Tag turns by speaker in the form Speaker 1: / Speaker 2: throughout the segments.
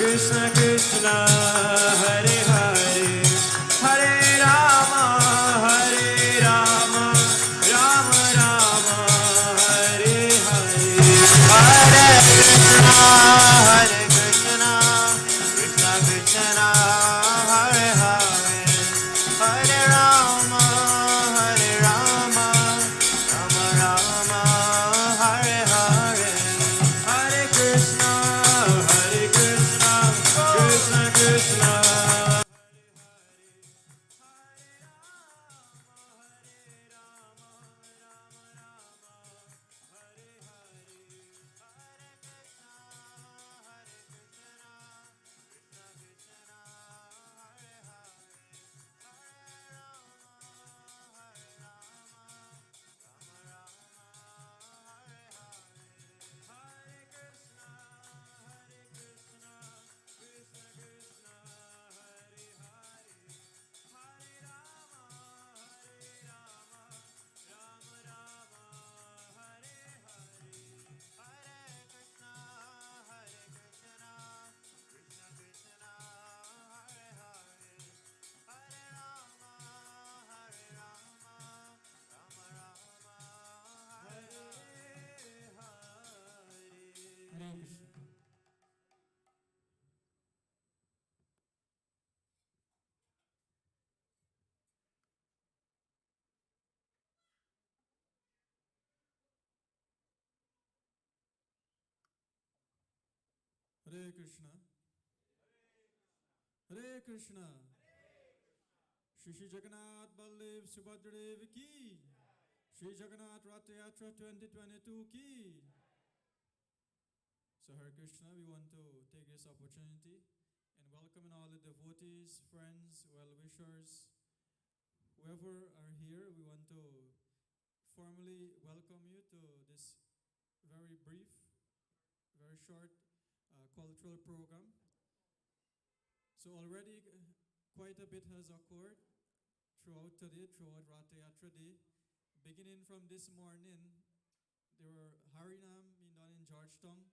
Speaker 1: Krishna Hare Krishna. Hare Krishna. Shri Shri Jagannath Baldev Subhadradev ki. Shri Jagannath Ratha-Yatra 2022 ki. So Hare Krishna, we want to take this opportunity and welcome all the devotees, friends, well-wishers, whoever are here. We want to formally welcome you to this very brief, very short cultural program. So already quite a bit has occurred throughout today, throughout Ratha-Yatra Day. Beginning from this morning, there were Harinam being done in Georgetown,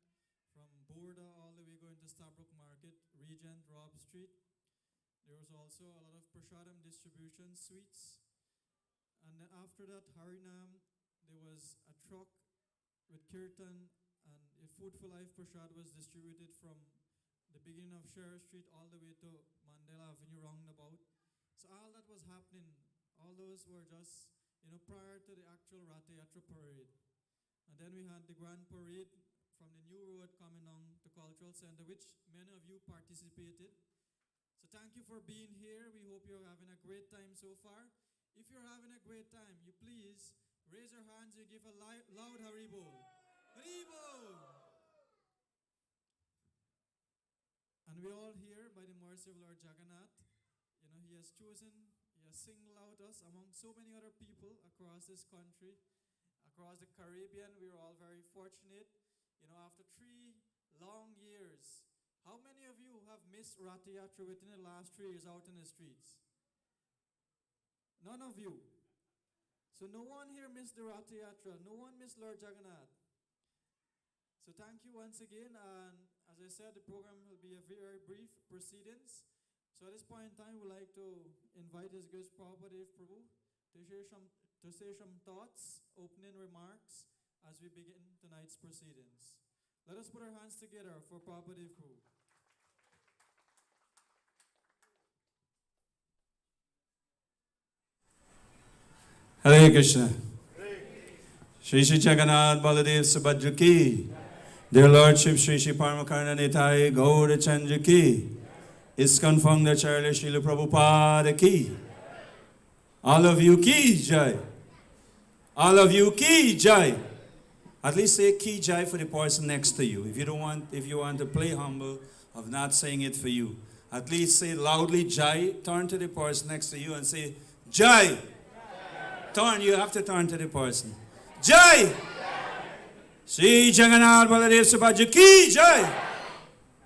Speaker 1: from Borda all the way going to Stabrook Market, Regent, Rob Street. There was also a lot of prasadam distribution, sweets. And then after that, Harinam, there was a truck with kirtan, and a Food for Life prasad was distributed from the beginning of Sher Street all the way to Mandela Avenue roundabout. So all that was happening, all those were just, prior to the actual Ratha-Yatra parade. And then we had the grand parade from the new road coming on to Cultural Center, which many of you participated. So thank you for being here. We hope you're having a great time so far. If you're having a great time, you please raise your hands and give a loud Haribo. Haribo! And we're all here by the mercy of Lord Jagannath. He has chosen, he has singled out us among so many other people across this country, across the Caribbean. We are all very fortunate. After 3 long years, how many of you have missed Ratha-Yatra within the last 3 years out in the streets? None of you. So no one here missed the Ratha-Yatra. No one missed Lord Jagannath. So thank you once again. And as I said, the program will be a very brief proceedings. So at this point in time, we'd like to invite His Grace Prabhupada Prabhu to say some thoughts, opening remarks as we begin tonight's proceedings. Let us put our hands together for Prabhupada Prabhu.
Speaker 2: Hare Krishna. Shri Shri Jagannath Baladev Subhadra ki. Dear Lordship Shri Shri Paramakarna Nitai Gaura Chandra ki. ISKCON Founder Charla Srila Prabhupada ki. All of you ki jai. All of you ki jai. At least say ki jai for the person next to you. If you want to play humble of not saying it for you, at least say loudly jai. Turn to the person next to you and say jai. Turn, you have to turn to the person. Jai! Shri Jagannath Baladev Subhadra ki jai!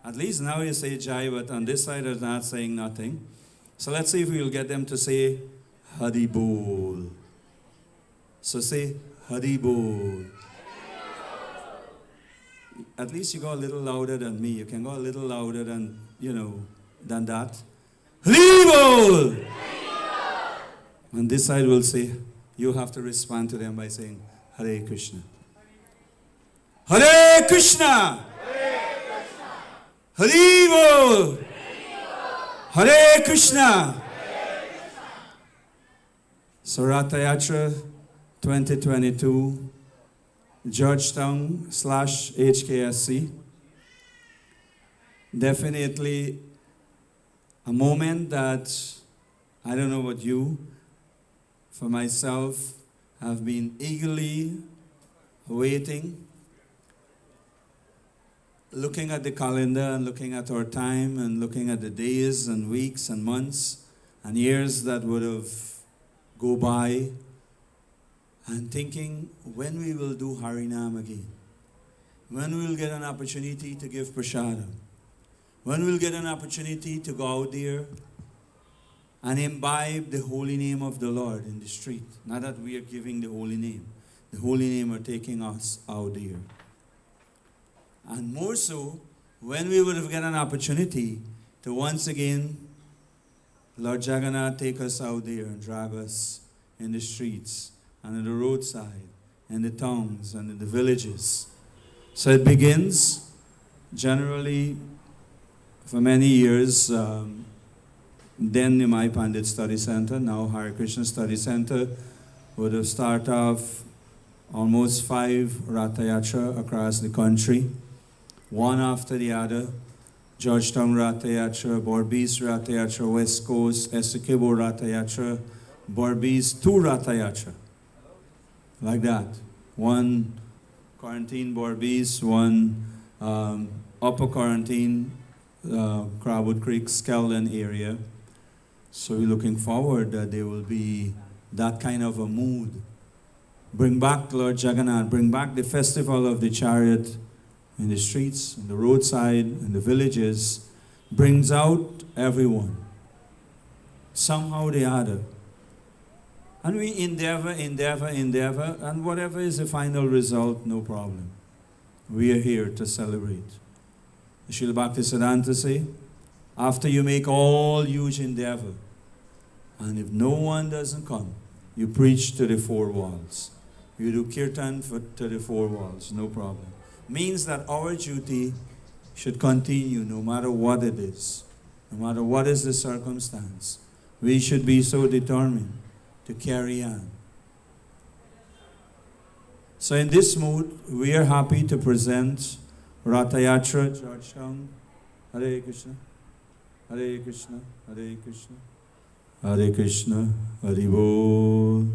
Speaker 2: At least now you say jai, but on this side is not saying nothing. So let's see if we'll get them to say Hari Bol. So say Hari Bol. At least you go a little louder than me. You can go a little louder than, than that. Hari Bol! And this side will say, you have to respond to them by saying, Hare Krishna. Hare Krishna! Hare Bol! Hare Krishna! So Ratha-Yatra 2022, Georgetown / HKSC. Definitely a moment that, I don't know about you, for myself, I've been eagerly waiting, looking at the calendar and looking at our time and looking at the days and weeks and months and years that would have go by, and thinking when we will do Harinam again, when we will get an opportunity to give prasadam, when we'll get an opportunity to go out there and imbibe the holy name of the Lord in the street. Not that we are giving the holy name. The holy name are taking us out there. And more so, when we would have got an opportunity to once again, Lord Jagannath take us out there and drag us in the streets and on the roadside, in the towns and in the villages. So it begins generally for many years, then Nimai Pandit Study Center, now Hare Krishna Study Center, would have started off almost 5 Ratha-Yatra across the country. one after the other. Georgetown Ratha-Yatra, Berbice Ratha-Yatra, West Coast, Essequibo Ratha-Yatra, Berbice, 2 Ratha-Yatra. Like that. One quarantine Berbice, one upper quarantine Crabwood Creek, Skeldon area. So we're looking forward that there will be that kind of a mood. Bring back Lord Jagannath, bring back the festival of the chariot in the streets, in the roadside, in the villages, brings out everyone, somehow or the other. And we endeavor, and whatever is the final result, no problem. We are here to celebrate. Srila Bhaktisiddhanta say, after you make all huge endeavor, and if no one doesn't come, you preach to the 4 walls. You do kirtan to the 4 walls, no problem. Means that our duty should continue no matter what it is, no matter what is the circumstance. We should be so determined to carry on. So in this mood, we are happy to present Ratha-Yatra, Georgetown. Hare Krishna, Hare Krishna, Hare Krishna, Hare Krishna, Hare Bol.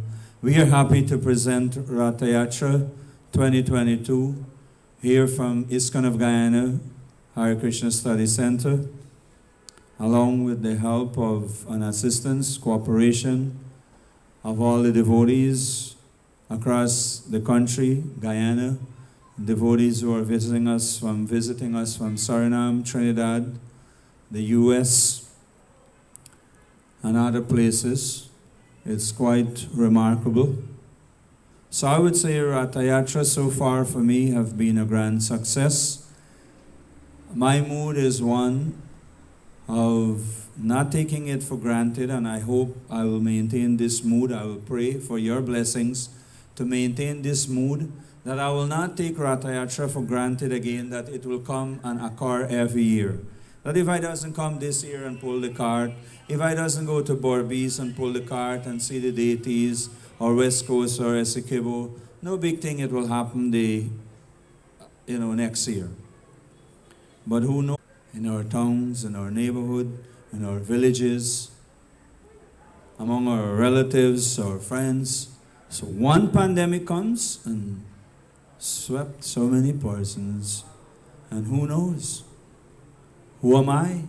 Speaker 2: We are happy to present Ratha-Yatra 2022 here from ISKCON of Guyana, Hare Krishna Study Center, along with the help of an assistance, cooperation of all the devotees across the country, Guyana, devotees who are visiting us from Suriname, Trinidad, the US, and other places. It's quite remarkable. So I would say Ratha-Yatra so far for me have been a grand success. My mood is one of not taking it for granted, and I hope I will maintain this mood. I will pray for your blessings to maintain this mood, that I will not take Ratha-Yatra for granted again, that it will come and occur every year. That if I doesn't come this year and pull the cart, if I doesn't go to Berbice and pull the cart and see the deities, or West Coast or Essequibo, no big thing, it will happen next year. But who knows? In our towns, in our neighborhood, in our villages, among our relatives, our friends. So one pandemic comes and swept so many persons. And who knows? Who am I?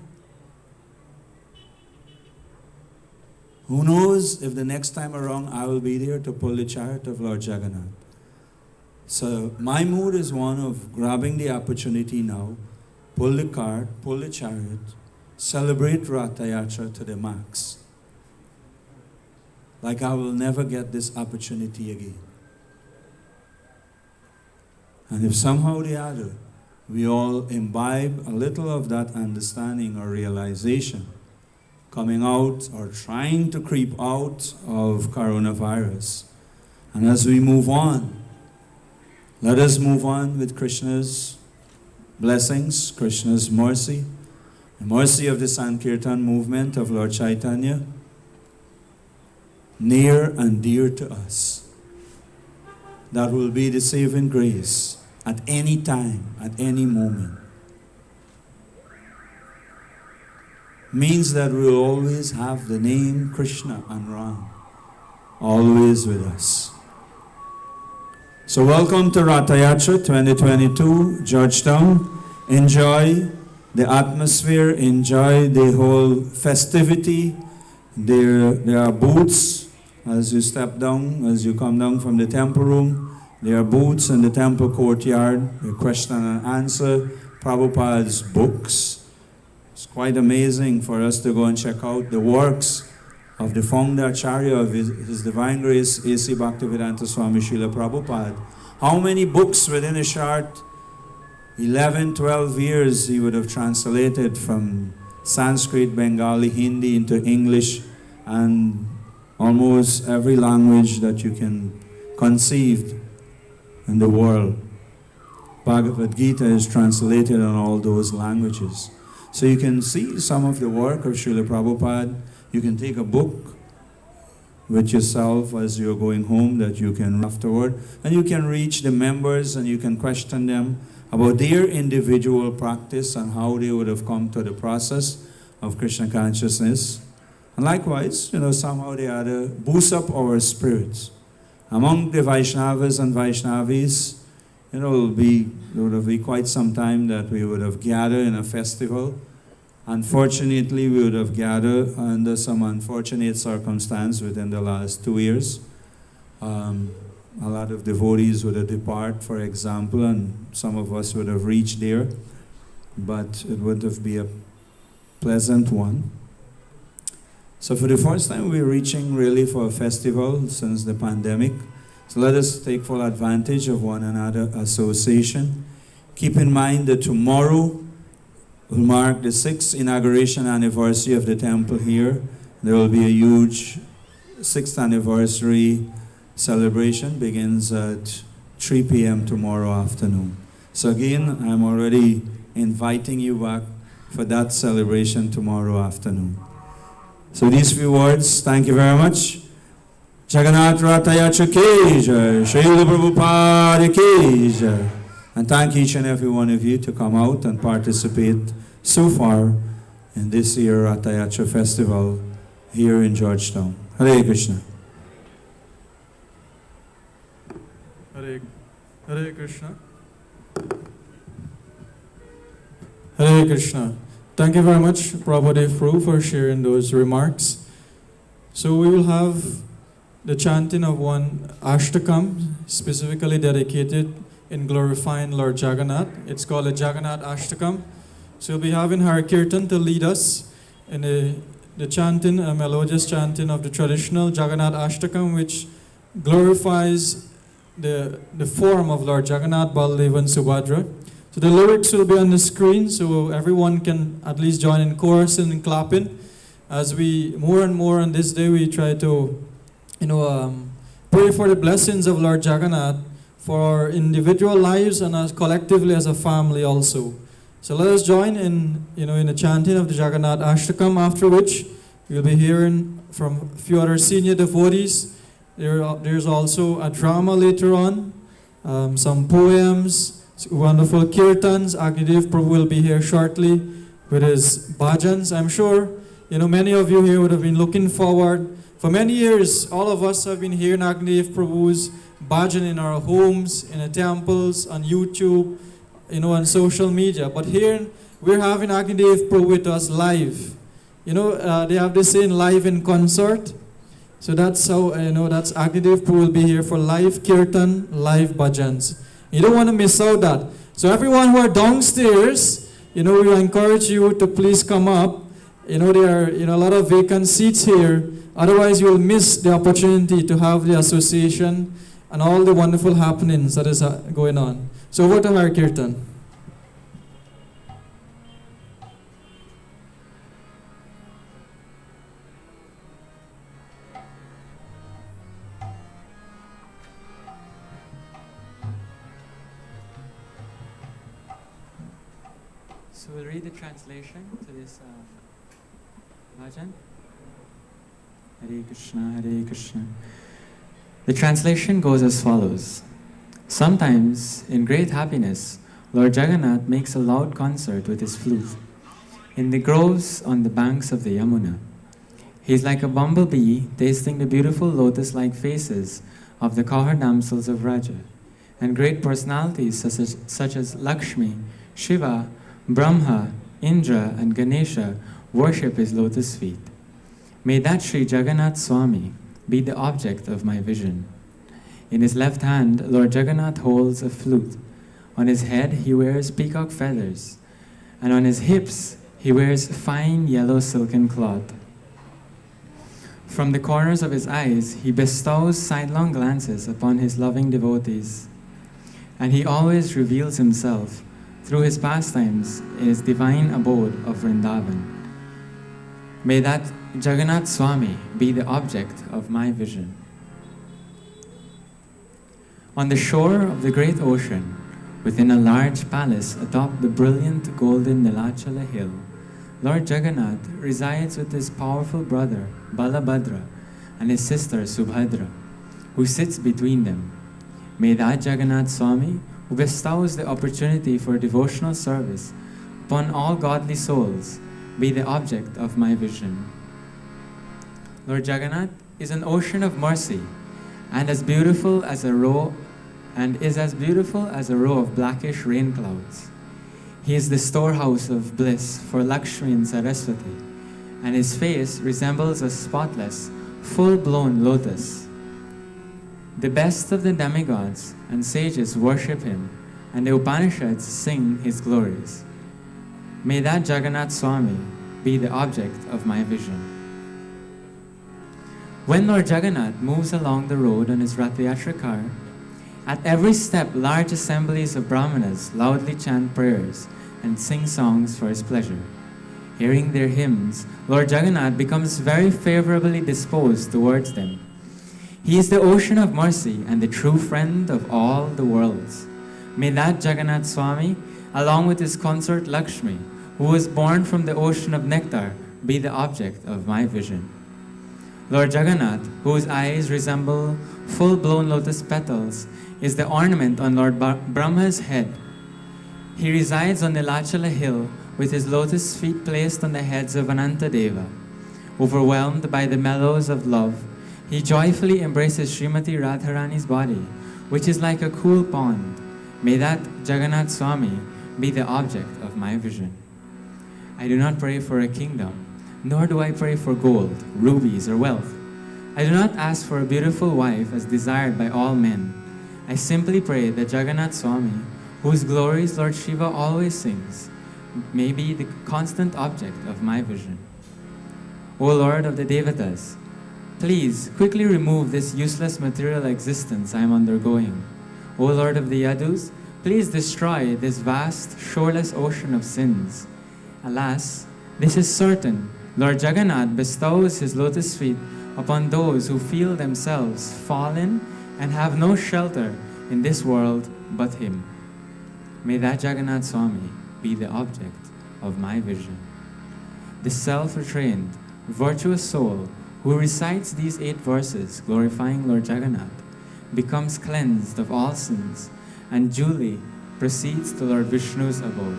Speaker 2: Who knows if the next time around I will be there to pull the chariot of Lord Jagannath. So my mood is one of grabbing the opportunity now, pull the cart, pull the chariot, celebrate Ratha-Yatra to the max. Like I will never get this opportunity again. And if somehow or the other we all imbibe a little of that understanding or realization, coming out or trying to creep out of coronavirus. And as we move on, let us move on with Krishna's blessings, Krishna's mercy, the mercy of the Sankirtan movement of Lord Chaitanya, near and dear to us. That will be the saving grace at any time, at any moment. Means that we'll always have the name Krishna and Ram always with us. So welcome to Ratha-Yatra 2022, Georgetown. Enjoy the atmosphere, enjoy the whole festivity. There are booths as you step down, as you come down from the temple room. There are booths in the temple courtyard, the question and answer, Prabhupada's books. It's quite amazing for us to go and check out the works of the founder Acharya of His Divine Grace, A.C. Bhaktivedanta Swami Srila Prabhupada. How many books within a short 11, 12 years he would have translated from Sanskrit, Bengali, Hindi into English, and almost every language that you can conceive in the world. Bhagavad Gita is translated in all those languages. So you can see some of the work of Srila Prabhupada. You can take a book with yourself as you're going home that you can afterward, and you can reach the members and you can question them about their individual practice and how they would have come to the process of Krishna consciousness. And likewise, somehow they had to boost up our spirits. Among the Vaishnavas and Vaishnavis, it would be quite some time that we would have gathered in a festival. Unfortunately, we would have gathered under some unfortunate circumstance within the last 2 years. A lot of devotees would have departed, for example, and some of us would have reached there, but it would have been a pleasant one. So for the first time, we're reaching really for a festival since the pandemic. So let us take full advantage of one another association. Keep in mind that tomorrow will mark the 6th inauguration anniversary of the temple here. There will be a huge 6th anniversary celebration, begins at 3 p.m. tomorrow afternoon. So again, I'm already inviting you back for that celebration tomorrow afternoon. So these few words, thank you very much. Jagannath Ratha-Yatra ki jai, Srila Prabhupada ki jai. And thank each and every one of you to come out and participate so far in this year Ratha-Yatra festival here in Georgetown. Hare Krishna.
Speaker 1: Hare Krishna. Hare Krishna. Thank you very much, Prabhupada Prabhu, for sharing those remarks. So we will have the chanting of one Ashtakam, specifically dedicated in glorifying Lord Jagannath. It's called the Jagannat Ashtakam. So we'll be having Hare Kirtan to lead us in the chanting, a melodious chanting of the traditional Jagannat Ashtakam, which glorifies the form of Lord Jagannath, Baldev and Subhadra. So the lyrics will be on the screen, so everyone can at least join in chorus and in clapping. As we, more and more on this day, we try to, pray for the blessings of Lord Jagannath for our individual lives and as collectively as a family also. So let us join in the chanting of the Jagannat Ashtakam, after which we'll be hearing from a few other senior devotees. There's also a drama later on, some poems, wonderful kirtans. Agnidev Prabhu will be here shortly with his bhajans. I'm sure, many of you here would have been looking forward. For many years, all of us have been hearing Agnidev Prabhu's bhajan in our homes, in the temples, on YouTube, on social media. But here, we're having Agnidev Prabhu with us live. They have this saying, live in concert. So that's how, that's Agnidev Prabhu will be here for live kirtan, live bhajans. You don't want to miss out that. So everyone who are downstairs, we encourage you to please come up. There are, a lot of vacant seats here. Otherwise, you will miss the opportunity to have the association and all the wonderful happenings that is going on. So over to Hare Kirtan.
Speaker 3: So we'll read the translation to this bhajan. Hare Krishna, Hare Krishna. The translation goes as follows. Sometimes, in great happiness, Lord Jagannath makes a loud concert with his flute in the groves on the banks of the Yamuna. He is like a bumblebee tasting the beautiful lotus-like faces of the cowherd damsels of Raja, and great personalities such as Lakshmi, Shiva, Brahma, Indra, and Ganesha worship his lotus feet. May that Sri Jagannath Swami be the object of my vision. In his left hand, Lord Jagannath holds a flute. On his head, he wears peacock feathers, and on his hips, he wears fine yellow silken cloth. From the corners of his eyes, he bestows sidelong glances upon his loving devotees, and he always reveals himself through his pastimes in his divine abode of Vrindavan. May that Jagannath Swami be the object of my vision. On the shore of the great ocean, within a large palace atop the brilliant golden Nilachala hill, Lord Jagannath resides with his powerful brother Balabhadra and his sister Subhadra, who sits between them. May that Jagannath Swami, who bestows the opportunity for devotional service upon all godly souls, be the object of my vision. Lord Jagannath is an ocean of mercy and is as beautiful as a row of blackish rain clouds. He is the storehouse of bliss for Lakshmi and Saraswati, and his face resembles a spotless, full-blown lotus. The best of the demigods and sages worship him, and the Upanishads sing his glories. May that Jagannath Swami be the object of my vision. When Lord Jagannath moves along the road on his Ratha-Yatra car, at every step large assemblies of Brahmanas loudly chant prayers and sing songs for his pleasure. Hearing their hymns, Lord Jagannath becomes very favorably disposed towards them. He is the ocean of mercy and the true friend of all the worlds. May that Jagannath Swami, along with his consort Lakshmi, who was born from the ocean of nectar, be the object of my vision. Lord Jagannath, whose eyes resemble full-blown lotus petals, is the ornament on Lord Brahma's head. He resides on Nilachala hill with his lotus feet placed on the heads of Anantadeva. Overwhelmed by the mellows of love, he joyfully embraces Srimati Radharani's body, which is like a cool pond. May that Jagannath Swami be the object of my vision. I do not pray for a kingdom, nor do I pray for gold, rubies, or wealth. I do not ask for a beautiful wife as desired by all men. I simply pray that Jagannath Swami, whose glories Lord Shiva always sings, may be the constant object of my vision. O Lord of the Devatas, please quickly remove this useless material existence I am undergoing. O Lord of the Yadus, please destroy this vast, shoreless ocean of sins. Alas, this is certain. Lord Jagannath bestows his lotus feet upon those who feel themselves fallen and have no shelter in this world but him. May that Jagannath Swami be the object of my vision. The self-retrained, virtuous soul who recites these 8 verses glorifying Lord Jagannath becomes cleansed of all sins and duly proceeds to Lord Vishnu's abode.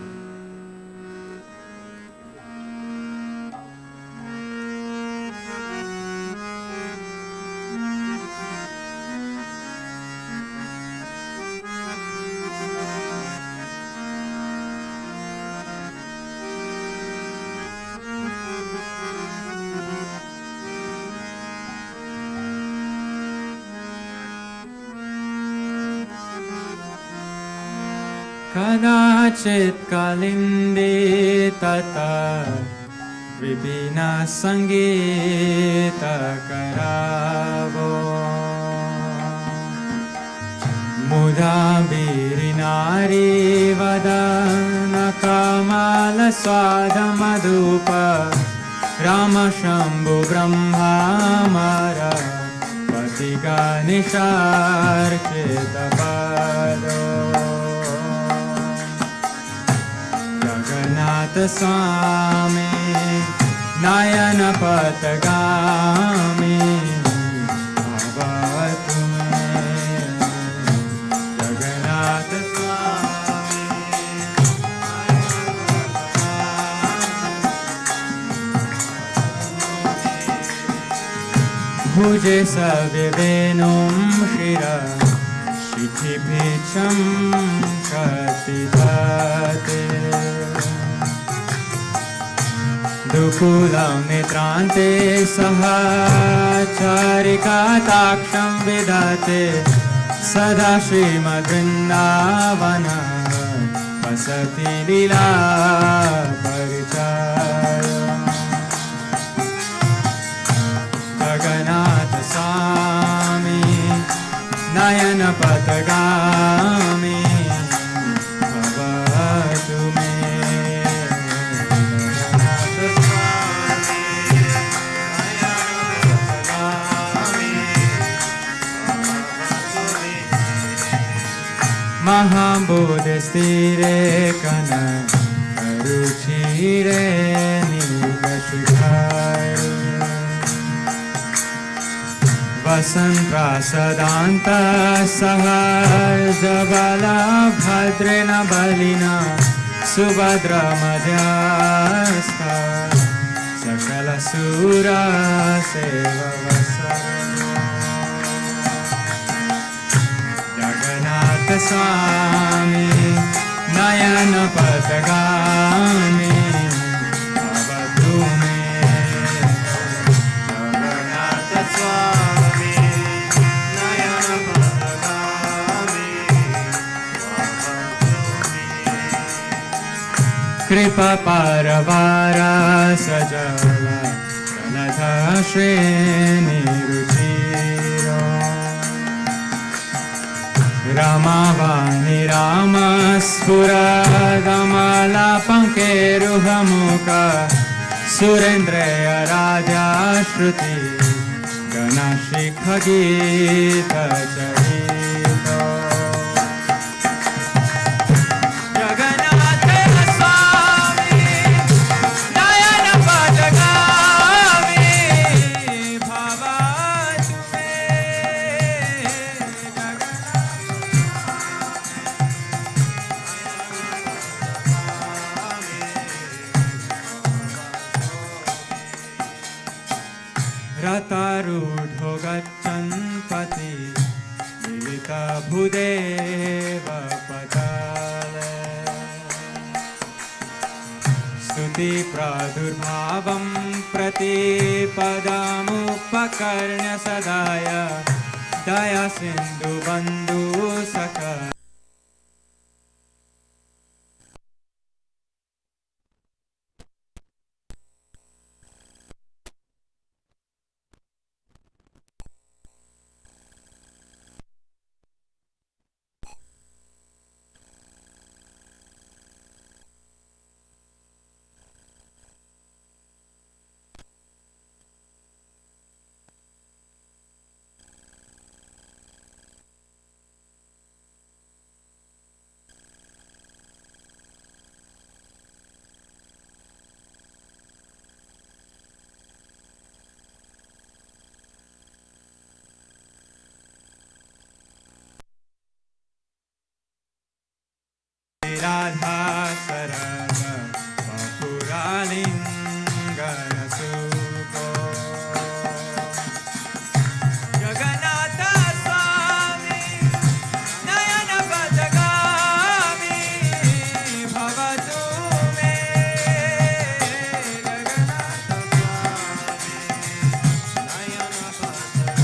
Speaker 3: Kadachit kalinde tata vipina sangita karavo muda birinari vadana kamala swada madhupa Rama Shambhu Brahma Mara Patika Nishar Chitapado Jagannath Swami Nayana Patagami Bhavatu Jagannath Swami Bhuje Savyavenum Shira Shithibhicham Katidhate Dukulam Nitrante Saha Charika Taksham Vidate Sada Srimad Vrindavana Vasati Lila Parichaya Jagannath Swami Nayana Patagami Bhavatu me Jagannath Swami Nayana Patagami Bhavatu me Mahabodhistire Kana Karuchire Nilashikharu वसन् प्रासदान्तः सहजबला भद्रेण बलिना सुभद्रमध्यस्थ सकलसुरासेववसः Jagannath स्वामी नयनपथगामी भवतु मे जगन्नाथ स्वामी नयनपथगामी कृपा पारवारा सजला जलध श्रेणिरुचिरो रमावाणि रामस्फुरदमला पङ्केरुहमुख सुरेन्द्रय राजा श्रुति गणशिखगीतचरितो रतारूढो गच्छन् पति मिलितभुदेव पताले स्तुति प्रादुर्भावं प्रतिपदमुपकर्ण्य सदाय दया सिन्धु बन्धु सखा राधा सरद बपुरालिङ्गनसुको जगन्नाथ स्वामी नयनपथगामी भवतु मे जगन्नाथ स्वामी नयनपथगामी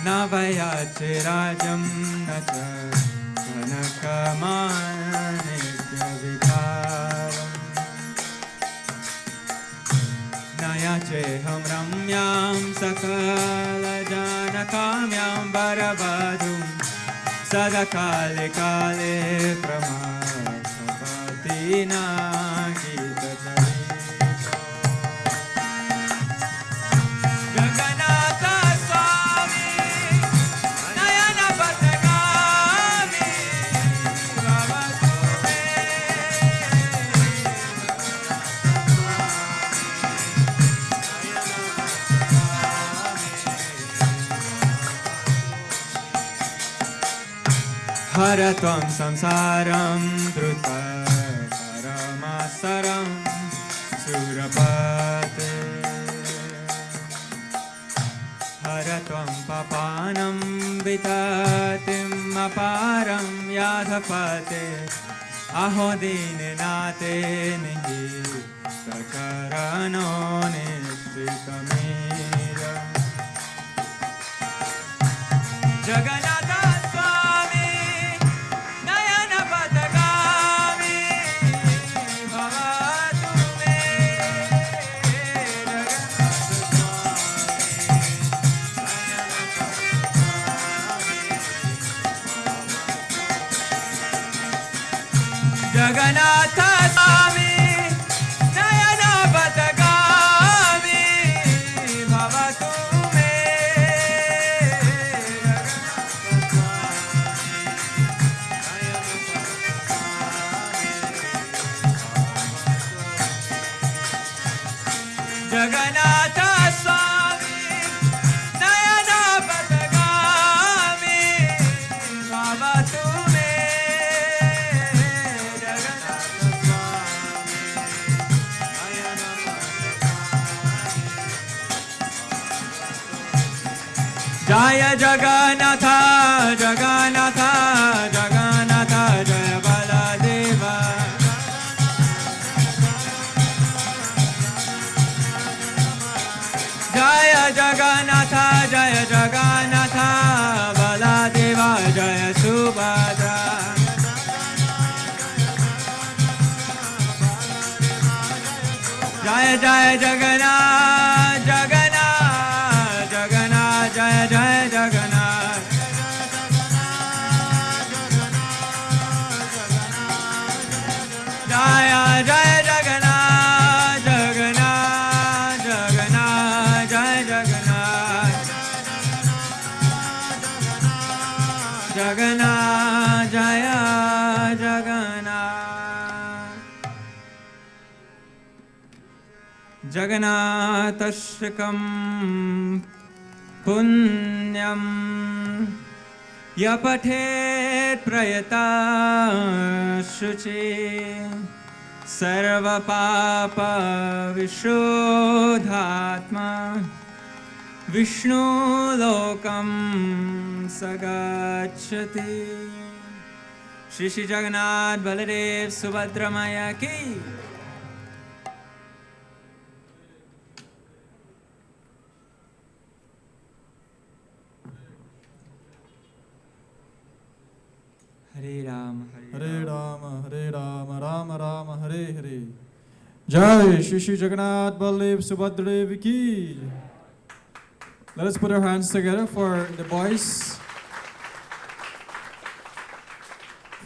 Speaker 3: नवयाचिराजं न च कनकमानित्यविकारम् न याचेऽहं रम्यां सकलजनकाम्यां वरवधूं सदा काले काले प्रमाथपतिना गीतचरितो जगन्नाथ हर त्वं संसारं धृतपरमासरं सुरपते हर त्वं पापानं विततिम् अपारं याधपते अहो दीननाथे निहितकरणो निश्चितमेव जगन्नाथ स्वामी नयनपथगामी भवतु मे जगन्नाथ स्वामी नयनपथगामी भवतु मे Jaya Jagannatha, Jagannatha, Jagannatha, Jaya Baladeva. Jaya Jagannatha, Jaya Jagannatha, Baladeva, Jaya Subhadra. Jaya Jaya Jagannath, Jagannath, Jagannath, Jaya Jaya Jagannath. Jaya Jaya Jagannath, Jagannath, Jagannath, Jaya Jagannath. Jagannath, Jaya Jagannath. Jagannat Ashtakam Punyam Yapathet Prayata Shuchi Sarva Papa Vishodhatma Vishnu Lokam Sagachati. Shri Shri Jagannath Baladev Subhadra Maya Ki. Hare Rama,
Speaker 1: Hare Rama, Hare Rama, Rama Rama, Hare Hare. Jai Shri Shri Jagannath Baladev Subhadra Ki. Let us put our hands together for the boys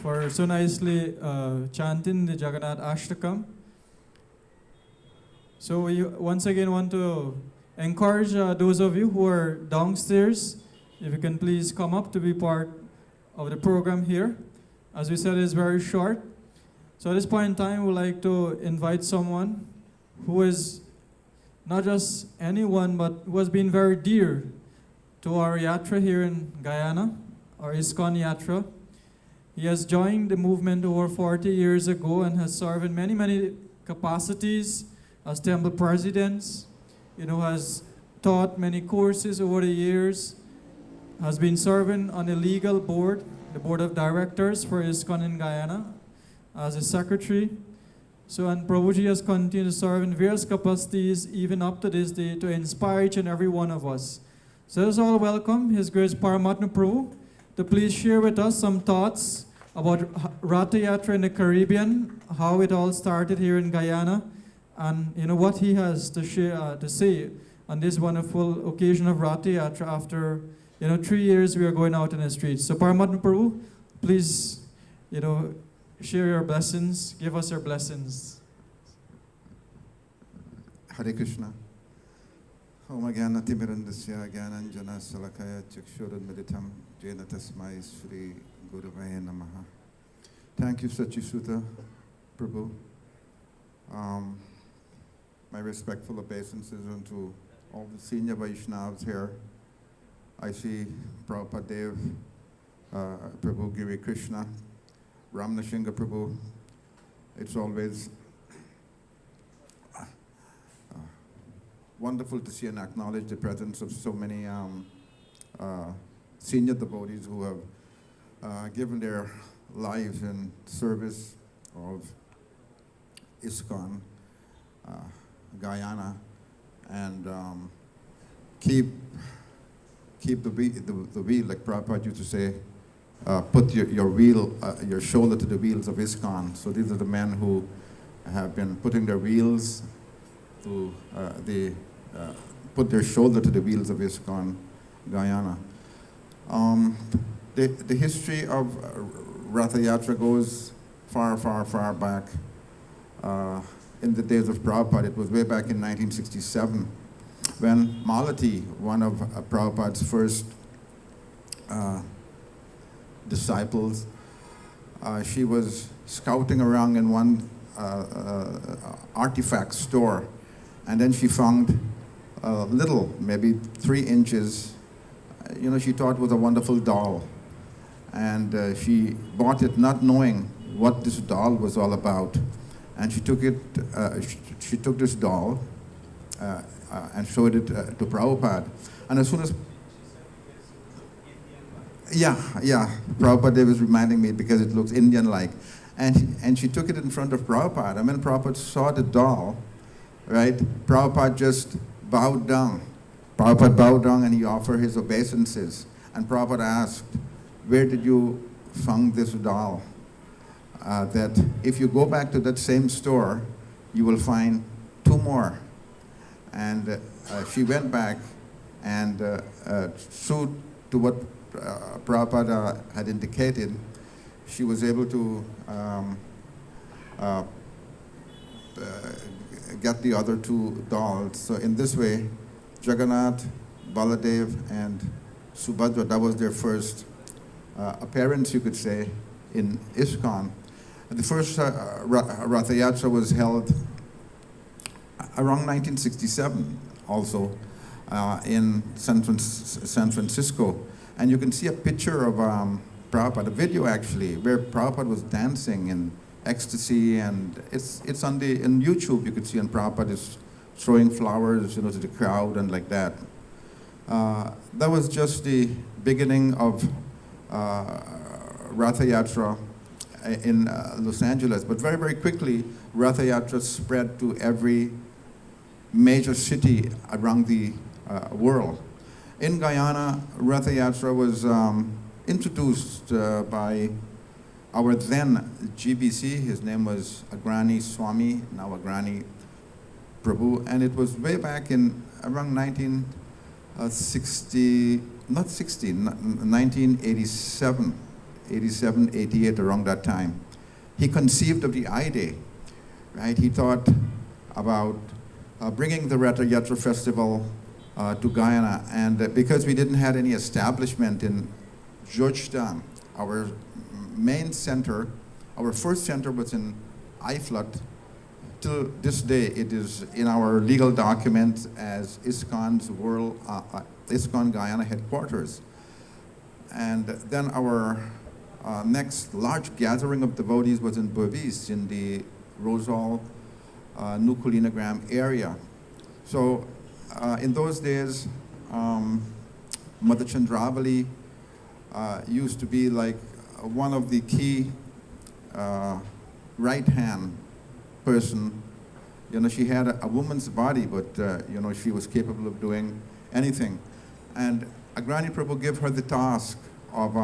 Speaker 1: for so nicely chanting the Jagannat Ashtakam. So we once again want to encourage those of you who are downstairs, if you can please come up to be part of the program here. As we said, it's very short. So at this point in time, we'd like to invite someone who is not just anyone, but who has been very dear to our yatra here in Guyana, our ISKCON yatra. He has joined the movement over 40 years ago and has served in many, many capacities as temple presidents, has taught many courses over the years, has been serving on the legal board, the board of directors for ISKCON in Guyana as a secretary. So, and Prabhuji has continued to serve in various capacities even up to this day to inspire each and every one of us. So let us all welcome His Grace Paramatma Prabhu to please share with us some thoughts about Ratha-Yatra in the Caribbean, how it all started here in Guyana, and what he has to share, to say on this wonderful occasion of Ratha-Yatra after 3 years we are going out in the streets. So Paramatma Prabhu, please, share your blessings, give us your blessings.
Speaker 4: Hare Krishna. Om Jnanati Mirandasya Jnananjana Salakaya Chakshurunmilitam Jena Tasmai Sri Guruvaya Namaha. Thank you, Sachisuta Prabhu. My respectful obeisances unto all the senior Vaishnavas here. I see Prabhupada Dev, Prabhu Giri Krishna, Ramnashinga Prabhu. It's always wonderful to see and acknowledge the presence of so many senior devotees who have given their lives in service of ISKCON, Guyana, and keep the wheel, like Prabhupada used to say, put your shoulder to the wheels of ISKCON. So these are the men who have been putting their wheels to put their shoulder to the wheels of ISKCON, Guyana. The history of Ratha-Yatra goes far, far, far back. In the days of Prabhupada, it was way back in 1967, when Malati, one of Prabhupada's first disciples, she was scouting around in one artifact store, and then she found a little, maybe 3 inches, she thought was a wonderful doll. And she bought it not knowing what this doll was all about. And she took this doll and showed it to Prabhupada. And as soon as Yeah, yeah. Prabhupada was reminding me because it looks Indian-like. And she took it in front of Prabhupada. And when Prabhupada saw the doll, right, Prabhupada just bowed down. Prabhupada bowed down and he offered his obeisances. And Prabhupada asked, where did you find this doll? That if you go back to that same store, you will find 2 more. And she went back and true to what Prabhupada had indicated, she was able to get the other 2 dolls. So in this way, Jagannath, Baladev, and Subhadra, that was their first appearance, you could say, in ISKCON. The first Ratha-Yatra was held around 1967 also in San Francisco. And you can see a picture of Prabhupada, a video actually, where Prabhupada was dancing in ecstasy, and it's on in YouTube. You could see, and Prabhupada is throwing flowers, to the crowd and like that. That was just the beginning of Ratha-Yatra in Los Angeles. But very, very quickly, Ratha-Yatra spread to every major city around the world. In Guyana, Ratha-Yatra was introduced by our then GBC. His name was Agrani Swami, now Agrani Prabhu, and it was way back in around 1987, 88, around that time. He conceived of the idea, right? He thought about bringing the Ratha-Yatra festival to Guyana, and because we didn't have any establishment in Georgetown, our main center, our first center was in Iflut. Till this day, it is in our legal documents as ISKCON's ISKCON Guyana headquarters. And then our next large gathering of devotees was in Berbice, in the Rosal, New Kulinagram area. So in those days, Mother Chandravali used to be like one of the key right-hand person. She had a woman's body, but she was capable of doing anything. And Agrani Prabhu gave her the task of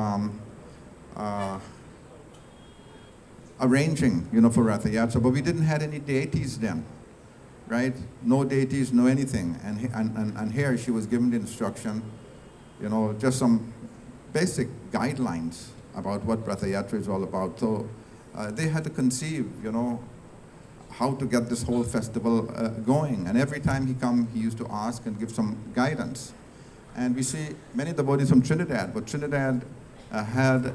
Speaker 4: arranging, for Ratha-Yatra, but we didn't have any deities then, right? No deities, no anything. And here she was given the instruction, just some basic guidelines about what Ratha-Yatra is all about. So they had to conceive, how to get this whole festival going. And every time he come, he used to ask and give some guidance. And we see many devotees from Trinidad, but Trinidad had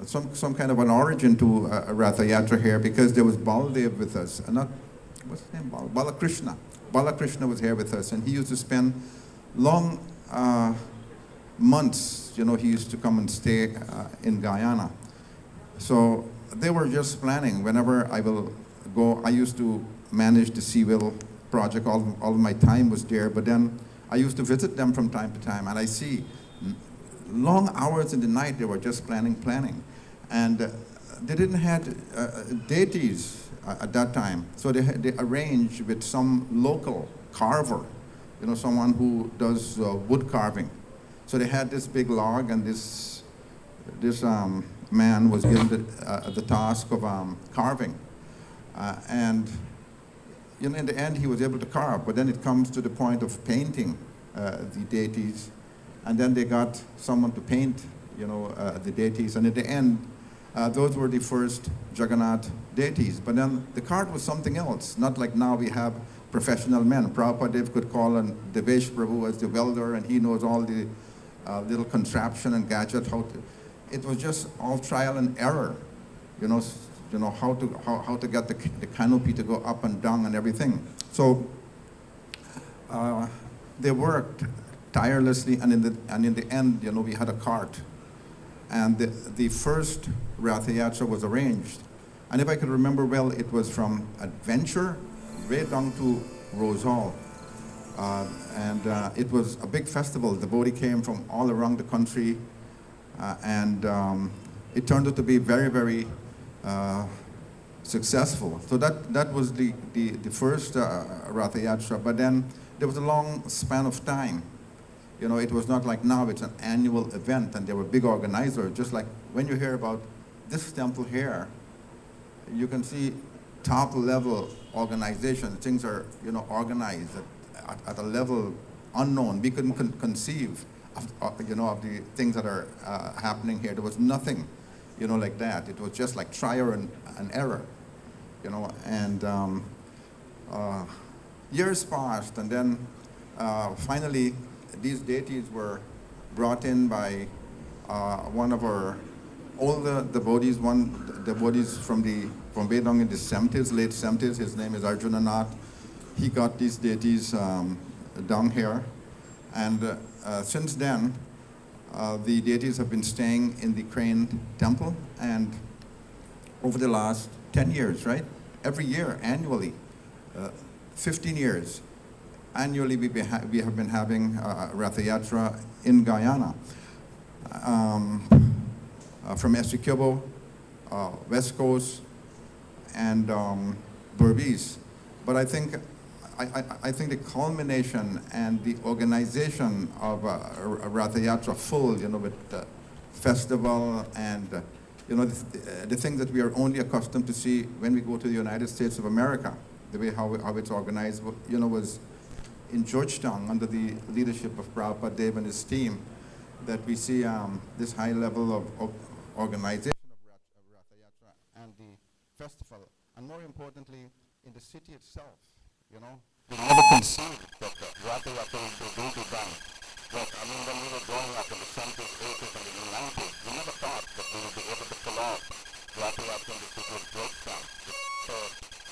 Speaker 4: some kind of an origin to Ratha-Yatra here, because there was Baladev with us, what's his name, Balakrishna. Balakrishna was here with us, and he used to spend long months, he used to come and stay in Guyana. So they were just planning. Whenever I will go, I used to manage the Seaville project. All of my time was there, but then I used to visit them from time to time, and I see long hours in the night they were just planning. And they didn't have deities at that time, so they arranged with some local carver, someone who does wood carving. So they had this big log, and this man was given the task of carving. And in the end, he was able to carve, but then it comes to the point of painting the deities, and then they got someone to paint, the deities, and at the end, those were the first Jagannath deities. But then the cart was something else, not like now we have professional men. Prabhupada could call on Devesh Prabhu as the welder, and he knows all the little contraption and gadget. It was just all trial and error, how to get the canopy to go up and down and everything. So they worked tirelessly, and in the end, we had a cart, and the first Ratha-Yatra was arranged. And if I could remember well, it was from Adventure way down to Rosal. and it was a big festival. The devotee came from all around the country, and it turned out to be very, very successful. So that was the first Ratha-Yatra, but then there was a long span of time. You know, it was not like now, it's an annual event, and there were big organizers, just like when you hear about this temple here, you can see top level organization. Things are, you know, organized at a level unknown. We couldn't conceive of, you know, of the things that are happening here. There was nothing, you know, like that. It was just like trial and error, you know, and years passed, and then finally these deities were brought in by one of our older devotees, devotees from way down in the 70s, late 70s. His name is Jagannath. He got these deities down here, and since then the deities have been staying in the Crane Temple, and over the last 10 years, right? Every year, annually, 15 years, annually we have been having Ratha-Yatra in Guyana. From Essequibo, West Coast, and Berbice. But I think the culmination and the organization of a Ratha-Yatra full, you know, with the festival and you know, the things that we are only accustomed to see when we go to the United States of America, the way how it's organized, you know, was in Georgetown under the leadership of Prabhupada Dev and his team, that we see this high level of organization of Ratha-Yatra and the festival, and more importantly, in the city itself, you know. We never conceived that Ratha-Yatra will be done. But I mean, when we were growing up in the 70s, 80s, and the 90s, we never thought that we would be able to pull off Ratha-Yatra in the city of Georgetown. So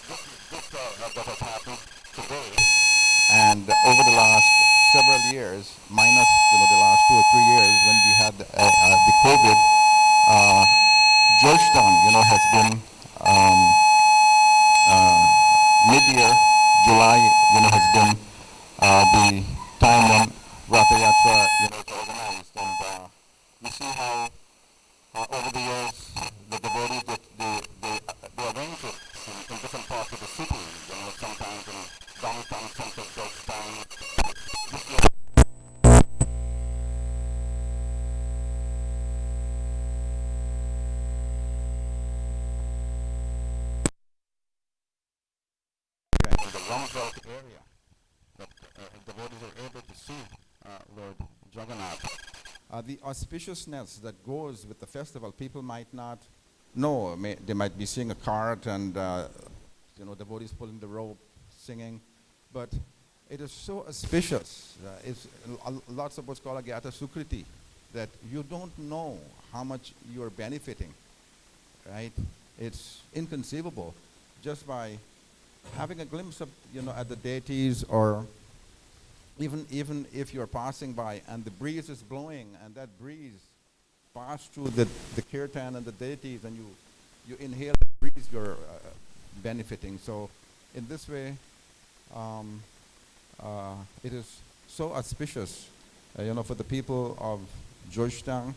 Speaker 4: this that has happened today, and over the last several years, minus, you know, the last 2 or 3 years when we had the COVID, Georgetown, you know, has been mid-year, July, you know, has been the time when Ratha-Yatra, you know, is organized, and you see how over the years the devotees they arrange it in different parts of the city, you know, sometimes in downtown central Georgetown. In the Rumsfeld area, that devotees are able to see Lord Jagannath. The auspiciousness that goes with the festival, people might not know. They might be seeing a cart and you know, devotees pulling the rope, singing, but it is so auspicious. It's lots of what's called a Gyata Sukriti, that you don't know how much you're benefiting, right? It's inconceivable just by having a glimpse of, you know, at the deities, or even if you're passing by and the breeze is blowing and that breeze passes through the kirtan and the deities, and you inhale the breeze, you're benefiting. So in this way, it is so auspicious, you know, for the people of Georgetown,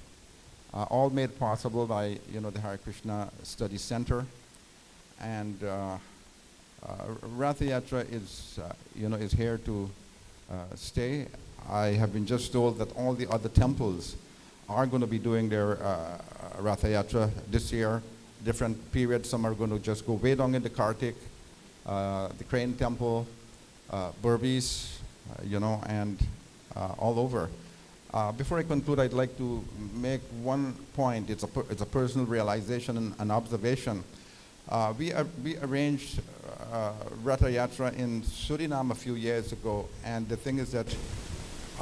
Speaker 4: all made possible by, you know, the Hare Krishna Study Center, and Ratha-Yatra is, you know, is here to stay. I have been just told that all the other temples are going to be doing their Ratha-Yatra this year, different periods. Some are going to just go way down in the Kartik, the Crane Temple, Berbice, you know, and all over. Before I conclude, I'd like to make one point. It's a personal realization and an observation. We arranged Ratha-Yatra in Suriname a few years ago, and the thing is that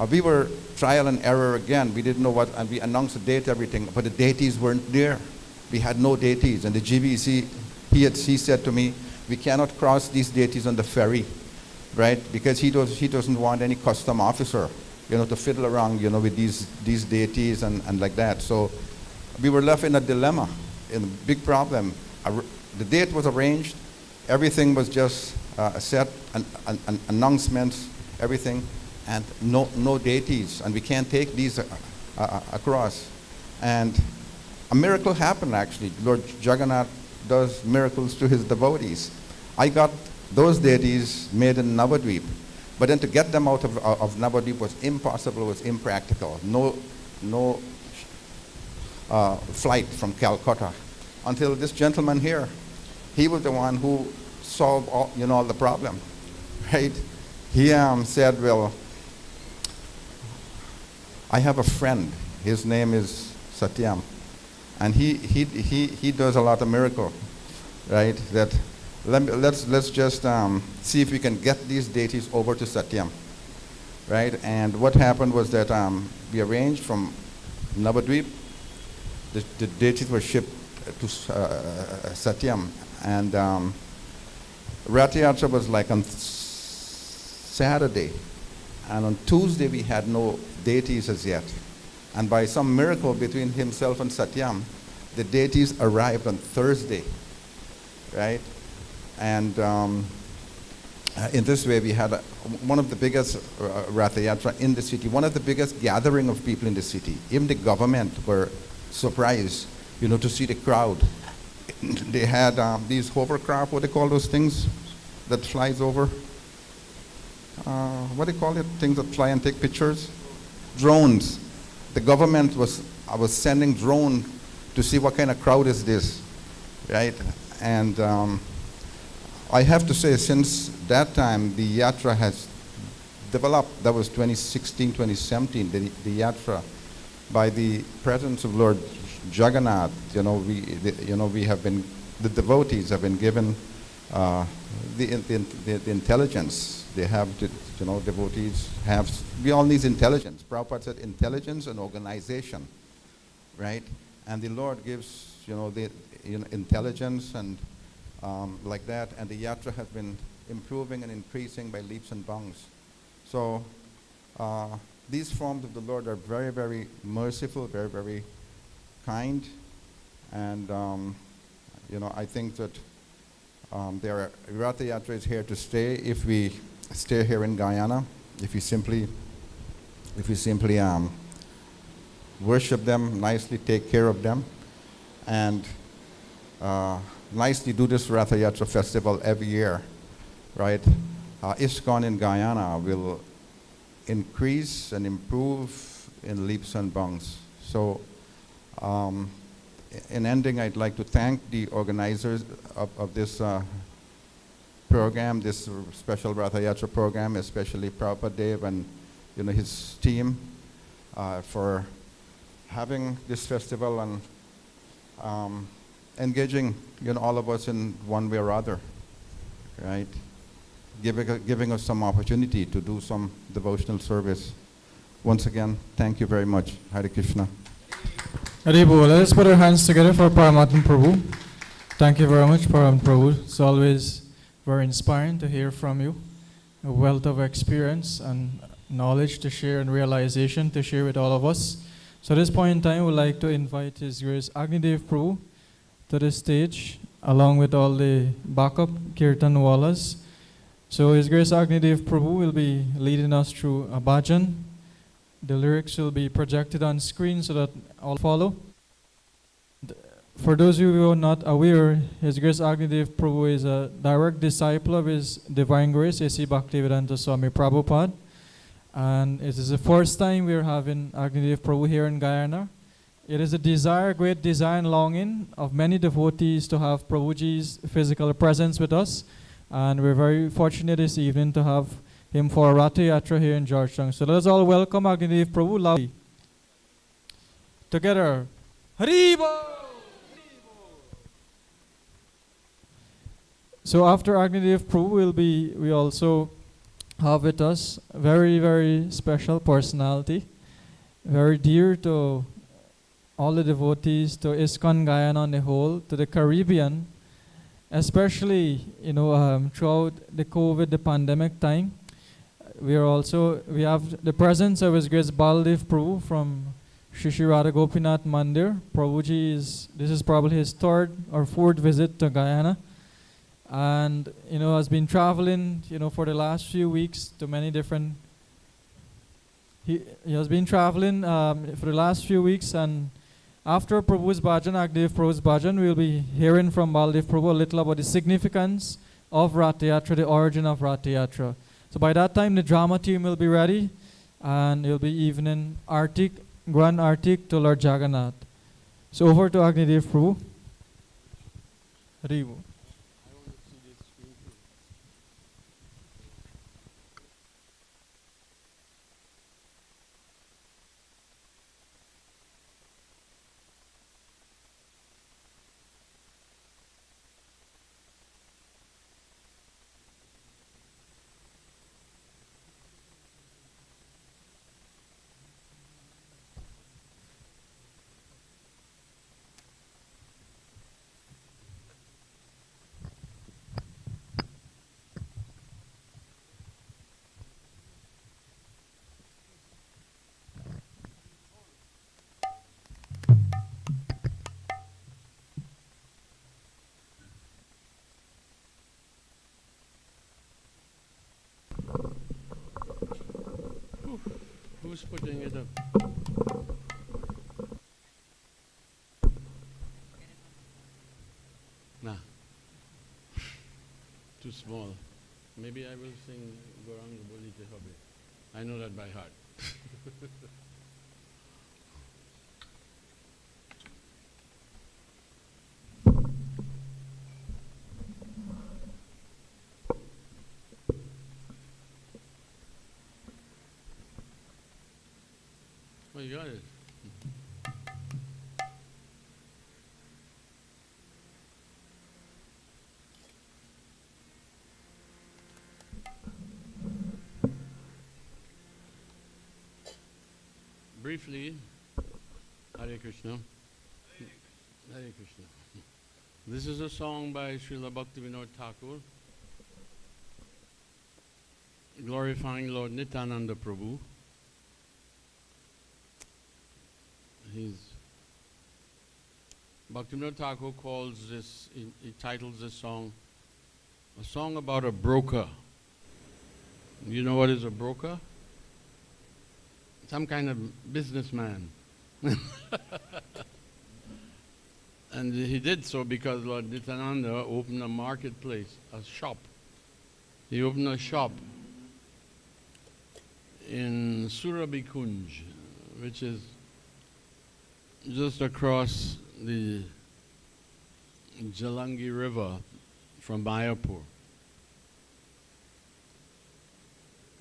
Speaker 4: we were trial and error again. We didn't know what, and we announced the date, everything, but the deities weren't there. We had no deities, and the GBC, he said to me, we cannot cross these deities on the ferry, right? Because he doesn't want any custom officer, you know, to fiddle around, you know, with these deities and like that. So we were left in a dilemma, in a big problem. The date was arranged, everything was just set, an announcements, everything, and no deities, and we can't take these across. And a miracle happened actually. Lord Jagannath does miracles to his devotees. I got those deities made in Navadvip, but then to get them out of Navadvip was impossible, was impractical. No flight from Calcutta, until this gentleman here, he was the one who solved all the problem, right? He said, well, I have a friend, his name is Satyam, and he does a lot of miracle, right? That let's just see if we can get these deities over to Satyam, right? And what happened was that we arranged from Navadvip, the deities were shipped to Satyam, and Ratha-Yatra was like on Saturday, and on Tuesday we had no deities as yet. And by some miracle between himself and Satyam, the deities arrived on Thursday, right? And in this way we had one of the biggest Ratha-Yatra in the city, one of the biggest gathering of people in the city. Even the government were surprised, to see the crowd. They had these hovercraft, what do they call those things that flies over? What do they call it? Things that fly and take pictures? Drones. The government was sending drone to see what kind of crowd is this, right? And I have to say, since that time, the yatra has developed. That was 2016, 2017, the yatra. By the presence of Lord Jagannath, we have been, the devotees have been given the intelligence. They have, devotees have, we all need intelligence. Prabhupada said intelligence and organization, right? And the Lord gives, the intelligence and like that, and the yatra has been improving and increasing by leaps and bounds. So these forms of the Lord are very, very merciful, very, very kind, and I think that Ratha-Yatra is here to stay if we stay here in Guyana, if we simply worship them, nicely take care of them, and nicely do this Ratha-Yatra festival every year, right? ISKCON in Guyana will increase and improve in leaps and bounds. So in ending, I'd like to thank the organizers of this program, this special Ratha-Yatra program, especially Prabhupada Dev and his team for having this festival and engaging all of us in one way or other, right? Giving us some opportunity to do some devotional service. Once again, thank you very much. Hare Krishna.
Speaker 1: Haribo, let us put our hands together for Paramatma Prabhu. Thank you very much, Paramatma Prabhu. It's always very inspiring to hear from you. A wealth of experience and knowledge to share and realization to share with all of us. So at this point in time, we'd like to invite His Grace Agnidev Prabhu to the stage, along with all the backup Kirtan Wallas. So His Grace Agnidev Prabhu will be leading us through a bhajan. The lyrics will be projected on screen so that all follow. For those of you who are not aware, His Grace Agnidev Prabhu is a direct disciple of His Divine Grace, A.C. Bhaktivedanta Swami Prabhupada. And it is the first time we are having Agnidev Prabhu here in Guyana. It is a desire, great desire and longing of many devotees to have Prabhuji's physical presence with us. And we're very fortunate this evening to have him for a Ratha-Yatra here in Georgetown. So let us all welcome Agnidev Prabhu loudly. Together, Haribo! So after Agnidev Prabhu, we also have with us a very, very special personality, very dear to all the devotees, to ISKCON Guyana on the whole, to the Caribbean, especially throughout the COVID, the pandemic time. We have the presence of His Grace Baldev Prabhu from Shri Shri Radha Gopinath Mandir. Prabhuji this is probably his third or fourth visit to Guyana. and has been traveling for the last few weeks to many different. He has been traveling for the last few weeks, and after Prabhu's bhajan, Agdev Prabhu's bhajan, we'll be hearing from Baldev Prabhu a little about the significance of Ratha-Yatra, the origin of Ratha-Yatra. So by that time, the drama team will be ready, and it will be evening artik, grand artik to Lord Jagannath. So over to Agnidev Prabhu. Haribo.
Speaker 5: Who's putting it up? Nah. Too small. Maybe I will sing Goranga Bolite Hobe. I know that by heart. Oh, you got it. Briefly, Hare Krishna. Hare Krishna. This is a song by Srila Bhaktivinoda Thakur, glorifying Lord Nityananda Prabhu. Bhaktivinoda Thakur calls this, he titles this song, a song about a broker. You know what is a broker? Some kind of businessman. And he did so because Lord Nityananda opened a marketplace, a shop. He opened a shop in Surabhikunj, which is just across the Jalangi River from Mayapur.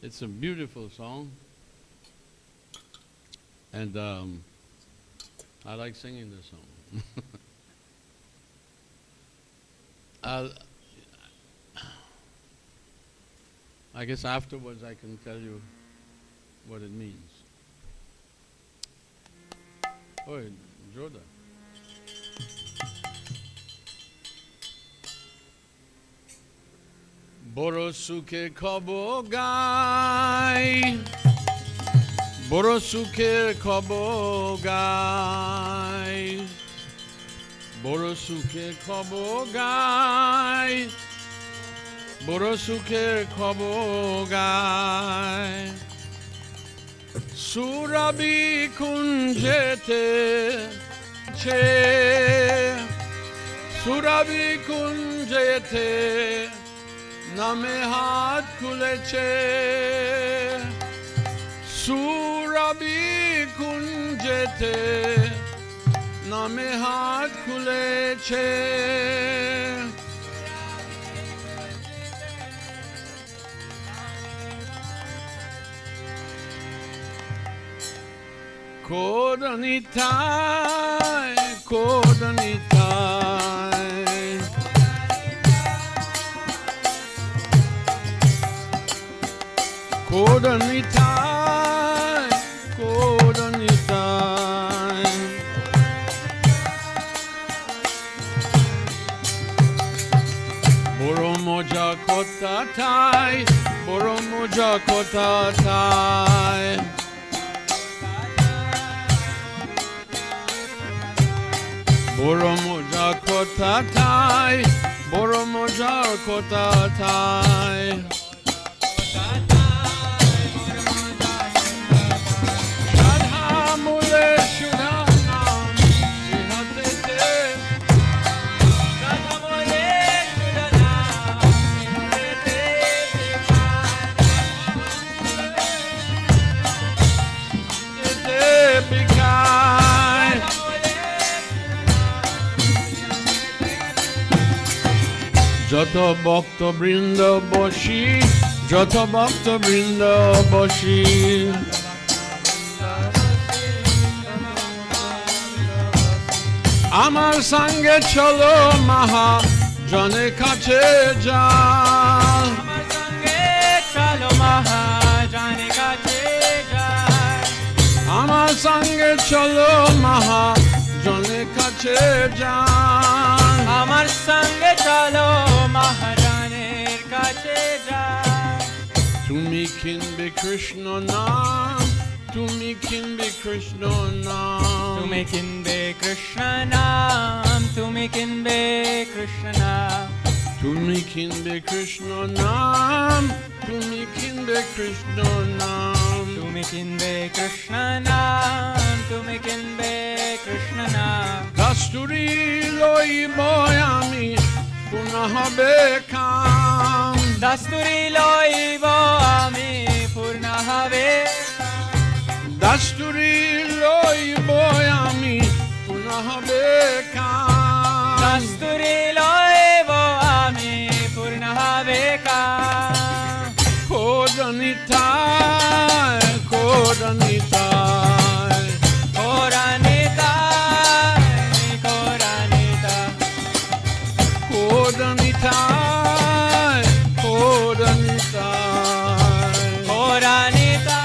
Speaker 5: It's a beautiful song, and I like singing this song. I guess afterwards I can tell you what it means. Oh, Joda. Boro suke kobo gai, Boro suke kobo gai, Boro suke kobo gai, Boro suke kobo gai. Surabhi kunjete che, Surabhi kunjete, Name hat kuleche, Surabhi kunjete, Name hat kuleche. Kodanitai, Kodanitai, Kodanitai, Kodanitai. Boromoja kotatai, Boromoja kotatai. Boromoja kotatai, boro mojar kotatai. Shadha mule shudhanam vihatete.
Speaker 3: Shadha mule shudhanam
Speaker 5: যত ভক্ত বৃন্দ বসি, যত ভক্ত বৃন্দ বসি, আমার সঙ্গে চলো মহা জনের কাছে যা।
Speaker 3: আমার সঙ্গে চলো মহাজনের কাছে যাই।
Speaker 5: আমার সঙ্গে চলো মহা জনের কাছে যা।
Speaker 3: আমার সঙ্গে চলো মহাজনের কাছে যাই।
Speaker 5: তুমি কিনবে কৃষ্ণ নাম, তুমি কিনবে কৃষ্ণ নাম,
Speaker 3: তুমি কিনবে কৃষ্ণ নাম, তুমি কিনবে কৃষ্ণ নাম,
Speaker 5: তুমি কিনবে কৃষ্ণ নাম, তুমি কিনবে কৃষ্ণ নাম।
Speaker 3: তুমি কিনবে কৃষ্ণ নাম, তুমি কিনবে কৃষ্ণ নাম।
Speaker 5: কস্তুরী লইব আমি পুনঃ বেকাম,
Speaker 3: দস্তুরি লইব আমি পূর্ণ হবে।
Speaker 5: দস্তুরী লইব আমি পুনঃ বেকাম।
Speaker 3: দস্তুরি লইব আমি পূর্ণ হবে কাম।
Speaker 5: কোদনিতায় কোদনিতায়
Speaker 3: কোরানিতায় কোরানিতা,
Speaker 5: কোদনিতায় কোদনিতায়
Speaker 3: কোরানিতা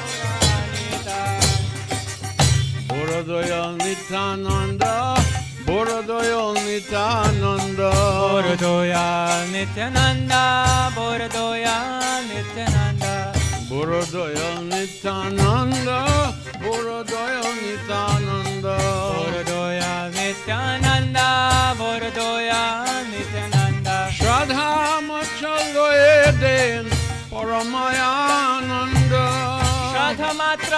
Speaker 3: কোরানিতা।
Speaker 5: বড় দয়াল নিত্যানন্দ, বড় দয়াল নিত্যানন্দ,
Speaker 3: বড় দয়াল নিত্যানন্দ, বড় দয়াল নিত্যানন্দ,
Speaker 5: বড় দয়াল নিত্যানন্দ, বড় দয়াল নিত্যানন্দ।
Speaker 3: বড় দয়াল নিত্যানন্দ, বড় দয়াল নিত্যানন্দ।
Speaker 5: শ্রদ্ধা মচল দেন পরমানন্দ,
Speaker 3: শ্রদ্ধা মাত্র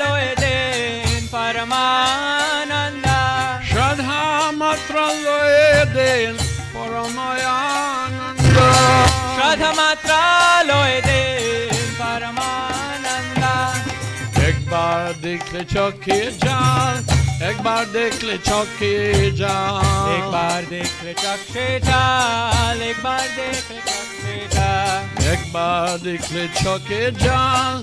Speaker 3: লয় দেন পরমানন্দ,
Speaker 5: শ্রদ্ধা মাত্র লয়ে দেন পরমানন্দ।
Speaker 3: শ্রদ্ধা মাত্র লয় দেন পরমানন্দ।
Speaker 5: একবার দেখলে চোখে জাল, একবার দেখলে চোখে জাল,
Speaker 3: একবার দেখলে চক্ষে জাল, একবার দেখলে চক্ষে জাল,
Speaker 5: একবার দেখলে চোখে জাল,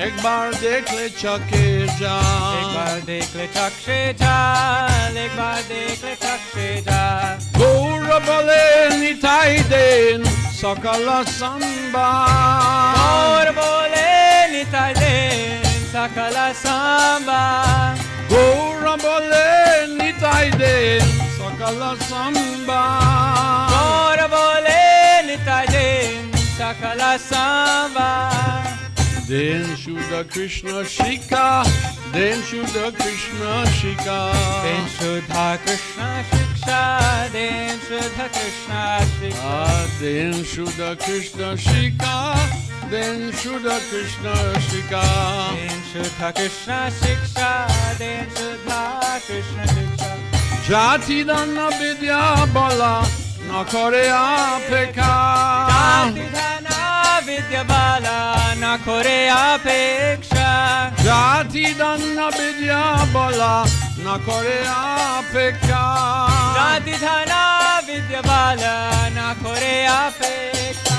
Speaker 5: একবার দেখলে চোখে জাল।
Speaker 3: একবার দেখলে চক্ষে জাল, একবার দেখলে চক্ষে জাল।
Speaker 5: গৌর বলে নিতাই দেন সকল সম্ভার,
Speaker 3: গৌর বলে নিতাই দেন সকল সম্ভার,
Speaker 5: গৌর বলে নিতাই দেন সকল সম্ভার।
Speaker 3: গৌর বলে নিতাই দেন সকল সম্ভার।
Speaker 5: দেন শুদ্ধ কৃষ্ণ শিকা, দেন শুদ্ধ কৃষ্ণ শিকা,
Speaker 3: দেন শুদ্ধা কৃষ্ণ শিক্ষা, দেন শুদ্ধা কৃষ্ণ শিক্ষা,
Speaker 5: দেন শুদ্ধ কৃষ্ণ শিকা, দেন শুদ্ধ কৃষ্ণ শিকা।
Speaker 3: দেন শুদ্ধা কৃষ্ণ শিক্ষা, দেন শুদ্ধা কৃষ্ণ শিক্ষা।
Speaker 5: জাতি দান বিদ্যা বলা নকরে অপেক্ষা,
Speaker 3: জাতি ধন বিদ্যা বালা না করে অপেক্ষা,
Speaker 5: জাতি দান বিদ্যা বলা নকরে অপেক্ষা।
Speaker 3: জাতি ধন বিদ্যা বালা না করে অপেক্ষা।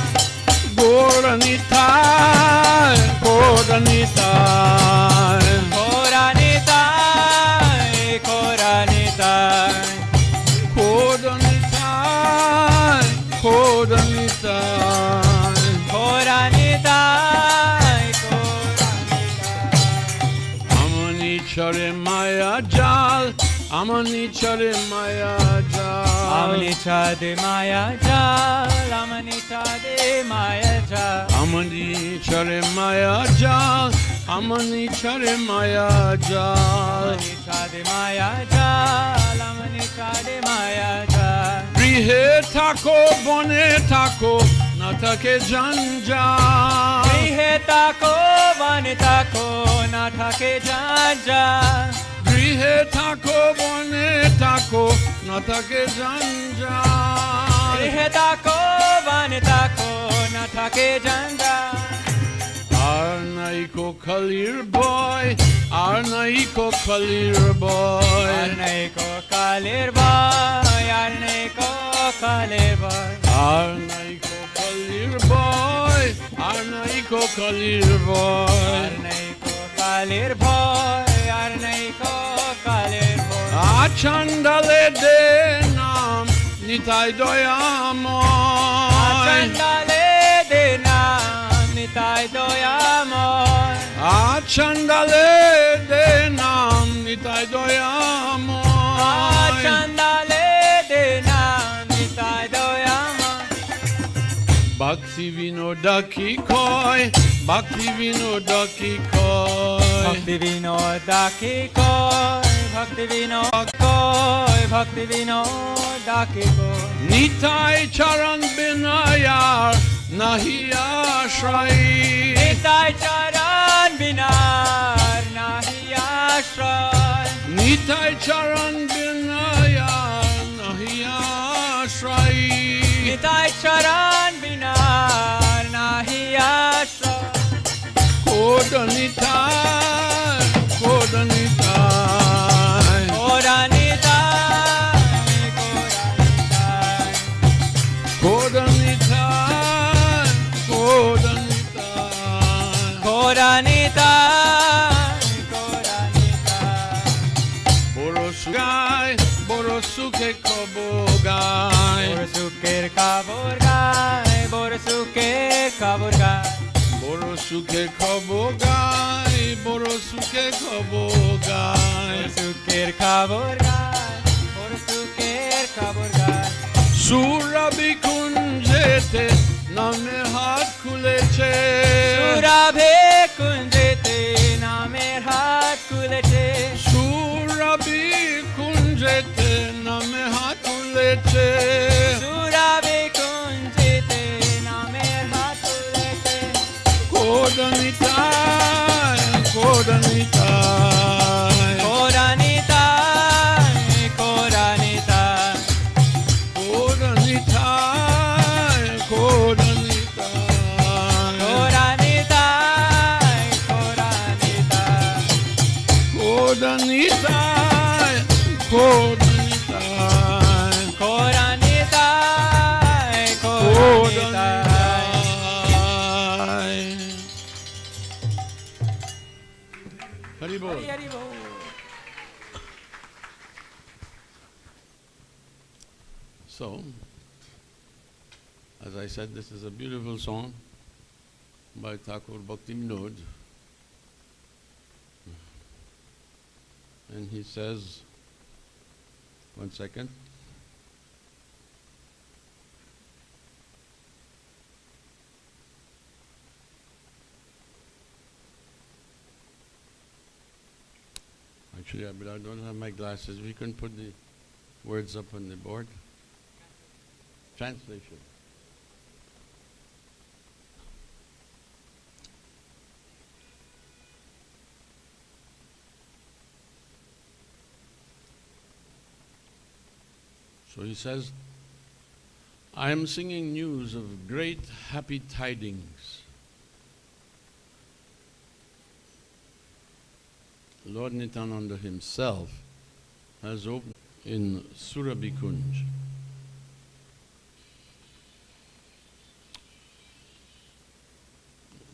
Speaker 5: গৌর নিতাই গৌর নিতাই
Speaker 3: কোরানিতায় কোরানিতায়,
Speaker 5: গৌর নিতাই গৌর নিতাই।
Speaker 3: কোরানিতায় কোরানিতায়।
Speaker 5: আমনি চরে মায়া জাল, আমনি চরে মায়া জাল,
Speaker 3: আমনি চাঁদে মায়া জাল, আমনি চাঁদে মায়া জাল,
Speaker 5: আমনি চরে মায়া জাল, আমনি চরে মায়া জাল।
Speaker 3: আমনি চাঁদে মায়া জাল, আমনি চাঁদে মায়া জাল।
Speaker 5: Grihe tako bone tako natake janja.
Speaker 3: Grihe tako bone tako natake janja.
Speaker 5: Grihe tako bone tako natake janja.
Speaker 3: Grihe tako bone tako natake janja.
Speaker 5: Arnaiko kalir boy, Arnaiko kalir boy,
Speaker 3: Arnaiko kalir boy, Arnaiko kalir boy,
Speaker 5: Arnaiko kalir boy, Arnaiko kalir boy,
Speaker 3: Arnaiko kalir boy, Arnaiko kalir boy.
Speaker 5: Achandale denam nitai doyamoy,
Speaker 3: Achandale denam nitai doyamoy.
Speaker 5: Achandale denam nitai doyamoy,
Speaker 3: Achandale denam nitai doyamoy.
Speaker 5: Bhakti vinodaki koi, Bhakti vinodaki koi,
Speaker 3: Bhakti vinodaki koi, Bhakti vinodaki koi, Bhakti vinodaki koi.
Speaker 5: Nitai charan binayar nahi ashray.
Speaker 3: Nitai charan binar nahi ashray.
Speaker 5: Nitai charan binayar nahi ashray.
Speaker 3: Nitai charan binar nahi ashray.
Speaker 5: Kodanitai, kodanitai,
Speaker 3: Kodanitai, kodanitai,
Speaker 5: kodanitai, kodanitai.
Speaker 3: Kodanitai, kodanitai.
Speaker 5: Borosukai, borosuke kobogai.
Speaker 3: Borsuker kaburgai, borsuker kaburgai.
Speaker 5: Borosuke kobogai, borosuke kobogai.
Speaker 3: Borsuker kaburgai, borsuker kaburgai.
Speaker 5: Surabi kunjete name hat kuleche.
Speaker 3: Surabhe kunjete namer hat kulete.
Speaker 5: Surabi kunjete name hat kuleche.
Speaker 3: Surabhe kunjete namer hat kulete.
Speaker 5: Kodanitai, kodanitai,
Speaker 3: Kodanitai, kodanitai.
Speaker 5: kodanitai, kodanitai,
Speaker 3: Kodanitai, kodanitai.
Speaker 5: kodanitai, kodanitai,
Speaker 3: Kodanitai, kodanitai.
Speaker 5: Hari bol.
Speaker 3: Hari Hari Bol.
Speaker 5: So, as I said, this is a beautiful song by Thakur Bhakti Vinod. And he says, one second. Actually, but I don't have my glasses. We can put the words up on the board. Translation. So he says, I am singing news of great happy tidings. Lord Nityananda himself has opened in Surabhikunj.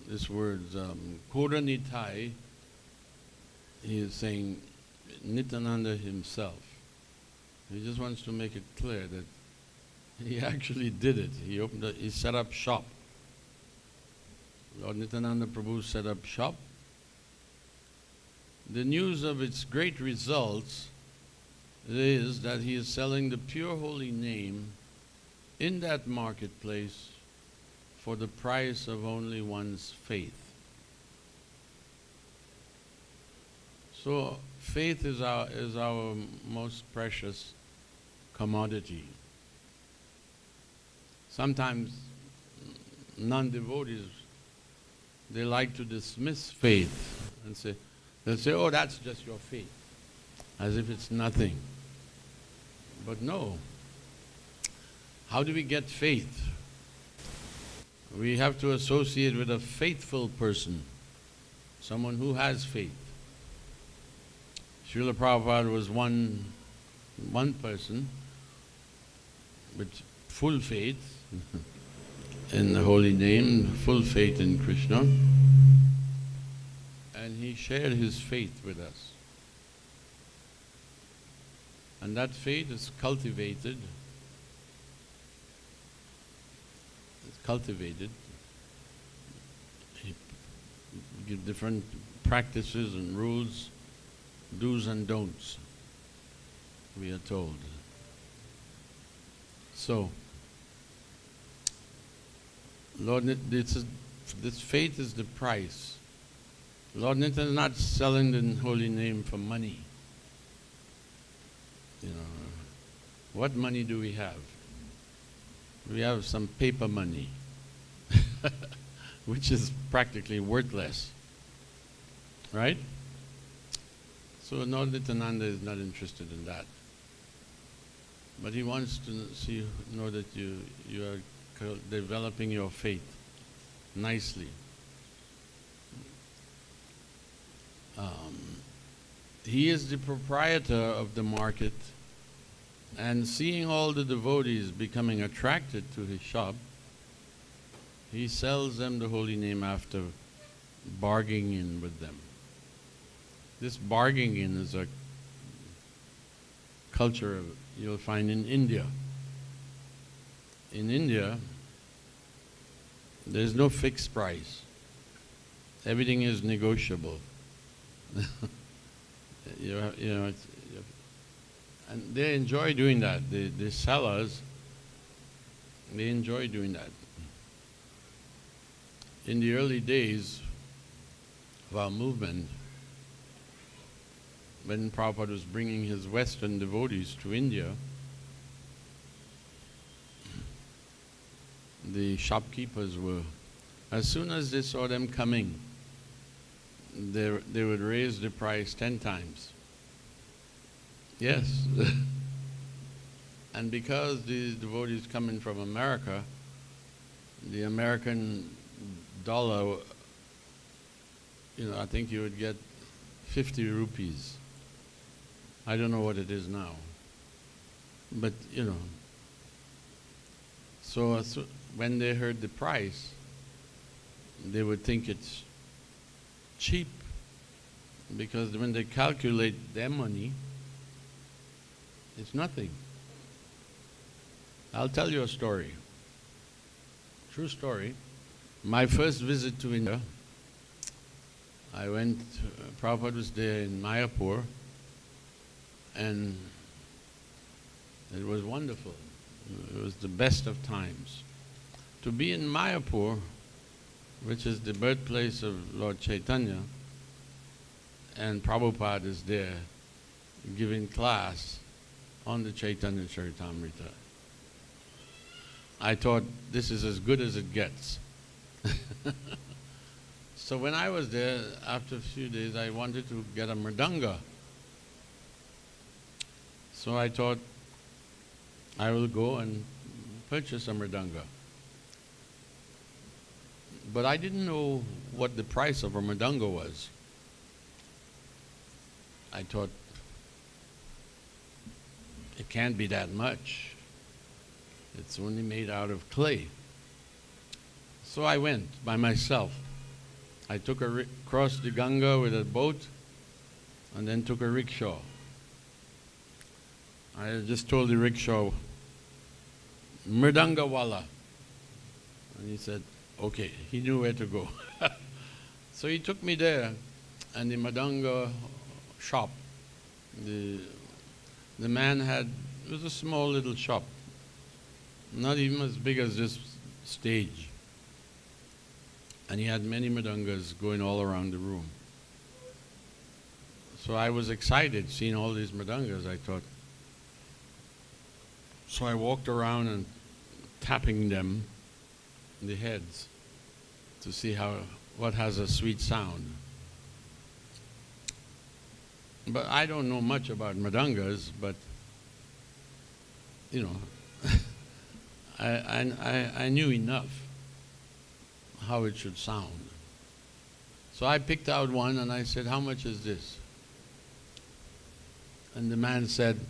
Speaker 5: This word, Kodanitai, he is saying Nityananda himself. He just wants to make it clear that he actually did it. He set up shop. Lord Nityananda Prabhu set up shop. The news of its great results is that he is selling the pure holy name in that marketplace for the price of only one's faith. So faith is our most precious commodity. sometimes non-devotees, they like to dismiss faith and they'll say, oh, that's just your faith, as if it's nothing. But no. How do we get faith? We have to associate with a faithful person, someone who has faith. Srila Prabhupada was one person with full faith in the holy name, full faith in Krishna, and he shared his faith with us. And that faith is cultivated. It's cultivated. He give different practices and rules, do's and don'ts, we are told. So, Lord, this faith is the price. Lord Nitya is not selling the holy name for money. You know, what money do we have? We have some paper money, which is practically worthless, right? So Lord Nityananda is not interested in that. But he wants to know that you are developing your faith nicely. He is the proprietor of the market, and seeing all the devotees becoming attracted to his shop, he sells them the holy name after bargaining with them. This bargaining is a culture you'll find in India. In India, there's no fixed price. Everything is negotiable. And they enjoy doing that. The sellers, they enjoy doing that. In the early days of our movement, when Prabhupada was bringing his Western devotees to India, the shopkeepers were, as soon as they saw them coming, they would raise the price 10 times. Yes. And because these devotees coming from America, the American dollar, I think you would get 50 rupees. I don't know what it is now. But, so when they heard the price, they would think it's cheap, because when they calculate their money, it's nothing. I'll tell you a story. True story. My first visit to India, I went, Prabhupada was there in Mayapur, and it was wonderful. It was the best of times. To be in Mayapur, which is the birthplace of Lord Chaitanya, and Prabhupada is there giving class on the Chaitanya Charitamrita. I thought, this is as good as it gets. So when I was there, after a few days, I wanted to get a mridanga. So I thought, I will go and purchase a mridanga. But I didn't know what the price of a mridanga was. I thought, it can't be that much. It's only made out of clay. So I went by myself. I took crossed the Ganga with a boat, and then took a rickshaw. I just told the rickshaw, Mridanga wala. And he said, okay. He knew where to go. So he took me there, and the mridanga shop, the man had, it was a small little shop, not even as big as this stage. And he had many mridangas going all around the room. So I was excited seeing all these mridangas, I thought. So I walked around and tapping them in the heads to see what has a sweet sound. But I don't know much about mridangas, but you know, I knew enough how it should sound. So I picked out one and I said, "How much is this?" And the man said,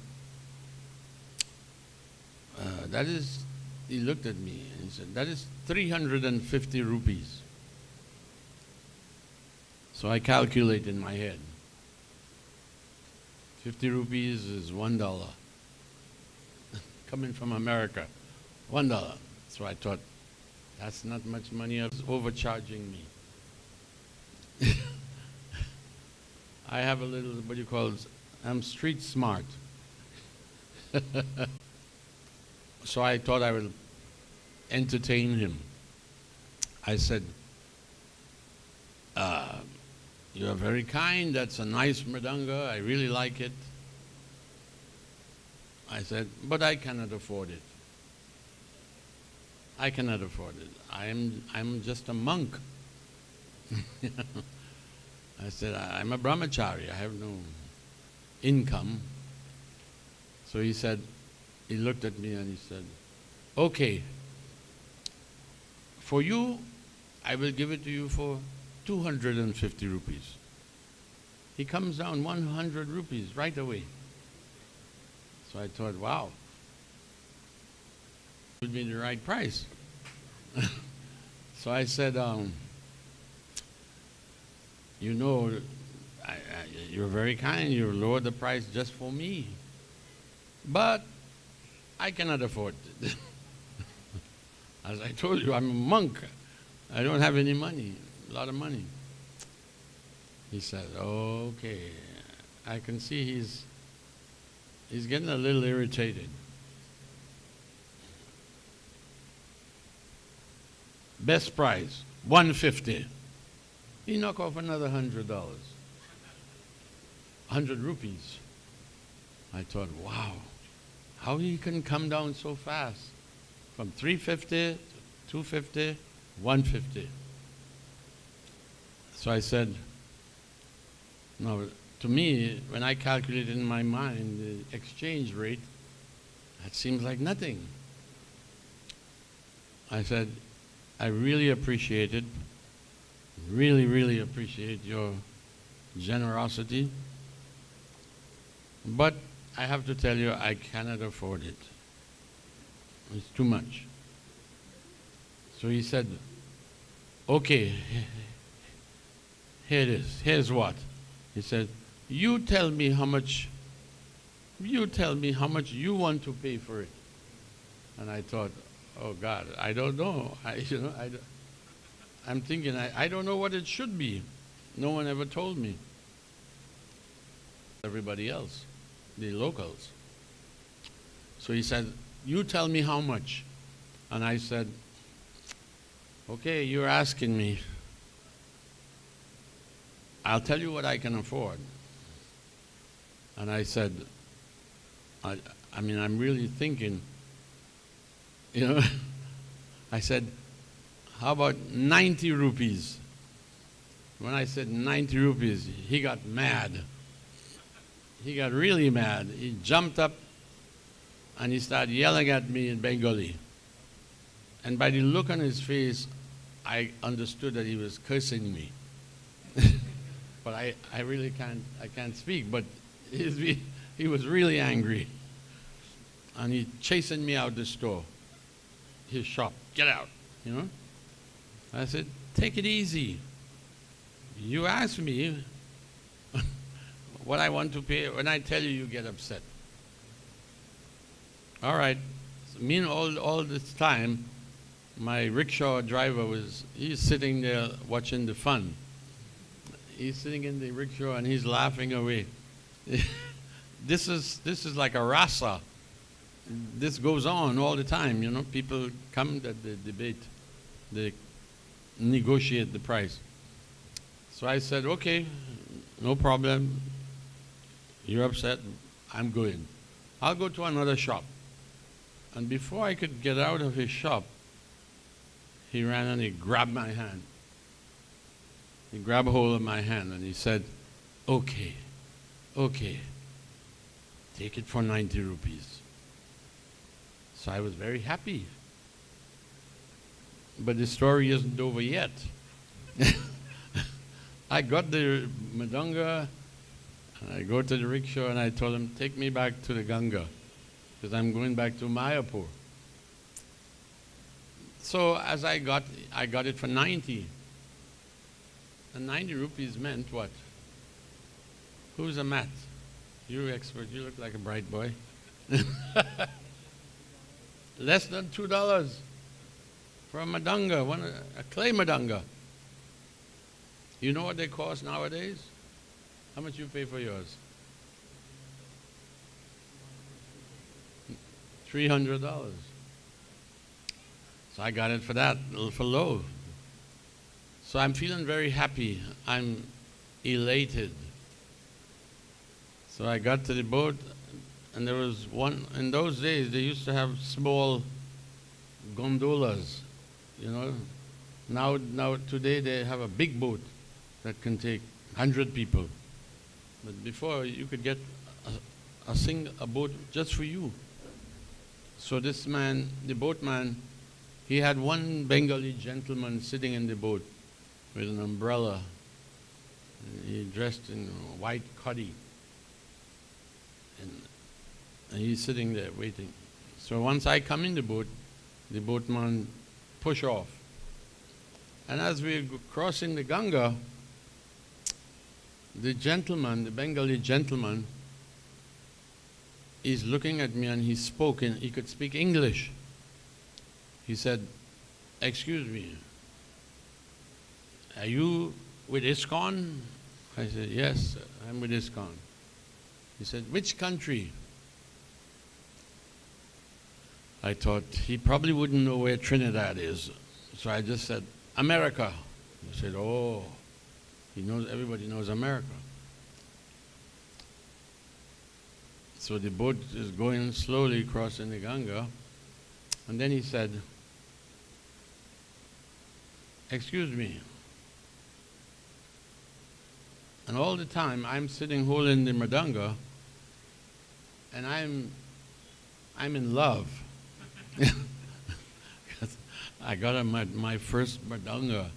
Speaker 5: he looked at me and he said, "That is 350 rupees. So I calculate in my head. 50 rupees is $1. Coming from America, $1. So I thought, that's not much money. It's overcharging me. I have a little, what you call, I'm street smart. So I thought I would entertain him. I said, "You are very kind. That's a nice mridanga. I really like it." I said, "But I cannot afford it. I cannot afford it. I'm just a monk." I said, "I'm a brahmachari. I have no income." So he looked at me and he said, "Okay, for you, I will give it to you for 250 rupees. He comes down 100 rupees right away. So I thought, wow, it would be the right price. So I said, you know, you're very kind, you lowered the price just for me. But I cannot afford it. As I told you, I'm a monk. I don't have any money, a lot of money." He said, "Okay." I can see he's getting a little irritated. Best price, $150. He knocked off another $100. 100 rupees. I thought, wow, how he can come down so fast from 350 to 250, 150. So I said, no, to me, when I calculated in my mind the exchange rate, that seems like nothing. I said, "I really appreciate it, really, really appreciate your generosity, but I have to tell you, I cannot afford it. It's too much." So he said, "Okay, here it is. Here's what." He said, you tell me how much you want to pay for it." And I thought, oh God, I don't know. I'm thinking, I don't know what it should be. No one ever told me. Everybody else, the locals. So he said, "You tell me how much." And I said, "Okay, you're asking me. I'll tell you what I can afford." And I said, I'm really thinking, I said, "How about 90 rupees? When I said 90 rupees, he got mad. He got really mad. He jumped up and he started yelling at me in Bengali. And by the look on his face, I understood that he was cursing me. But I really can't speak, but he was really angry. And he chasing me out the store, his shop. "Get out, I said, "Take it easy. You asked me what I want to pay. When I tell you, you get upset." All right. So all this time, my rickshaw driver he's sitting there watching the fun. He's sitting in the rickshaw and he's laughing away. This is like a rasa. This goes on all the time, People come that they debate, they negotiate the price. So I said, "Okay, no problem. You're upset. I'm going. I'll go to another shop." And before I could get out of his shop, he ran and he grabbed my hand. He grabbed hold of my hand and he said, okay, take it for 90 rupees. So I was very happy. But the story isn't over yet. I got the Madanga, and I go to the rickshaw and I told him, take me back to the Ganga, because I'm going back to Mayapur. So as I got it for 90. And 90 rupees meant what? Who's a math? You're expert, you look like a bright boy. Less than $2 for a Madanga, a clay Madanga. You know what they cost nowadays? How much you pay for yours? $300. So I got it for that, for low. So I'm feeling very happy. I'm elated. So I got to the boat, and there was one, in those days they used to have small gondolas, you know. Now today they have a big boat that can take 100 people. But before you could get a boat just for you. So this man, the boatman, he had one Bengali gentleman sitting in the boat with an umbrella. He dressed in white khadi. And he's sitting there waiting. So once I come in the boatman push off. And as we're crossing the Ganga, the gentleman, the Bengali gentleman, is looking at me and he could speak English. He said, excuse me, are you with ISKCON? I said, yes, I'm with ISKCON. He said, which country? I thought he probably wouldn't know where Trinidad is. So I just said, America. He said, oh, everybody knows America. So the boat is going slowly crossing the Ganga. And then he said, excuse me. And all the time I'm sitting holding the Mridanga, and I'm in love. I got my first Mridanga,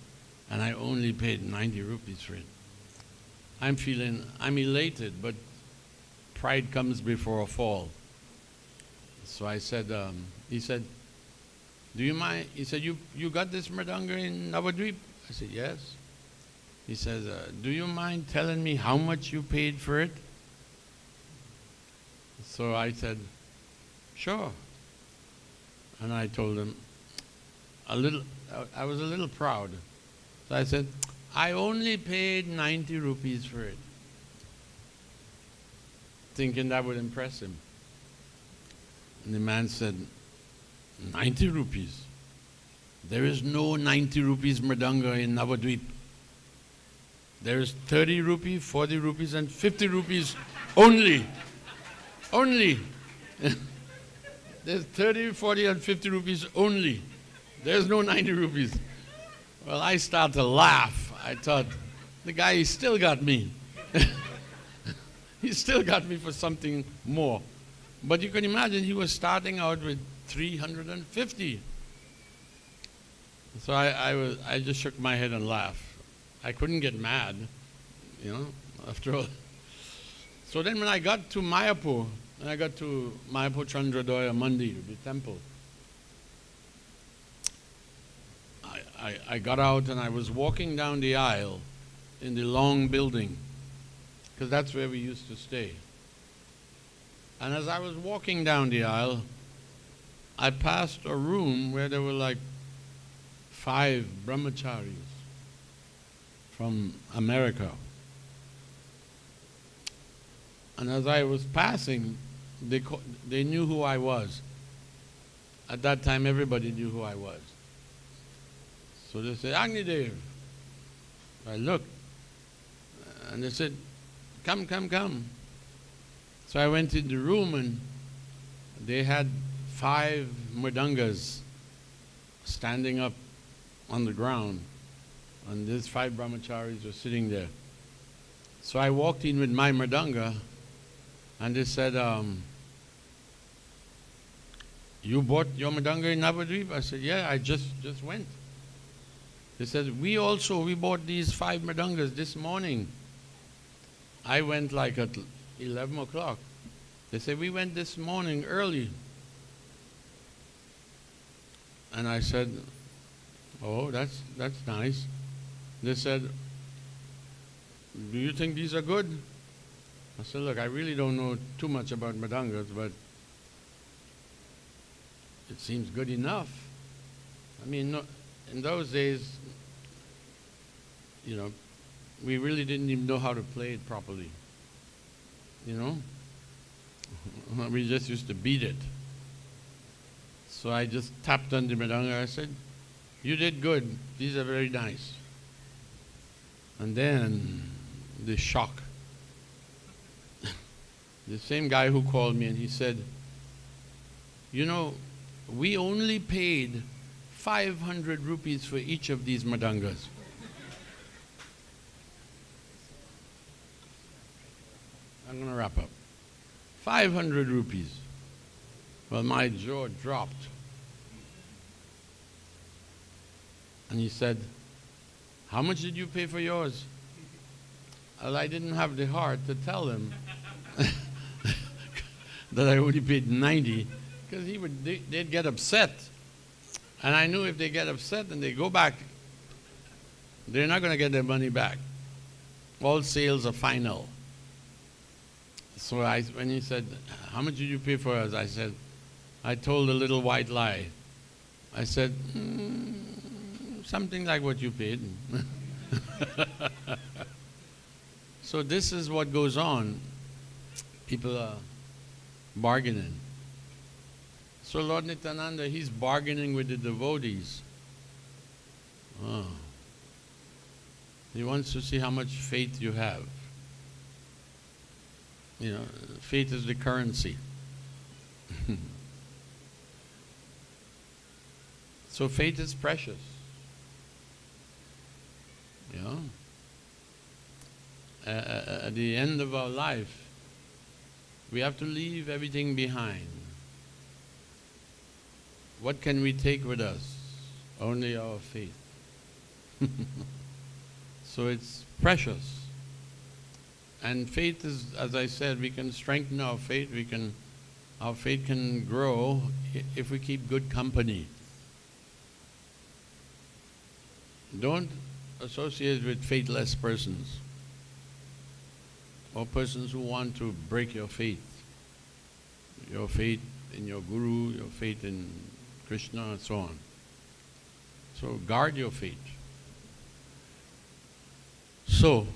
Speaker 5: and I only paid 90 rupees for it. I'm elated, but pride comes before a fall. So I said, he said, do you mind? He said, you got this Mridanga in Navadvip? I said, yes. He says, do you mind telling me how much you paid for it? So I said, sure. And I told him, I was a little proud. So I said, I only paid 90 rupees for it. Thinking that would impress him. And the man said, 90 rupees? There is no 90 rupees Mridanga in Navadvip. There is 30 rupees, 40 rupees, and 50 rupees only. Only. There's 30, 40, and 50 rupees only. There's no 90 rupees. Well, I started to laugh. I thought, the guy still got me. He still got me for something more. But you can imagine he was starting out with 350. So I just shook my head and laughed. I couldn't get mad, after all. So then when I got to Mayapur, Chandradoya Mandir, the temple, I got out and I was walking down the aisle in the long building, because that's where we used to stay. And as I was walking down the aisle, I passed a room where there were like 5 brahmacharis from America. And as I was passing, they knew who I was. At that time, everybody knew who I was. So they said, Agnidev. I looked, and they said, come. So I went in the room, and they had 5 mridangas standing up on the ground, and these 5 brahmacharis were sitting there. So I walked in with my mridanga, and they said, you bought your mridanga in Navadvip? I said, yeah, I just went. They said, we bought these 5 mridangas this morning. I went like at 11 o'clock. They said, we went this morning early. And I said, oh, that's nice. They said, do you think these are good? I said, look, I really don't know too much about mridangas, but it seems good enough. I mean, no, in those days, we really didn't even know how to play it properly. We just used to beat it. So I just tapped on the mridanga. I said, you did good. These are very nice. And then the shock. The same guy who called me, and he said, we only paid 500 rupees for each of these mridangas. I'm going to wrap up. 500 rupees. Well, my jaw dropped. And he said, how much did you pay for yours? Well, I didn't have the heart to tell him that I only paid 90, because they'd get upset. And I knew if they get upset and they go back, they're not going to get their money back. All sales are final. So when he said, how much did you pay for us? I told a little white lie. I said, something like what you paid. So this is what goes on. People are bargaining. So Lord Nityananda, he's bargaining with the devotees. Oh. He wants to see how much faith you have. Faith is the currency. So faith is precious. At the end of our life, we have to leave everything behind. What can we take with us? Only our faith. So it's precious. And faith is, as I said, we can strengthen our faith. Our faith can grow if we keep good company. Don't associate with faithless persons or persons who want to break your faith in your Guru, your faith in Krishna, and so on. So guard your faith. So,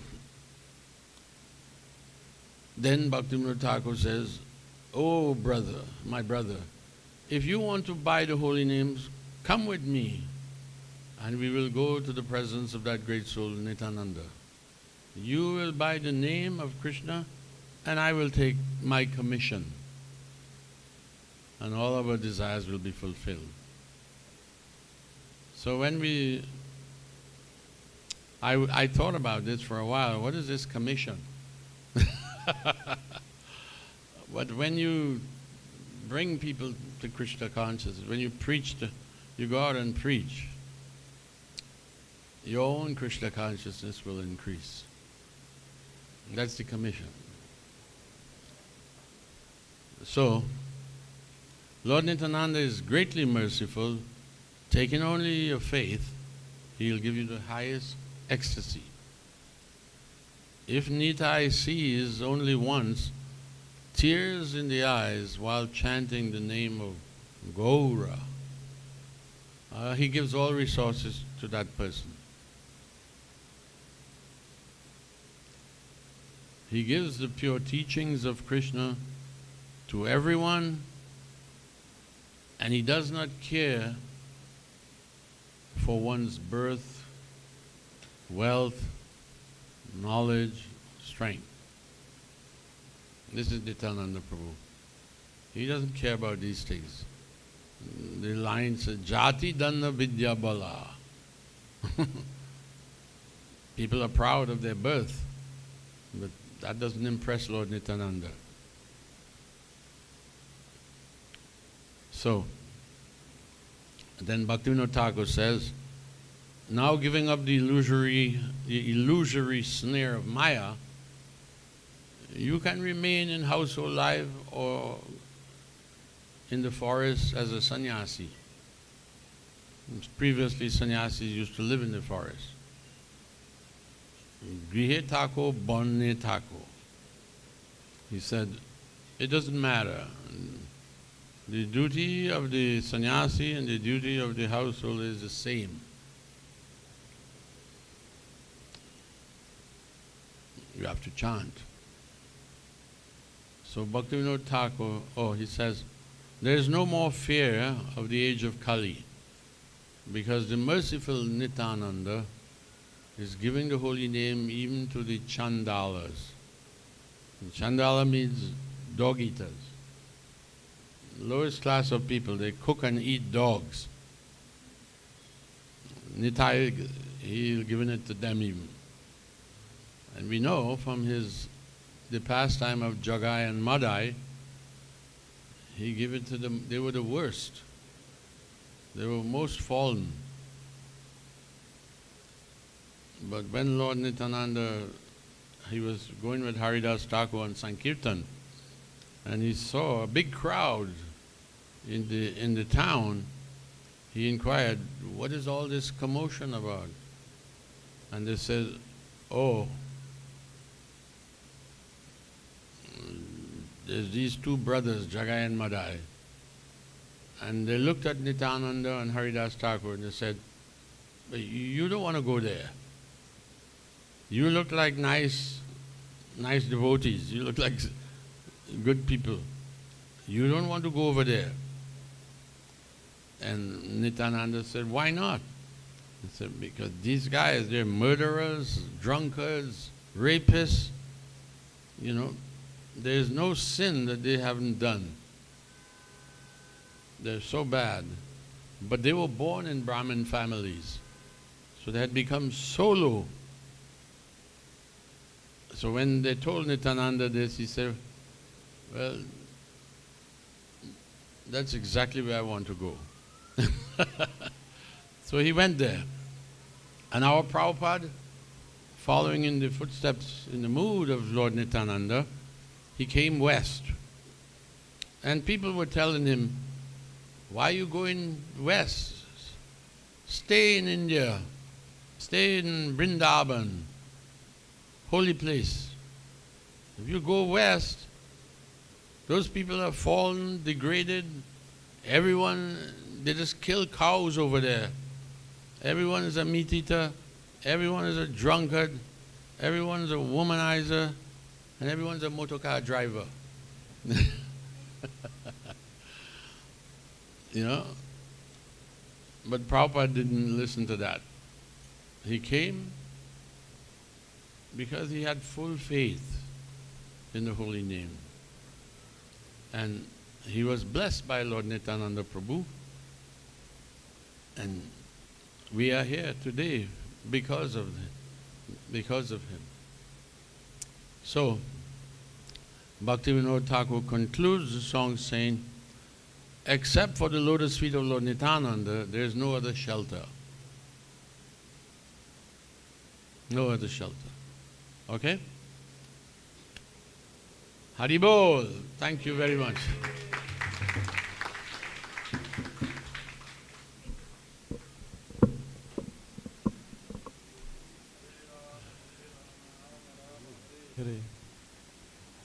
Speaker 5: then Bhaktivinoda Thakur says, oh brother, my brother, if you want to buy the holy names, come with me, and we will go to the presence of that great soul, Nityananda. You will buy the name of Krishna, and I will take my commission, and all our desires will be fulfilled. So when I thought about this for a while. What is this commission? But when you bring people to Krishna consciousness, when you you go out and preach, your own Krishna consciousness will increase. That's the commission. So, Lord Nityananda is greatly merciful. Taking only your faith, He'll give you the highest ecstasy. If Nitai sees only once tears in the eyes while chanting the name of Gaura, he gives all resources to that person. He gives the pure teachings of Krishna to everyone, and he does not care for one's birth, wealth, knowledge, strength. This is Nityananda Prabhu. He doesn't care about these things. The line says, Jati Dhanna Vidya Bala. People are proud of their birth, but that doesn't impress Lord Nityananda. So, then Bhaktivinoda Thakur says, now giving up the illusory snare of Maya, you can remain in household life or in the forest as a sannyasi. Previously, sannyasis used to live in the forest. Grihe thako, bonne thako. He said, it doesn't matter. The duty of the sannyasi and the duty of the household is the same. You have to chant. So Bhaktivinoda Thakur, he says, there is no more fear of the age of Kali, because the merciful Nityananda is giving the holy name even to the Chandalas. And Chandala means dog eaters. Lowest class of people, they cook and eat dogs. Nitai, he's given it to them even. And we know from the pastime of Jagai and Madai, he gave it to them. They were the worst. They were most fallen. But when Lord Nityananda, he was going with Haridas Thakur on Sankirtan, and he saw a big crowd in the town, he inquired, what is all this commotion about? And they said, oh, there's these two brothers, Jagai and Madai. And they looked at Nityananda and Haridas Thakur and they said, but you don't want to go there. You look like nice devotees. You look like good people. You don't want to go over there. And Nityananda said, why not? He said, because these guys, they're murderers, drunkards, rapists. You know, there's no sin that they haven't done. They're so bad. But they were born in Brahmin families. So they had become so low. So when they told Nityananda this, he said, well, that's exactly where I want to go. So he went there. And our Prabhupada, following in the footsteps, in the mood of Lord Nityananda, he came west. And people were telling him, why are you going west? Stay in India. Stay in Vrindavan, holy place. If you go west, those people are fallen, degraded. Everyone, they just kill cows over there. Everyone is a meat eater. Everyone is a drunkard. Everyone is a womanizer. And everyone's a motorcar driver. You know? But Prabhupada didn't listen to that. He came because he had full faith in the holy name. And he was blessed by Lord Nityananda Prabhu. And we are here today because of him. So, Bhaktivinoda Thakur concludes the song saying, except for the lotus feet of Lord Nityananda, there is no other shelter. No other shelter. Okay? Haribol. Thank you very much.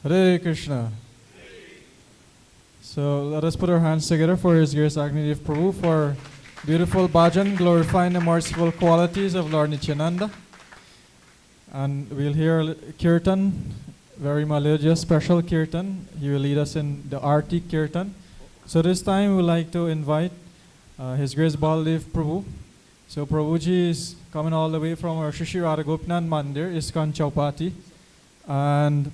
Speaker 1: Hare Krishna. So let us put our hands together for His Grace Agnidev Prabhu for beautiful bhajan glorifying the merciful qualities of Lord Nityananda. And we'll hear kirtan, very melodious, special kirtan. He will lead us in the Arti kirtan. So this time we'd like to invite His Grace Baldev Prabhu. So Prabhuji is coming all the way from our Shri Radha Gopinath Mandir, ISKCON Chowpatty. And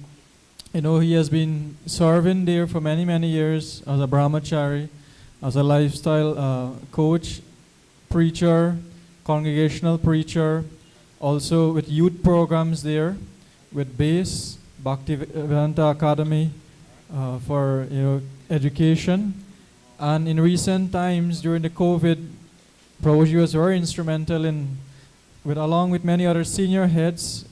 Speaker 1: you know, he has been serving there for many, many years as a brahmachari. as a lifestyle coach, preacher, congregational preacher, also with youth programs there, with BASE, Bhaktivedanta Academy, for education. And in recent times during the COVID, Prabhuji was very instrumental in, along with many other senior heads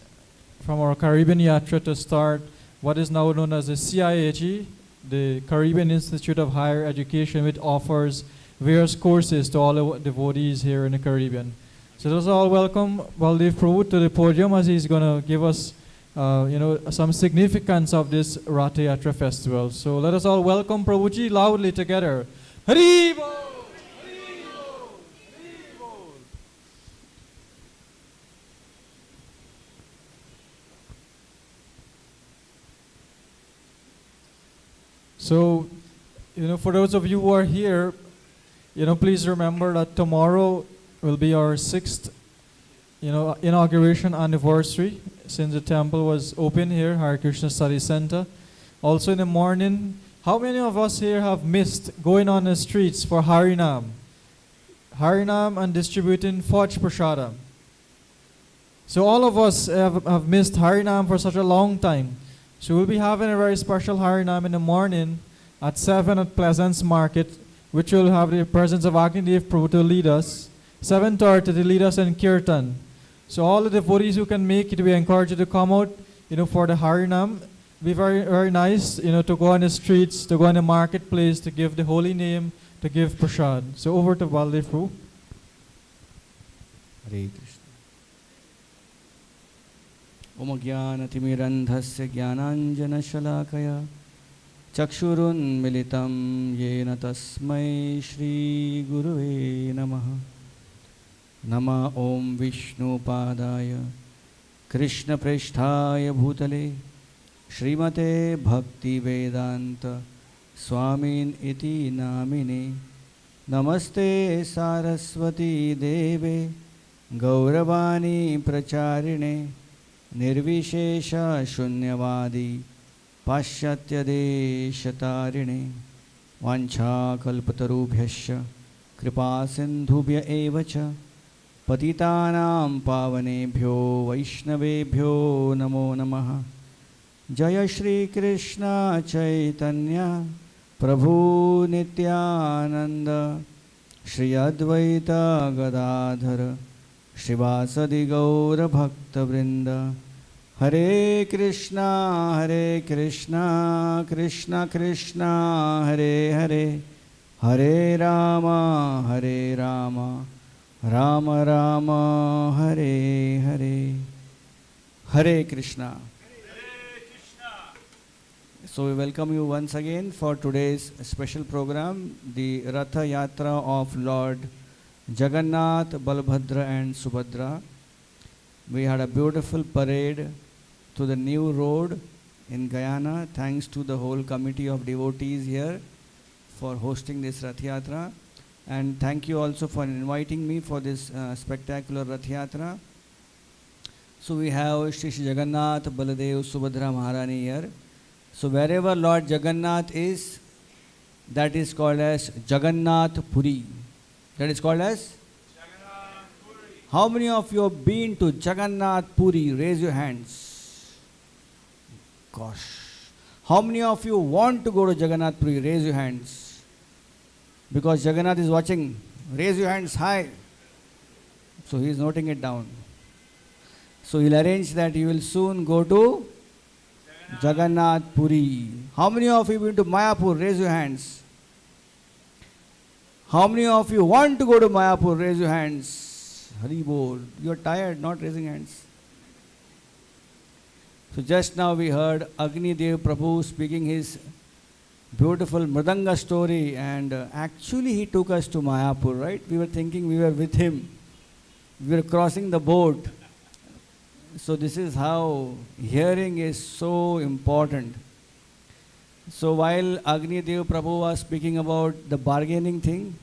Speaker 1: from our Caribbean Yatra, to start what is now known as the CIHE, the Caribbean Institute of Higher Education, which offers various courses to all the devotees here in the Caribbean. So those all welcome Baldev Prabhu to the podium as he's going to give us some significance of this Ratha-Yatra festival. So let us all welcome Prabhuji loudly together. Hari Bol! Hari Bol! Hari Bol! So, for those of you who are here, please remember that tomorrow will be our 6th, inauguration anniversary since the temple was open here, Hare Krishna Study Center. Also in the morning, how many of us here have missed going on the streets for Harinam? Harinam and distributing Fudge Prashadam. So all of us have missed Harinam for such a long time. So we'll be having a very special Harinam in the morning at 7 at Pleasance Market, which will have the presence of Agnidev Prabhu to lead us. 7:30 to lead us in Kirtan. So all the devotees who can make it, we encourage you to come out, for the Harinam. Be very, very nice, to go on the streets, to go on the marketplace, to give the holy name, to give prasad. So over to Baldev Prabhu.
Speaker 6: Hare Krishna. Om Jnanatimirandhasya Jnananjanashalakaya Chakshurunmilitam Yena Tasmai Shri Guruve Namaha. Nama Om Vishnu Padaya Krishna Preshthaya Bhutale Srimate Bhakti Vedanta Swamin Iti Namine. Namaste Saraswati Deve Gauravani Pracharine Nirvishesha Shunyavadi Pashyatya Deshatarine Vancha Kalpatarubhyasya Kripa Sindhubhya Evacha Patitanam Pavanebhyo Vaishnavebhyo Namo Namaha. Jaya Shri Krishna Chaitanya Prabhu Nityananda Shri Advaita Gadadhara Shivasadi Gaura Bhakta Vrinda. Hare Krishna Krishna Krishna Hare Hare, Hare Rama Rama Rama Hare Hare. Hare Krishna. So we welcome you once again for today's special program, the Ratha-Yatra of Lord Jagannath, Balabhadra and Subhadra. We had a beautiful parade to the new road in Guyana, thanks to the whole committee of devotees here for hosting this Rath-Yatra. And thank you also for inviting me for this spectacular Rath-Yatra. So we have Shri Jagannath, Baladev, Subhadra Maharani here. So wherever Lord Jagannath is, that is called as Jagannath Puri. That is called as? Jagannath Puri. How many of you have been to Jagannath Puri? Raise your hands. Gosh. How many of you want to go to Jagannath Puri? Raise your hands. Because Jagannath is watching. Raise your hands high. So he is noting it down. So he'll arrange that you will soon go to Jagannath Puri. How many of you been to Mayapur? Raise your hands. How many of you want to go to Mayapur? Raise your hands. Hari Bol. You are tired, not raising hands. So just now we heard Agni Dev Prabhu speaking his beautiful Mridanga story, and actually he took us to Mayapur, right? We were thinking we were with him. We were crossing the boat. So this is how hearing is so important. So while Agni Dev Prabhu was speaking about the bargaining thing,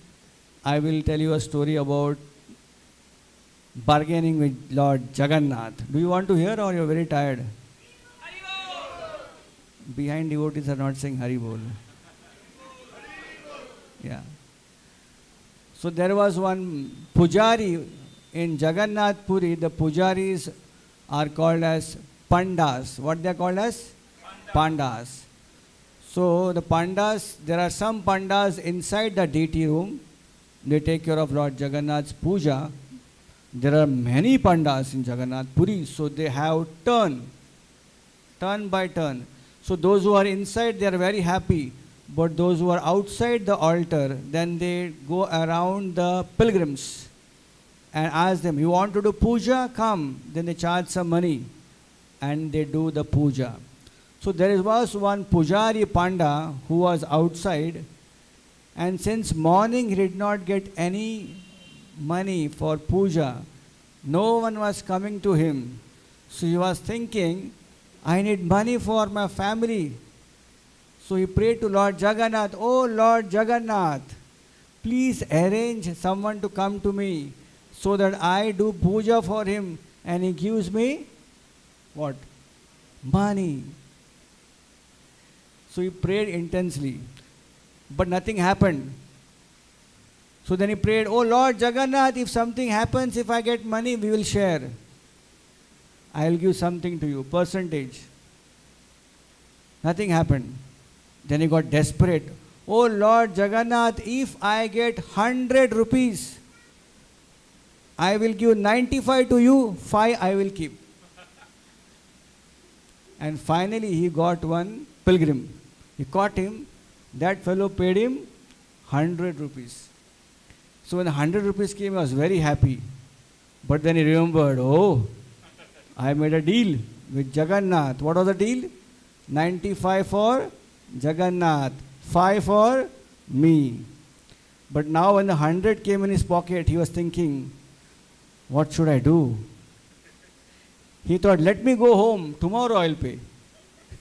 Speaker 6: I will tell you a story about bargaining with Lord Jagannath. Do you want to hear, or you are very tired? Behind devotees are not saying Hari Bol. Yeah. So there was one pujari in Jagannath Puri. The pujaris are called as pandas. What they are called as? Pandas. So the pandas, there are some pandas inside the deity room. They take care of Lord Jagannath's puja. There are many pandas in Jagannath Puri, so they have turn by turn. So those who are inside, they are very happy. But those who are outside the altar, then they go around the pilgrims and ask them, you want to do puja? Come. Then they charge some money and they do the puja. So there was one pujari panda who was outside, and since morning he did not get any money for puja. No one was coming to him. So he was thinking, I need money for my family. So he prayed to Lord Jagannath, oh Lord Jagannath, please arrange someone to come to me so that I do puja for him and he gives me what? Money. So he prayed intensely, but nothing happened. So then he prayed, oh Lord Jagannath, if something happens, if I get money, we will share. I will give something to you, percentage. Nothing happened. Then he got desperate. Oh Lord Jagannath, if I get 100 rupees, I will give 95 to you, 5 I will keep. And finally he got one pilgrim. He caught him. That fellow paid him 100 rupees. So when 100 rupees came, he was very happy. But then he remembered, oh, I made a deal with Jagannath. What was the deal? 95 for Jagannath, 5 for me. But now when the 100 came in his pocket, he was thinking, what should I do? He thought, let me go home. Tomorrow I'll pay.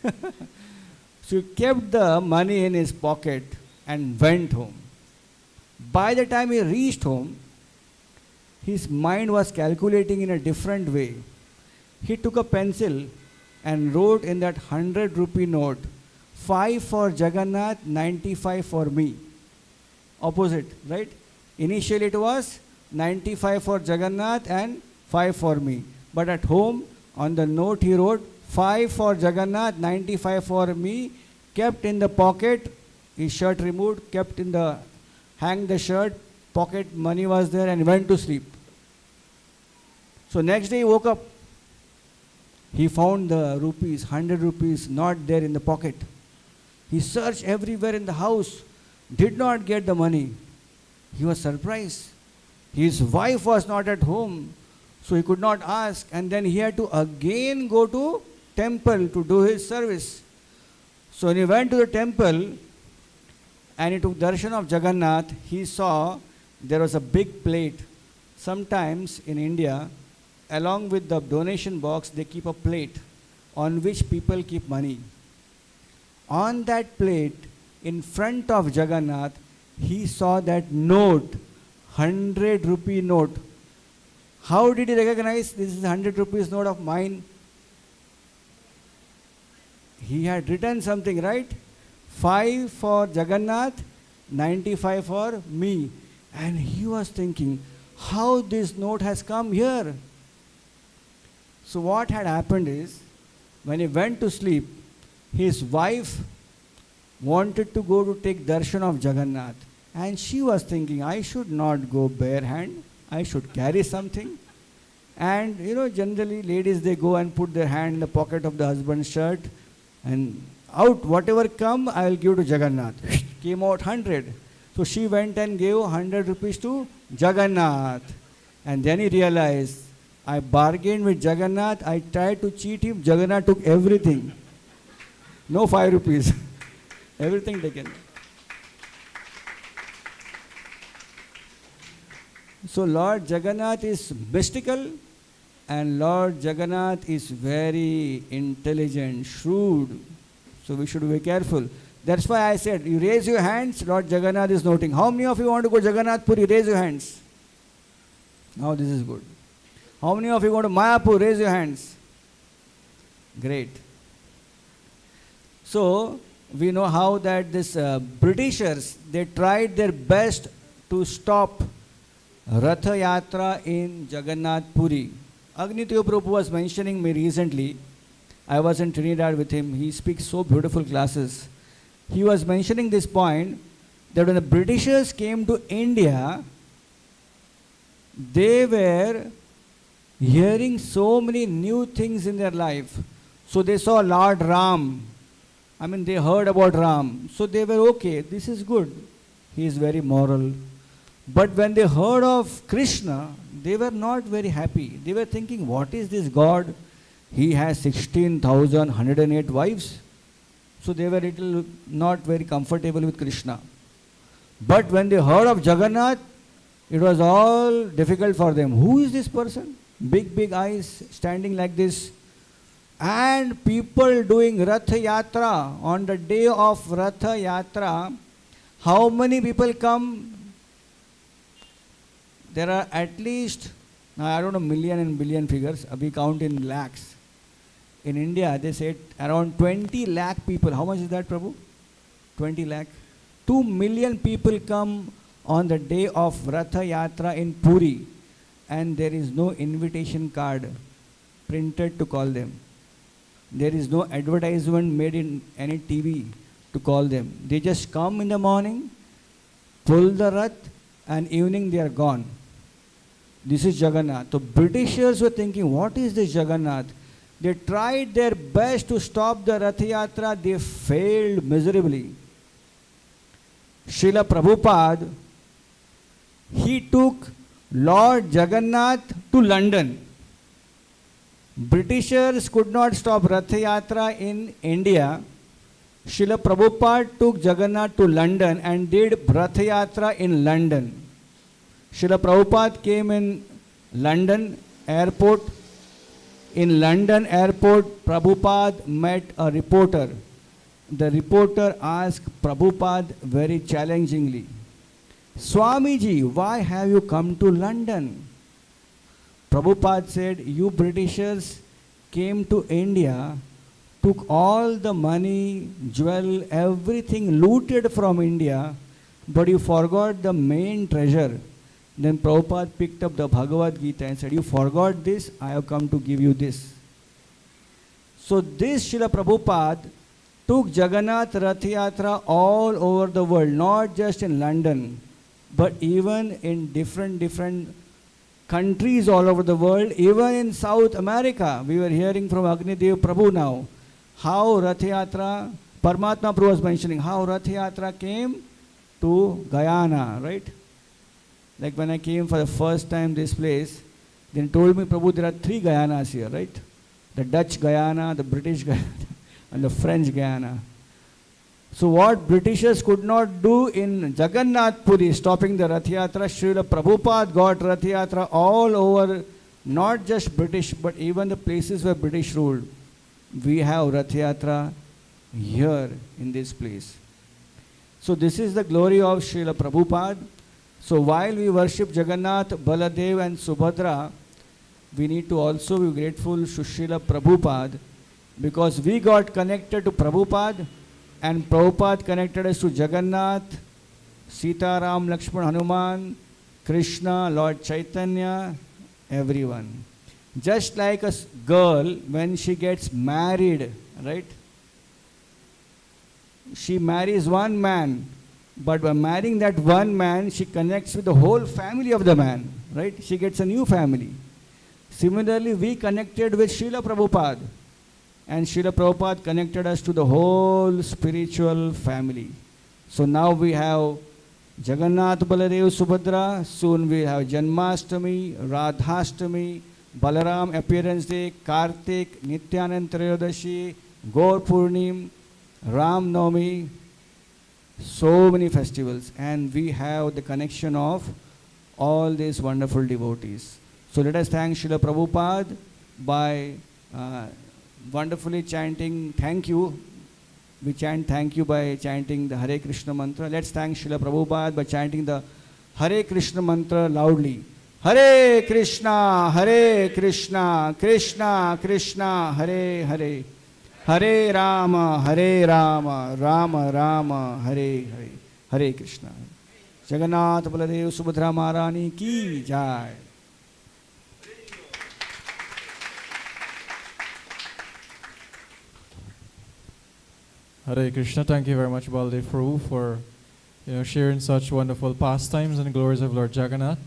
Speaker 6: So he kept the money in his pocket and went home. By the time he reached home, his mind was calculating in a different way. He took a pencil and wrote in that 100 rupee note, 5 for Jagannath, 95 for me. Opposite, right? Initially it was 95 for Jagannath and 5 for me. But at home, on the note he wrote, 5 for Jagannath, 95 for me, kept in the pocket, his shirt removed, kept in the, hang the shirt, pocket money was there, and went to sleep. So next day he woke up. He found the rupees, 100 rupees, not there in the pocket. He searched everywhere in the house, did not get the money. He was surprised. His wife was not at home, so he could not ask, and then he had to again go to temple to do his service. So when he went to the temple and he took darshan of Jagannath, he saw there was a big plate. Sometimes in India, along with the donation box, they keep a plate on which people keep money. On that plate, in front of Jagannath, he saw that note, 100 rupee note. How did he recognize this is 100 rupees note of mine? He had written something, right? 5 for Jagannath, 95 for me. And he was thinking, how this note has come here? So what had happened is, when he went to sleep, his wife wanted to go to take darshan of Jagannath. And she was thinking, I should not go bare hand. I should carry something. And generally ladies, they go and put their hand in the pocket of the husband's shirt and out, whatever come, I will give to Jagannath. Came out 100. So she went and gave 100 rupees to Jagannath. And then he realized, I bargained with Jagannath, I tried to cheat him, Jagannath took everything. No 5 rupees. Everything taken. So Lord Jagannath is mystical and Lord Jagannath is very intelligent, shrewd. So we should be careful. That's why I said, you raise your hands, Lord Jagannath is noting. How many of you want to go Jagannath Puri? Raise your hands. Now this is good. How many of you want to Mayapur? Raise your hands. Great. So we know how that this Britishers, they tried their best to stop Ratha-Yatra in Jagannath Puri. Agnitya Prabhu was mentioning me recently. I was in Trinidad with him. He speaks so beautiful classes. He was mentioning this point that when the Britishers came to India, they were hearing so many new things in their life. So they saw Lord Ram. They heard about Ram. So they were okay, this is good. He is very moral. But when they heard of Krishna, they were not very happy. They were thinking, what is this God? He has 16,108 wives. So they were little not very comfortable with Krishna. But when they heard of Jagannath, it was all difficult for them. Who is this person? Big eyes, standing like this. And people doing Ratha-Yatra. On the day of Ratha-Yatra, how many people come? There are at least, now I don't know million and billion figures, we count in lakhs. In India, they say around 20 lakh people. How much is that, Prabhu? 20 lakh. 2 million people come on the day of Ratha-Yatra in Puri. And there is no invitation card printed to call them. There is no advertisement made in any TV to call them. They just come in the morning, pull the Rath, and evening they are gone. This is Jagannath. So Britishers were thinking, what is this Jagannath? They tried their best to stop the Ratha-Yatra. They failed miserably. Srila Prabhupada, he took Lord Jagannath to London. Britishers could not stop Ratha-Yatra in India. Srila Prabhupada took Jagannath to London and did Ratha-Yatra in London. Srila Prabhupada came in London airport. In London airport, Prabhupada met a reporter. The reporter asked Prabhupada very challengingly, Swamiji, why have you come to London? Prabhupada said, you Britishers came to India, took all the money, jewel, everything looted from India, but you forgot the main treasure. Then Prabhupada picked up the Bhagavad Gita and said, you forgot this, I have come to give you this. So this Srila Prabhupada took Jagannath Ratha-Yatra all over the world, not just in London, but even in different countries all over the world, even in South America. We were hearing from Agnidev Prabhu now, how Ratha-Yatra, Paramatma Prabhu was mentioning, how Ratha-Yatra came to Guyana, right? Like when I came for the first time this place, then told me, Prabhu, there are 3 Guyanas here, right? The Dutch Guyana, the British Guyana, and the French Guyana. So what Britishers could not do in Jagannath Puri, stopping the Ratha-Yatra, Srila Prabhupada got Ratha-Yatra all over, not just British, but even the places where British ruled. We have Ratha-Yatra here in this place. So this is the glory of Srila Prabhupada. So while we worship Jagannath, Baladev and Subhadra, we need to also be grateful to Srila Prabhupada, because we got connected to Prabhupada and Prabhupada connected us to Jagannath, Sita, Ram, Lakshman, Hanuman, Krishna, Lord Chaitanya, everyone. Just like a girl, when she gets married, right? She marries one man, but by marrying that one man, she connects with the whole family of the man, right? She gets a new family. Similarly, we connected with Srila Prabhupada, and Srila Prabhupada connected us to the whole spiritual family. So now we have Jagannath, Baladev, Subhadra. Soon we have Janmashtami, Radhashtami, Balaram Appearance Day, Kartik, Nityanand Trayodashi, Gaur Purnim, Ram Navami. So many festivals, and we have the connection of all these wonderful devotees. So let us thank Srila Prabhupada by wonderfully chanting thank you. We chant thank you by chanting the Hare Krishna mantra. Let's thank Srila Prabhupada by chanting the Hare Krishna mantra loudly. Hare Krishna, Krishna Krishna, Hare Hare. Hare Rama, Rama Rama, Hare Hare. Hare Krishna. Jagannath Baldev Subhadra महारानी की जय.
Speaker 1: Hare Krishna, thank you very much, Baldev Prabhu, for sharing such wonderful pastimes and glories of Lord Jagannath.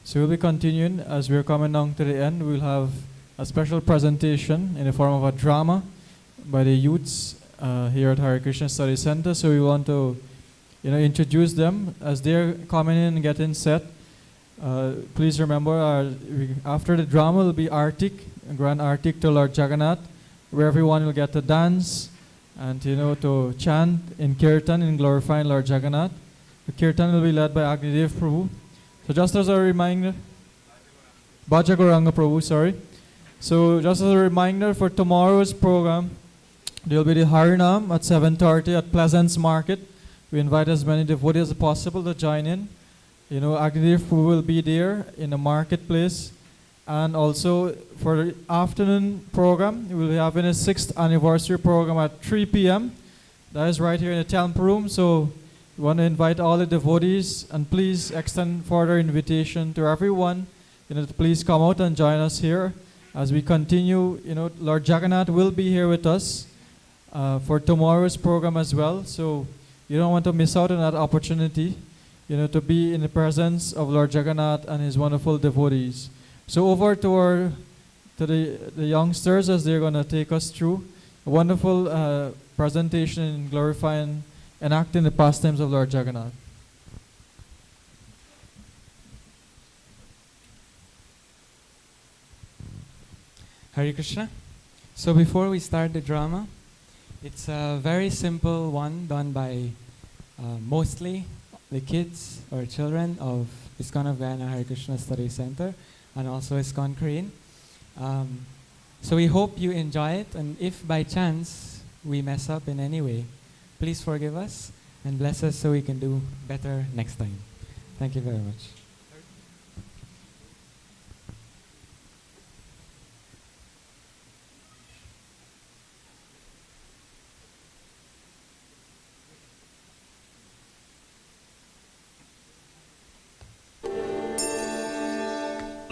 Speaker 1: So we'll be continuing as we're coming down to the end. We'll have a special presentation in the form of a drama by the youths here at Hare Krishna Study Center. So we want to introduce them as they're coming in and getting set. Please remember, after the drama will be Artik, a grand Artik to Lord Jagannath, where everyone will get to dance and to chant in Kirtan in glorifying Lord Jagannath. The Kirtan will be led by Agnidev Prabhu. So just as a reminder, Bhajagoranga Prabhu, sorry. So just as a reminder for tomorrow's program, there will be the Harinam at 7:30 at Pleasance Market. We invite as many devotees as possible to join in. Agnidev Prabhu will be there in the marketplace. And also for the afternoon program, we will be having a 6th anniversary program at 3 p.m. That is right here in the temple room. So we want to invite all the devotees and please extend further invitation to everyone, to please come out and join us here as we continue. Lord Jagannath will be here with us for tomorrow's program as well. So you don't want to miss out on that opportunity, to be in the presence of Lord Jagannath and his wonderful devotees. So over to the youngsters as they're going to take us through a wonderful presentation in glorifying and acting the pastimes of Lord Jagannath.
Speaker 3: Hare Krishna. So before we start the drama, it's a very simple one done by mostly the kids or children of ISKCON of Guyana Hare Krishna Study Center and also ISKCON Korean. So we hope you enjoy it, and if by chance we mess up in any way, please forgive us and bless us so we can do better next time. Thank you very much.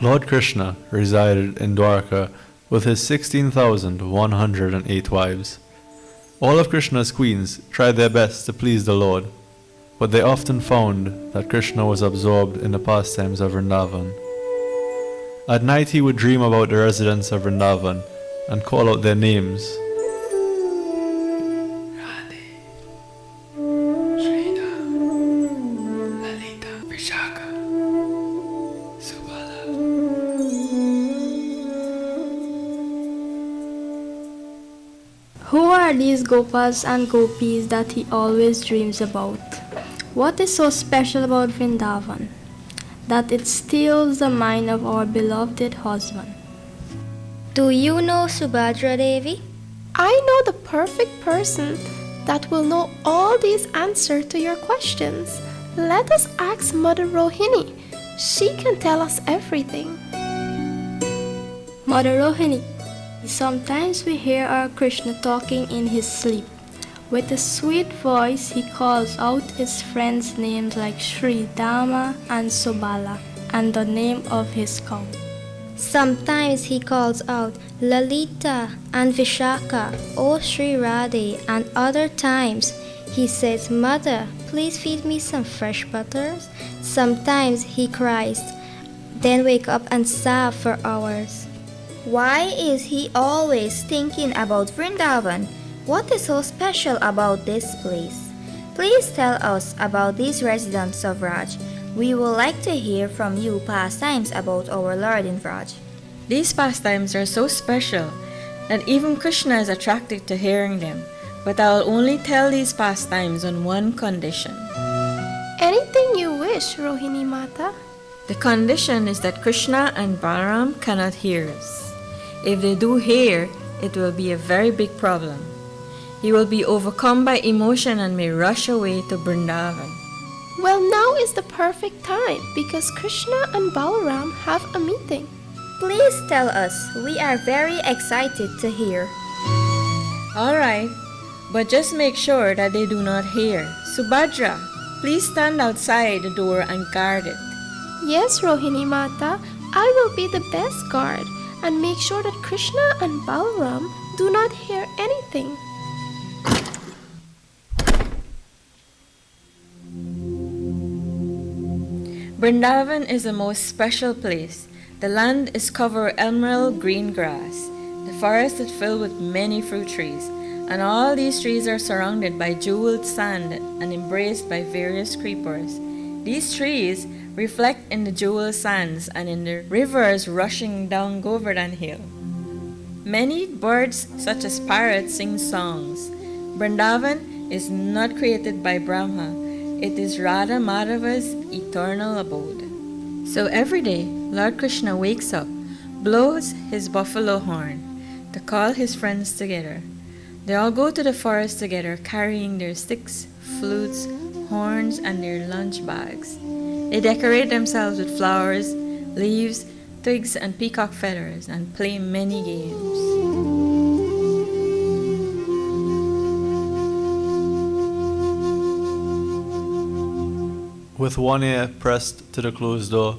Speaker 7: Lord Krishna resided in Dwarka with his 16,108 wives. All of Krishna's queens tried their best to please the Lord, but they often found that Krishna was absorbed in the pastimes of Vrindavan. At night he would dream about the residents of Vrindavan and call out their names.
Speaker 8: Who are these Gopas and Gopis that he always dreams about? What is so special about Vrindavan that it steals the mind of our beloved husband?
Speaker 9: Do you know Subhadra Devi?
Speaker 10: I know the perfect person that will know all these answers to your questions. Let us ask Mother Rohini. She can tell us everything.
Speaker 8: Mother Rohini, sometimes we hear our Krishna talking in his sleep. With a sweet voice, he calls out his friends' names like Sri Dama and Subala and the name of his cow.
Speaker 9: Sometimes he calls out Lalita and Vishaka, O Sri Radhe, and other times he says, Mother, please feed me some fresh butters. Sometimes he cries, then wake up and sob for hours.
Speaker 11: Why is he always thinking about Vrindavan? What is so special about this place? Please tell us about these residents of Vraj. We would like to hear from you pastimes about our Lord in Vraj.
Speaker 12: These pastimes are so special that even Krishna is attracted to hearing them. But I will only tell these pastimes on one condition.
Speaker 10: Anything you wish, Rohini Mata.
Speaker 12: The condition is that Krishna and Balaram cannot hear us. If they do hear, it will be a very big problem. He will be overcome by emotion and may rush away to Vrindavan.
Speaker 10: Well, now is the perfect time because Krishna and Balaram have a meeting.
Speaker 11: Please tell us. We are very excited to hear.
Speaker 12: All right, but just make sure that they do not hear. Subhadra, Please stand outside the door and guard it.
Speaker 10: Yes, Rohini Mata, I will be the best guard and make sure that Krishna and Balaram do not hear anything.
Speaker 12: Vrindavan is a most special place. The land is covered with emerald green grass. The forest is filled with many fruit trees, and all these trees are surrounded by jeweled sand and embraced by various creepers. These trees reflect in the jeweled sands and in the rivers rushing down Govardhan Hill. Many birds, such as parrots, sing songs. Vrindavan is not created by Brahma. It is Radha Madhava's eternal abode. So every day, Lord Krishna wakes up, blows his buffalo horn to call his friends together. They all go to the forest together, carrying their sticks, flutes, horns, and their lunch bags. They decorate themselves with flowers, leaves, twigs, and peacock feathers, and play many games.
Speaker 7: With one ear pressed to the closed door,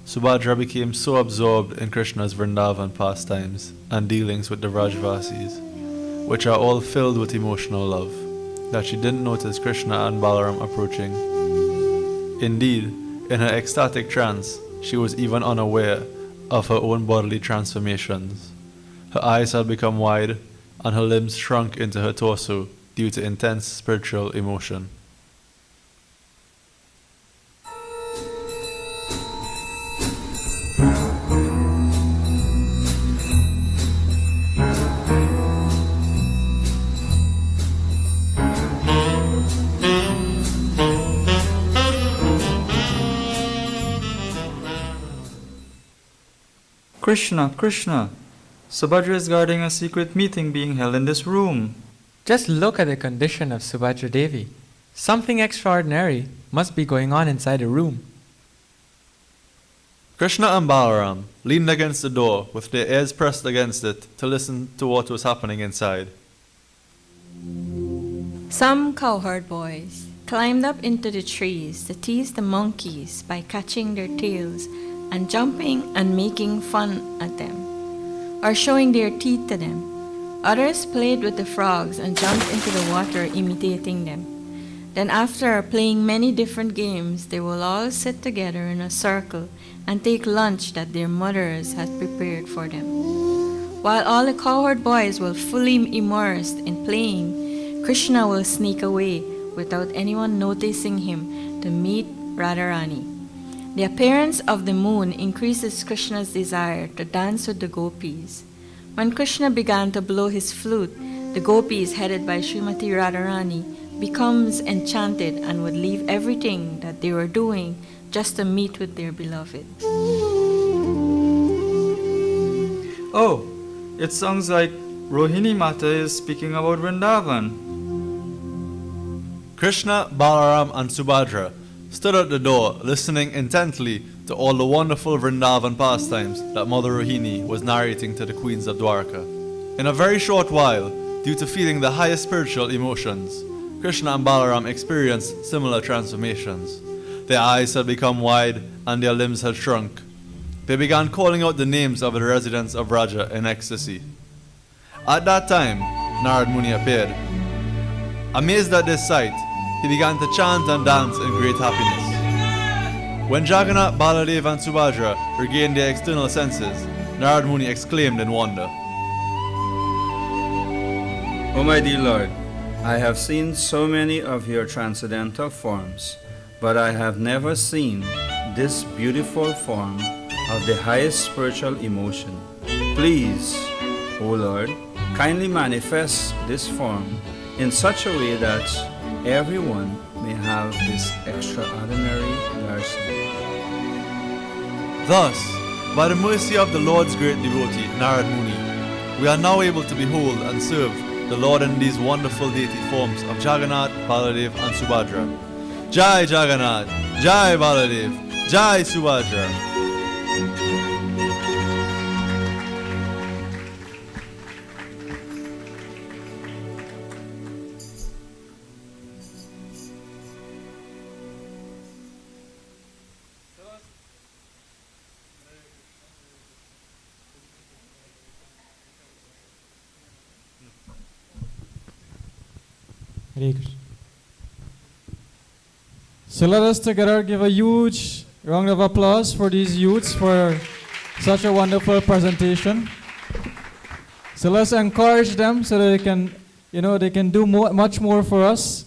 Speaker 7: Subhadra became so absorbed in Krishna's Vrindavan pastimes and dealings with the Vrajvasis, which are all filled with emotional love, that she didn't notice Krishna and Balaram approaching. Indeed, in her ecstatic trance, she was even unaware of her own bodily transformations. Her eyes had become wide, and her limbs shrunk into her torso due to intense spiritual emotion.
Speaker 13: Krishna, Krishna, Subhadra is guarding a secret meeting being held in this room.
Speaker 3: Just look at the condition of Subhadra Devi. Something extraordinary must be going on inside the room.
Speaker 7: Krishna and Balaram leaned against the door with their ears pressed against it to listen to what was happening inside.
Speaker 12: Some cowherd boys climbed up into the trees to tease the monkeys by catching their tails and jumping and making fun at them, or showing their teeth to them. Others played with the frogs and jumped into the water imitating them. Then after playing many different games, they will all sit together in a circle and take lunch that their mothers had prepared for them. While all the cowherd boys were fully immersed in playing, Krishna will sneak away without anyone noticing him to meet Radharani. The appearance of the moon increases Krishna's desire to dance with the gopis. When Krishna began to blow his flute, the gopis headed by Srimati Radharani becomes enchanted and would leave everything that they were doing just to meet with their beloved.
Speaker 13: Oh, it sounds like Rohini Mata is speaking about Vrindavan.
Speaker 7: Krishna, Balaram, and Subhadra stood at the door, listening intently to all the wonderful Vrindavan pastimes that Mother Rohini was narrating to the queens of Dwarka. In a very short while, due to feeling the highest spiritual emotions, Krishna and Balaram experienced similar transformations. Their eyes had become wide and their limbs had shrunk. They began calling out the names of the residents of Raja in ecstasy. At that time, Narad Muni appeared. Amazed at this sight, he began to chant and dance in great happiness. When Jagannath, Baladev and Subhadra regained their external senses, Narad Muni exclaimed in wonder,
Speaker 6: O my dear Lord, I have seen so many of your transcendental forms, but I have never seen this beautiful form of the highest spiritual emotion. Please, O Lord, kindly manifest this form in such a way that everyone may have this extraordinary darshan.
Speaker 7: Thus, by the mercy of the Lord's great devotee, Narad Muni, we are now able to behold and serve the Lord in these wonderful deity forms of Jagannath, Baladev and Subhadra. Jai Jagannath, Jai Baladev, Jai Subhadra.
Speaker 1: Hare Krishna. So let us together give a huge round of applause for these youths for such a wonderful presentation. So let's encourage them so that they can do much more for us,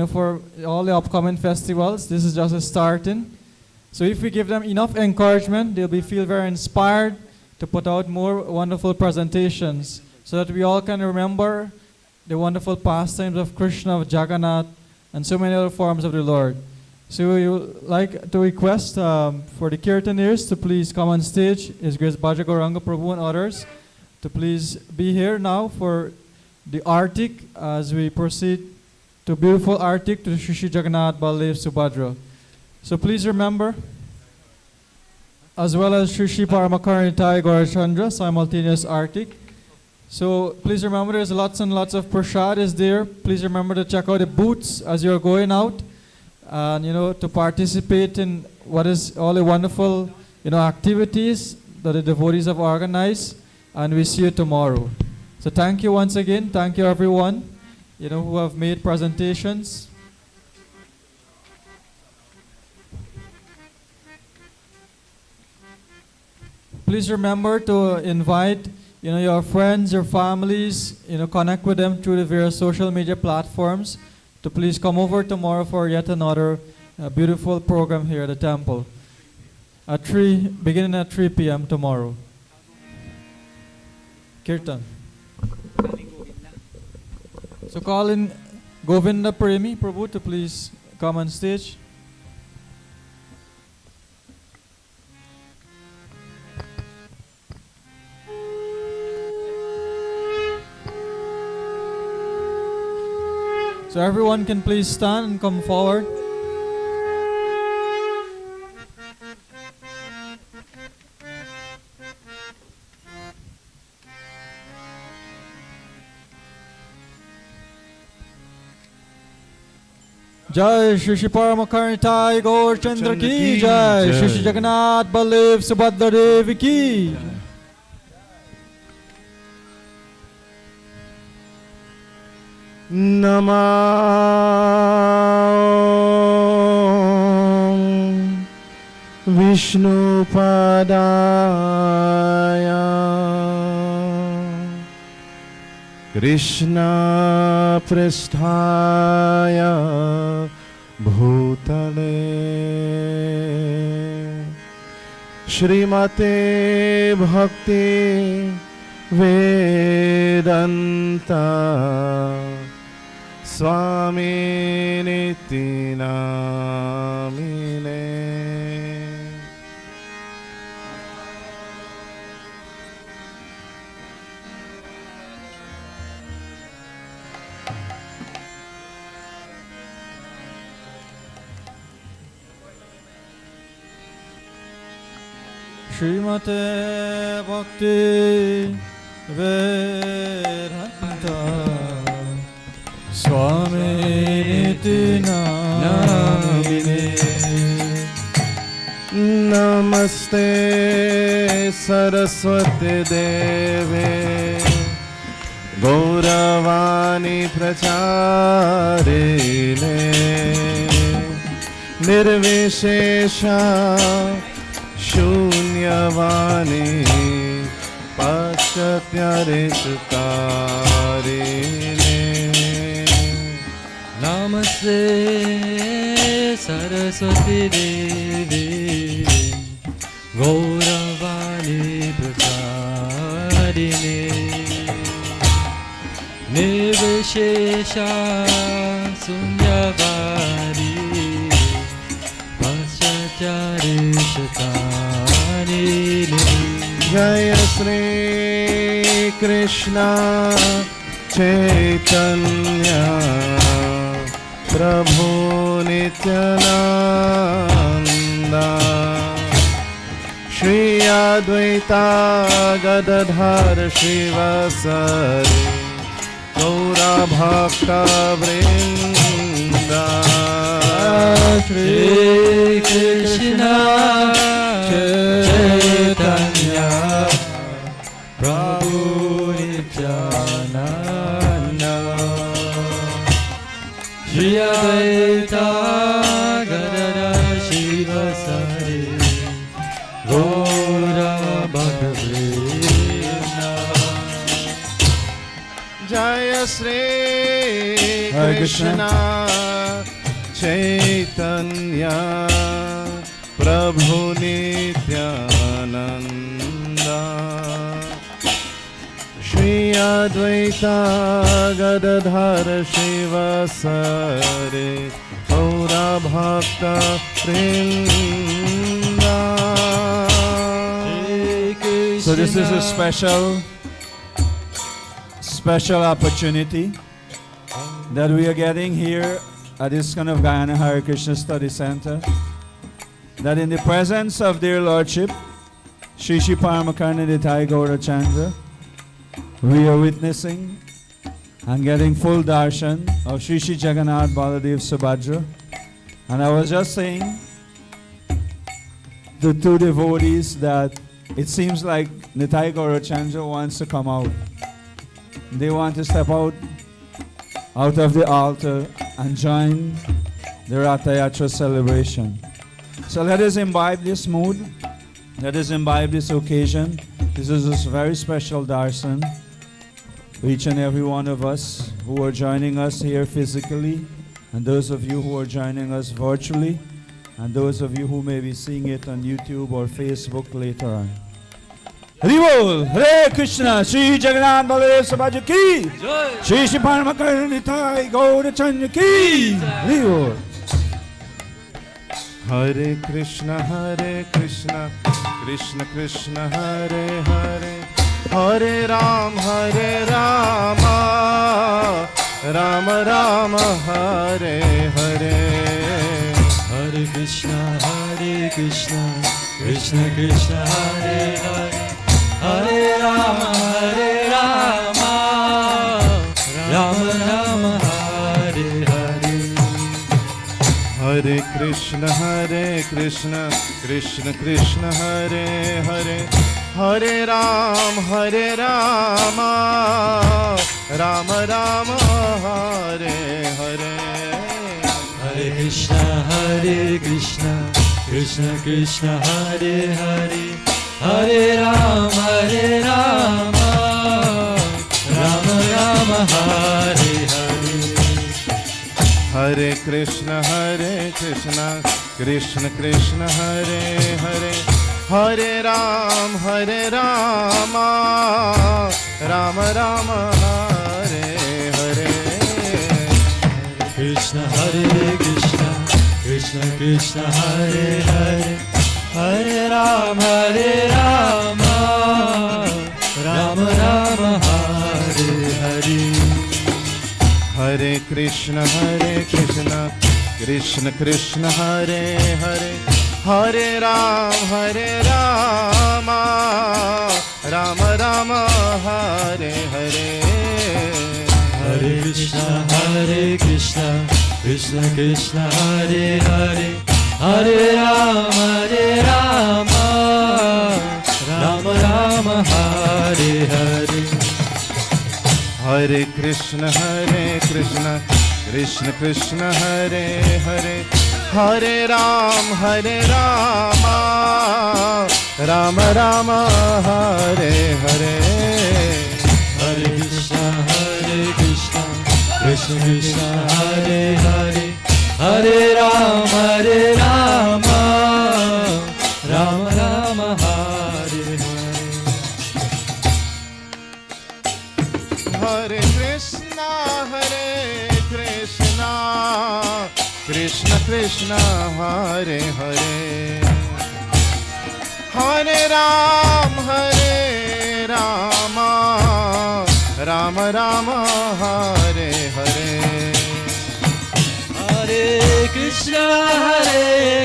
Speaker 1: for all the upcoming festivals. This is just a starting. So if we give them enough encouragement, they'll feel very inspired to put out more wonderful presentations so that we all can remember the wonderful pastimes of Krishna, of Jagannath, and so many other forms of the Lord. So we would like to request for the Kirtaniers to please come on stage, His Grace Bhaja Gauranga Prabhu and others, to please be here now for the Artik as we proceed to beautiful Artik to Shri Jagannath Baladev Subhadra. So please remember, as well as Shri Paramakaritai Gaurachandra, simultaneous Artik. So please remember there's lots and lots of prasad is there. Please remember to check out the booths as you're going out and to participate in what is all the wonderful activities that the devotees have organized, and we see you tomorrow. So thank you once again. Thank you everyone who have made presentations. Please remember to invite your friends, your families, connect with them through the various social media platforms to please come over tomorrow for yet another beautiful program here at the temple beginning at 3 p.m. tomorrow. Kirtan. So call in Govinda Premi Prabhu to please come on stage. So everyone can please stand and come forward. Jai Shri Shri Paramakaritai Gaur Chandra ki Jai, Shri Shri Jagannath Baladev Subhadra Devi ki.
Speaker 14: Namah Vishnu Padaya Krishna Pristhaya Bhutale Shrimate Bhakti Vedanta Swami Niti Namine.
Speaker 1: Shrimate Bhakti Vedanta Swami Niti Namine.
Speaker 14: Namaste Saraswati Deve Gauravani Pracharine Nirvishesha Shunyavani Paschatyaristarine.
Speaker 3: Namaste Saraswati Devi Gauravani Pracharine Nirvishesha Sunyavani Paschatyaristarine.
Speaker 14: Jaya Sri Krishna Chaitanya Prabhu Nityananda Shri Advaita Gadadhar Shivasari Gaura Bhakta Vrinda.
Speaker 3: Shri Krishna Chaitanya Prabhu Nityananda Shri Advaita Gadadhar Shiva Sari Gaura Bhakta-vrinda.
Speaker 14: Jaya Shri Krishna Chaitanya Prabhu Nityananda Shri Advaita Gadadhar Shiva Sari Gaura Bhakta-vrinda.
Speaker 2: So this is a special opportunity that we are getting here at this kind of Guyana Hare Krishna Study Center, that in the presence of their Lordship, Shri Shri Paramakarna Nitai Gaurachandra, we are witnessing and getting full darshan of Shri Shri Jagannath Baladev Subhadra. And I was just saying to two devotees that it seems like Nitai Gaurachandra wants to come out. They want to step out of the altar and join the Ratha-Yatra celebration. So let us imbibe this mood. Let us imbibe this occasion. This is a very special darshan. Each and every one of us who are joining us here physically, and those of you who are joining us virtually, and those of you who may be seeing it on YouTube or Facebook later on. Haribol, Hare Krishna, Shri Jagannath Baladev Subhadra ki, Shri Shri Paramakarna Nitai Gaurachandra ki, Haribol.
Speaker 14: Hare Krishna, Krishna Krishna, Hare Hare, Hare Rama, Rama Rama, Hare Hare.
Speaker 3: Hare Krishna, Krishna Krishna, Hare Hare, Hare Rama, Rama Rama, Hare Hare.
Speaker 14: Hare Krishna, Krishna Krishna, Hare Hare, Hare Rama, Rama Rama, Hare Hare.
Speaker 3: Hare Krishna, Krishna Krishna, Hare Hare, Hare Rama, Rama Rama, Hare Hare.
Speaker 14: Hare Krishna, Krishna Krishna, Hare Hare, Hare Rama, Rama Rama, Hare Hare.
Speaker 3: Krishna, Krishna Krishna, Hare Hare, Hare Rama, Rama Rama, Hare Hare.
Speaker 14: Hare Krishna, Krishna Krishna, Hare Hare, Hare Rama, Rama Rama, Hare Hare.
Speaker 3: Hare Krishna, Krishna Krishna, Hare Hare, Hare Rama, Rama Rama, Hare Hare.
Speaker 14: Hare Krishna, Krishna Krishna, Hare Hare, Hare Rama, Rama Rama, Hare Hare.
Speaker 3: Hare Krishna, Krishna Krishna, Hare Hare, Hare Rama, Rama Rama, Hare Hare.
Speaker 14: Hare Krishna, Krishna Krishna, Hare Hare, Hare Rama, Rama Rama, Hare Hare.
Speaker 3: Hare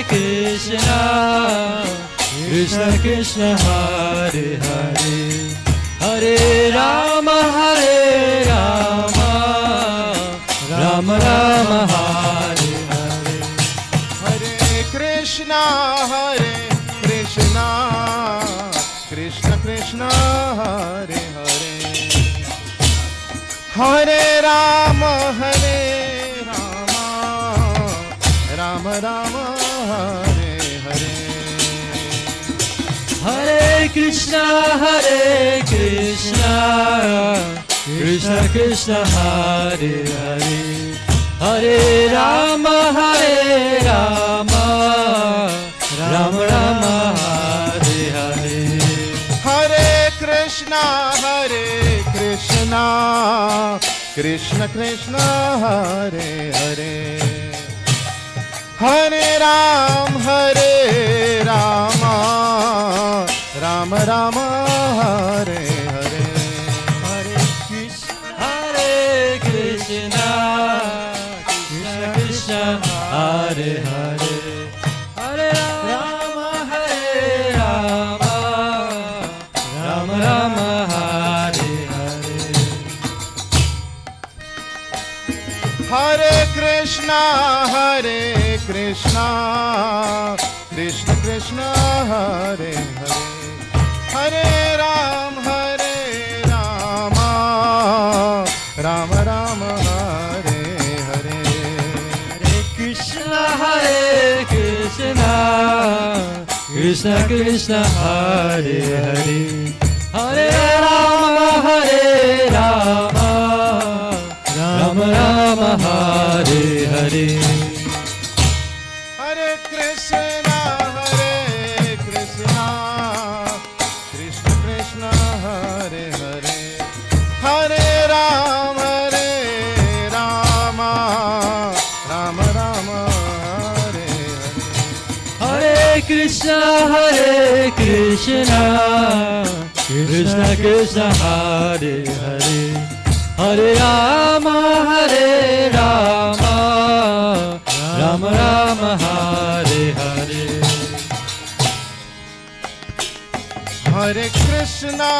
Speaker 3: Krishna, Krishna Krishna, Hare Hare, Hare Rama, Rama Rama, Hare Hare.
Speaker 14: Hare Krishna, Krishna Krishna, Hare Hare, Hare Rama,
Speaker 3: Krishna, Krishna Krishna, Hare Hare, Hare Rama, Rama Rama, Hare Hare.
Speaker 14: Hare Krishna, Krishna Krishna, Hare Hare, Hare Rama, Rama Rama, Hare Hare.
Speaker 3: Hare Krishna, Krishna Krishna, Hare Hare, Hare Rama, Rama Rama, Hare Hare.
Speaker 14: Hare Krishna, Krishna Krishna, Hare Hare, Hare Rama, Rama Rama, Hare Hare.
Speaker 3: Hare Krishna, Krishna Krishna, Hare Hare, Hare Rama, Rama Rama, Hare Hare.
Speaker 14: Hare Krishna, Krishna Krishna, Hare Hare, Hare Rama, Rama Rama, Hare Hare.
Speaker 3: Hare Krishna, Krishna Krishna, Hare Hare, Hare Rama, Rama Rama, Hare Hare.
Speaker 14: Hare Krishna, Hare Krishna, Krishna Krishna, Hare Hare, Hare Rama, Hare Rama,
Speaker 3: Hare Krishna, Hare Krishna, Krishna Krishna, Hare Hare, Hare Rama, Hare Rama, Rama Rama, Hare Hare.
Speaker 14: Hare Krishna,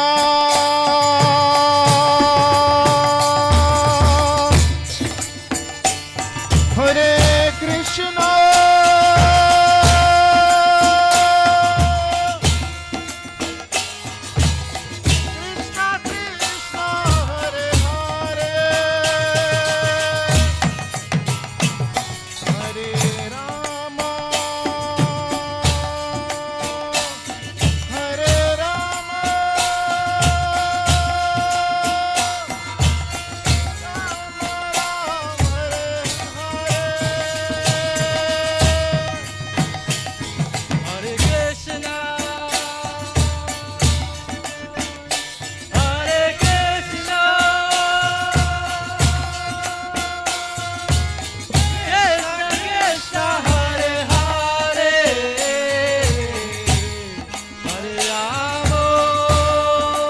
Speaker 14: Krishna Krishna, Hare Hare,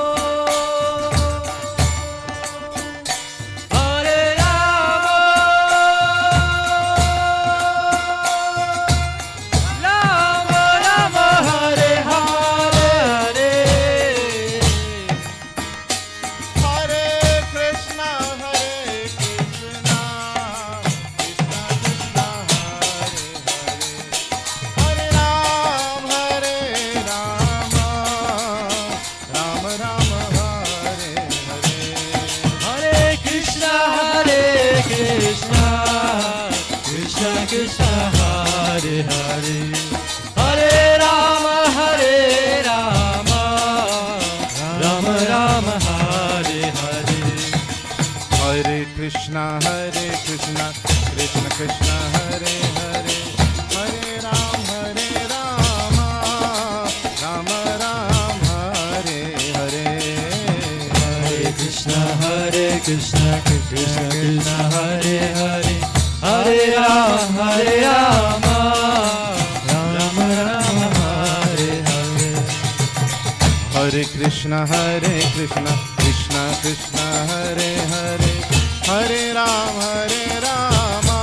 Speaker 14: Hare Rama, Rama Rama, Hare Hare.
Speaker 3: Hare Krishna, Krishna Krishna, Hare Hare, Hare Rama, Rama Rama, Hare Hare.
Speaker 14: Hare Krishna, Krishna Krishna, Hare Hare, Hare Rama, Rama Rama, Hare Hare.
Speaker 3: Hare Krishna, Krishna Krishna, Hare Hare, Hare Rama, Rama Rama, Hare Hare.
Speaker 14: Hare Krishna, Krishna Krishna, Hare Hare, Hare Rama,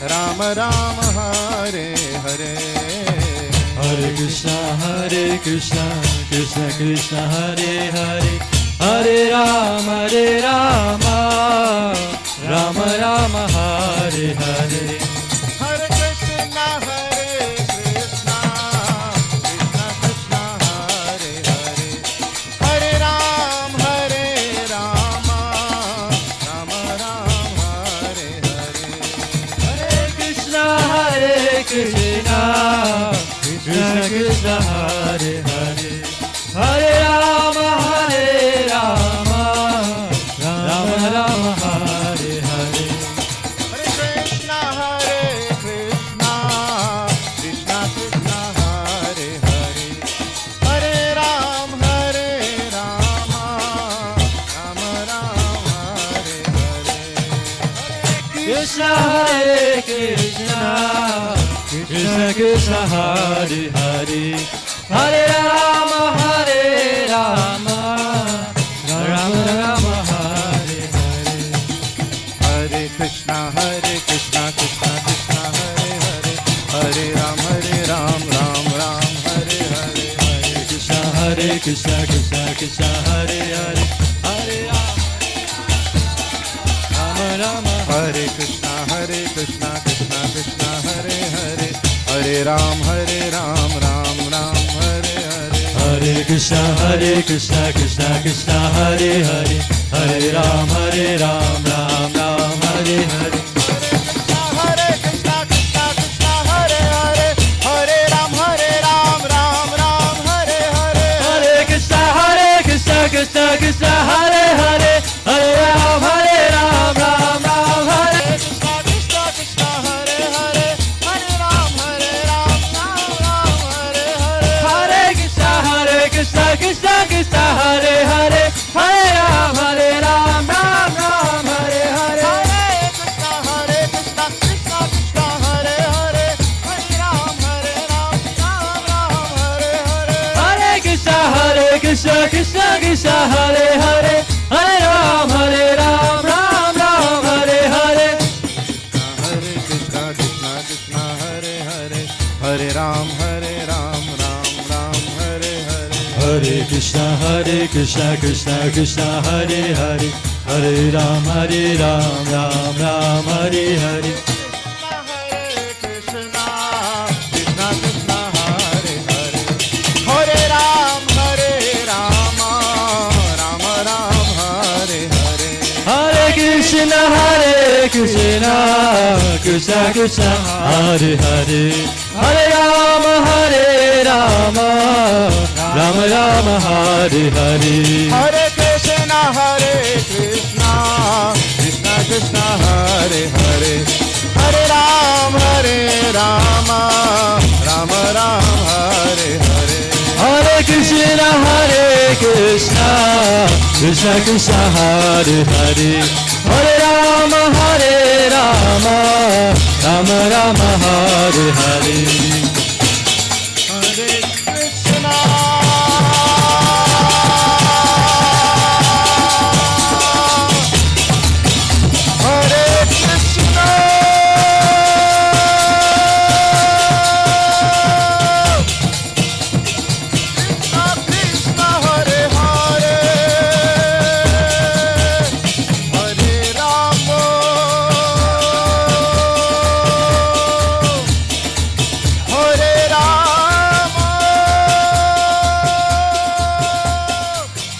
Speaker 14: Rama Rama, Hare Hare.
Speaker 3: Hare Krishna, Krishna Krishna, Hare Hare, Hare Rama, Rama Rama, Hare Hare.
Speaker 14: Hare Krishna, Krishna Krishna, Hare Hare, Hare Rama, Rama Rama, Hare Hare.
Speaker 3: Hare Krishna, Krishna Krishna, Hare Hare,
Speaker 14: Krishna Hare Krishna, Krishna Krishna Hare Hare, Hare Rama Hare Rama, Rama Rama Hare Hare. Hare Krishna Krishna Krishna Hare Hare, Hare Ram Ram Ram Hare Hare. Hare Krishna Krishna Krishna Hare Hare, Hare Ram Rama. Hare Krishna Krishna Krishna Hare Hare, Hare Ram Ram Ram Hare Hare. Hare Krishna Krishna Krishna Hare Hare, Hare Ram Ram Ram Hare Hare. Hare Krishna Krishna Krishna Hare Hare, Hare Ram Ram Ram Hare Hare. Hare Krishna Krishna Krishna Hare Hare, Hare Ram Ram Ram Hare. Krishna Krishna Krishna Hare Hare, Hare Ram Ram Hare Hare. Hare Krishna Krishna Krishna Hare Hare, Hare Ram Ram Ram Hare Hare. Hare Krishna Krishna Krishna Hare Hare, Hare Ram Ram Hare Hare. Hare Krishna Krishna Krishna Hare Hare, Hare Ram Ram Hare Hare. Hare Krishna Krishna Krishna Hare Hare, Hare Ram Ram Hare Hare. Hare Krishna Krishna Krishna Hare Hare, Hare Ram Ram Hare Hare. Hare Krishna Krishna Krishna Hare Hare, Hare Ram Ram Hare Hare. Hare Krishna Krishna Krishna Hare Hare, Hare Ram Ram Hare Hare. Hare Krishna Krishna Krishna Hare Hare, Hare Ram Ram Hare Hare. Hare Krishna Krishna Krishna Hare Hare, Hare Ram Ram Hare Hare. Hare Krishna. Hare Krishna. Krishna Krishna Hare Hare, Hare Rama, Hare Rama, Rama Rama Hare Hare. Hare Krishna, Krishna Krishna Hare Hare, Hare Rama, Hare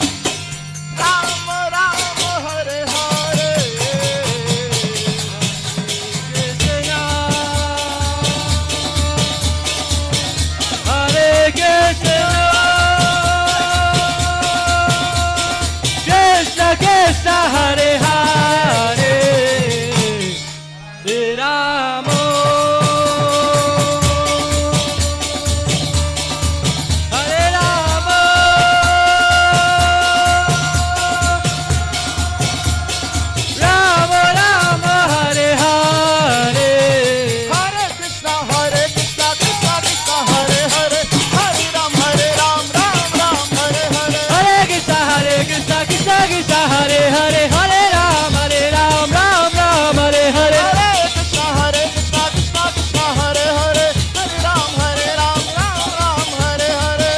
Speaker 14: Rama, Rama Rama Hare Hare. Hare Krishna Krishna Krishna Hare Hare, Hare Ram Ram Hare Hare. Hare Krishna Krishna Krishna Hare Hare, Hare Ram Ram Hare Hare.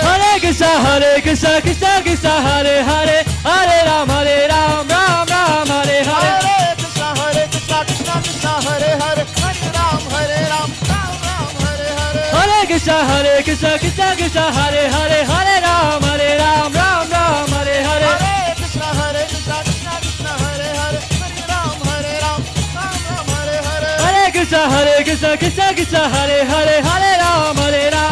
Speaker 14: Hare Krishna Krishna Krishna Hare Hare, Hare Ram Hare Hare. Hare Krishna Krishna Krishna Hare Hare, Hare Ram Ram Hare Hare. Hare Krishna Krishna Krishna Hare Hare, Hare Ram Hare Hare. Hare Krishna Krishna Krishna Hare Hare, Hare Ram Ram Hare Hare. Hare Krishna Krishna Krishna Hare Hare, Hare Ram Hare Hare. Hare Krishna Krishna Krishna Hare Hare, Hare Ram Hare Hare.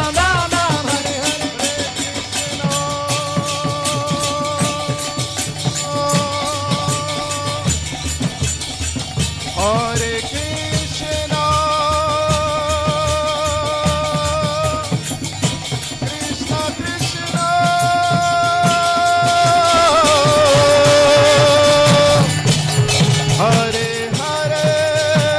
Speaker 14: Hare Krishna, Krishna Krishna, Hare Hare.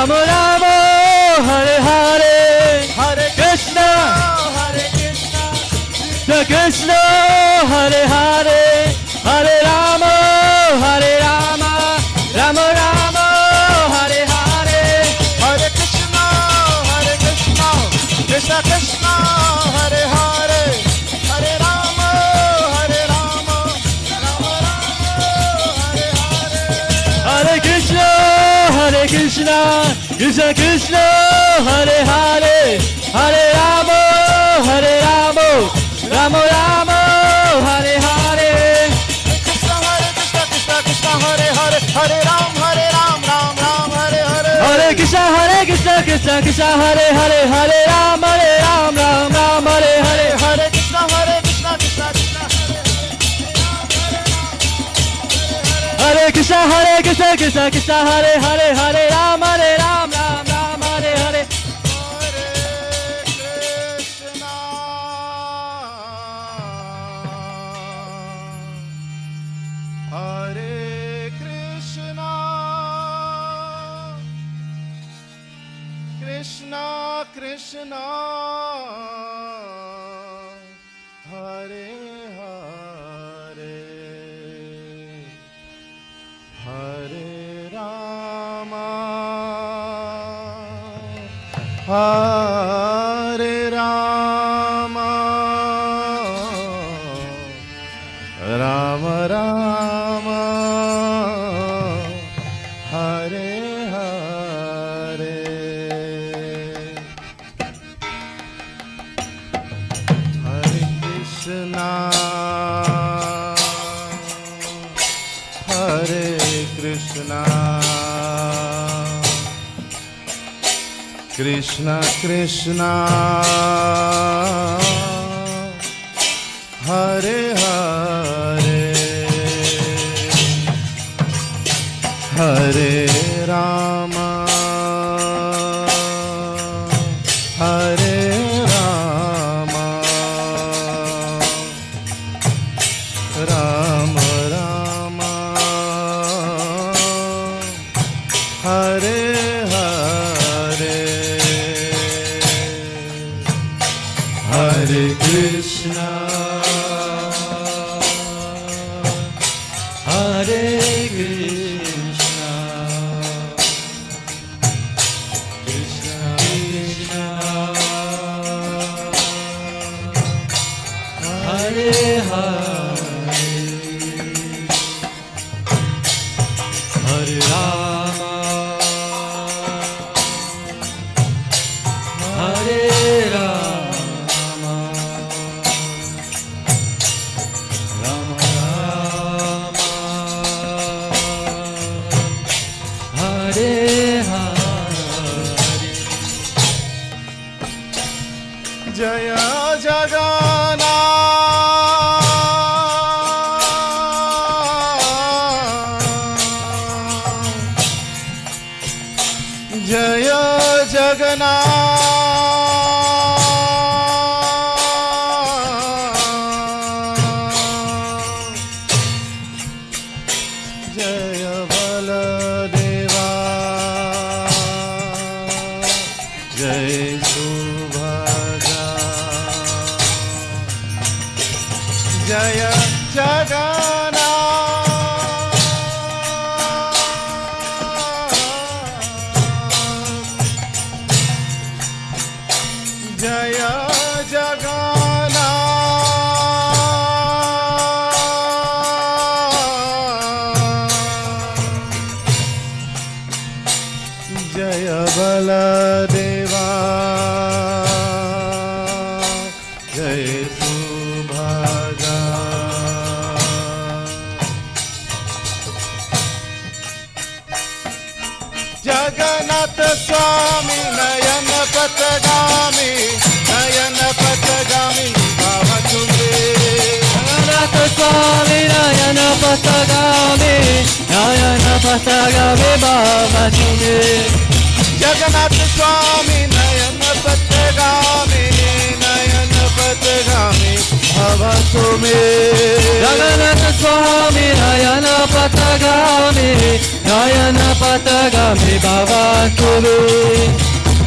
Speaker 14: Rama Rama, Hare Hare,
Speaker 5: Hare
Speaker 14: Krishna,
Speaker 5: Hare Krishna,
Speaker 14: Krishna, Hare Hare, Hare Rama, Rama Rama, Hare Hare,
Speaker 5: Hare Krishna, Krishna Krishna, Hare Hare, Hare Rama, Rama Hare Hare.
Speaker 14: Hare Krishna, Krishna Krishna, Hare Hare, Hare Rama, Rama Rama, Hare Hare.
Speaker 5: Krishna, Krishna Krishna, Hare Hare, Hare Ram, Ram Hare Hare.
Speaker 14: Hare Krishna, Krishna Krishna, Hare Hare, Hare Ram, Ram Hare Hare.
Speaker 5: Hare Krishna, Krishna Krishna,
Speaker 14: Hare Krishna, Krishna Hare Hare, Hare Ram, Ram Hare Hare.
Speaker 5: Hare Krishna, Krishna Krishna, Hare Hare, Hare Rama, Hare Rama, Rama Rama, Hare Hare. Hare Krishna, Hare Krishna, Krishna Krishna, Hare Hare, Hare Rama, Hare Rama, Rama Rama, Hare Hare. Hare Krishna,
Speaker 14: Hare Krishna, Krishna Krishna, Hare Hare, Hare Rama, Hare Rama, Rama Rama, Hare Hare.
Speaker 5: Jaya Jagannath, Jaya Jagannath, Jaya Baladeva, Jai Subhadra, Jaya Jagannath, Jaya Jagannath, Jaya Baladeva, Jai Subhadra, Jagannath Swami Nayana Patagami, Nayana Patagami, Bhava Tumbe.
Speaker 14: Jagannath Swami Nayana Patagami, Nayana Patagami Bhava Tume.
Speaker 5: Jagannath Swami Nayana Patagami, Nayana Patagami, Bhava Tume.
Speaker 3: Jagannath Swami Nayana Patagami Nayana Patagami Bhavatu me.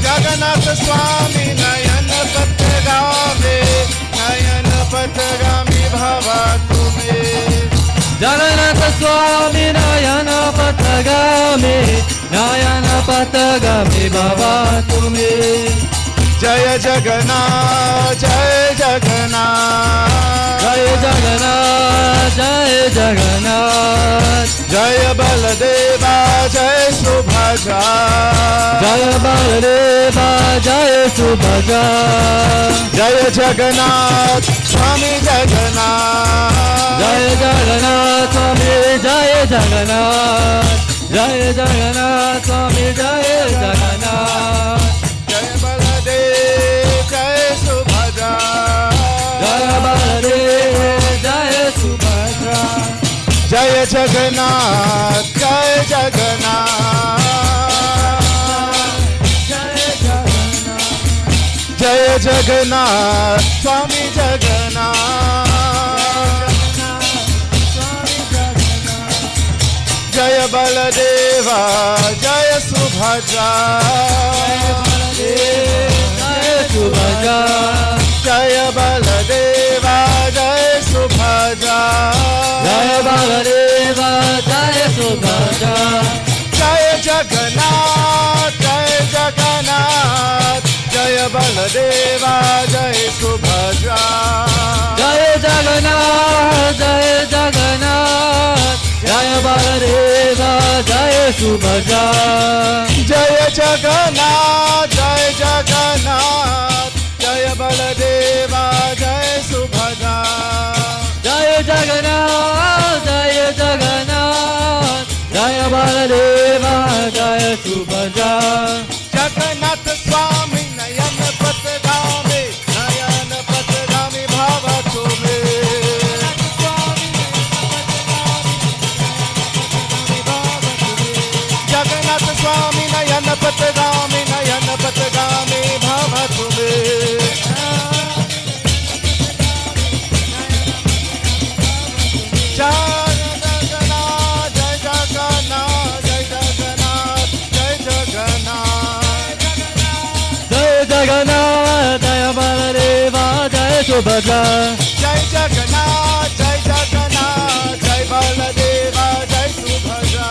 Speaker 14: Jagannath Swami Nayana Patagami Nayana Patagami Bhavatu me.
Speaker 3: Jagannath Swami Nayana Patagami Nayana Patagami Bhavatu me.
Speaker 14: Jaya Jagannath, Jaya Jagannath,
Speaker 3: Jaya Jagannath, Jaya Jagannath,
Speaker 14: Jaya Baladeva, Jaya Subhadra,
Speaker 3: Jaya Baladeva, Jaya Subhadra,
Speaker 14: Jaya Jagannath, Swami Jagannath,
Speaker 3: Jaya Jagannath, Swami Jaya Jagannath, Jaya Jagannath, Swami Jaya Jagannath,
Speaker 14: Jaya Baladev, Jaya Subhadra,
Speaker 3: Jaya Baladev, Jaya Subhadra,
Speaker 14: Jaya Jagannath, Jaya Jagannath, Jaya Jagannath, Swami Jagannath, Jaya Baladeva, Jaya Subhadra,
Speaker 3: Jaya Subhadra,
Speaker 14: Jaya Baladeva, Jaya Subhadra,
Speaker 3: Jaya Baladeva, Jaya Subhadra,
Speaker 14: Jaya Jagannath, Jaya Jagannath, Jaya Baladeva, Jaya Subhadra,
Speaker 3: Jaya Jagannath, Jaya Jagannath, Jaya Baladeva, Jaya Subhadra,
Speaker 14: Jaya Jagannath, Jaya Jagannath, Jaya Baladeva, Jaya Subhadra,
Speaker 3: Jaya Jagannath, Jaya Jagannath, Jaya Baladeva, Jaya Subhadra,
Speaker 14: Jagannath Swami Nayana Patagami, Nayana Patagami Bhavatu me. Jagannath Swami Nayana Patagami, Nayana Patagami Bhavatu me. Jai Jagannath, Jai Jagannath, Jai Jagannath, Jai Jagannath.
Speaker 3: Jaya Jagannath, Jaya Baladeva, Jaya Subhadra,
Speaker 14: Jai Jagannath, Jai Jagannath, Jai Baladeva, Jai Subhadra.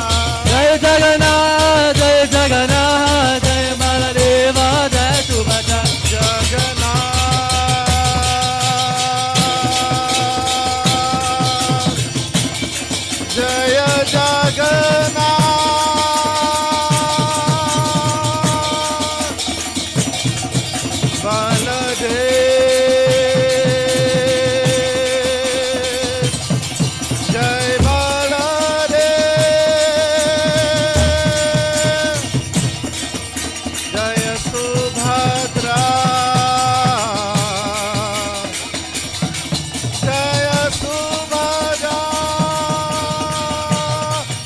Speaker 3: Jaya Jagannath, Jaya Jagannath, Jaya Baladeva, Jaya Subhadra,
Speaker 14: Jagannath, Jaya Jagannath, Baladev, Jai Baladev, Jaya Subhadra, Jaya Subhadra,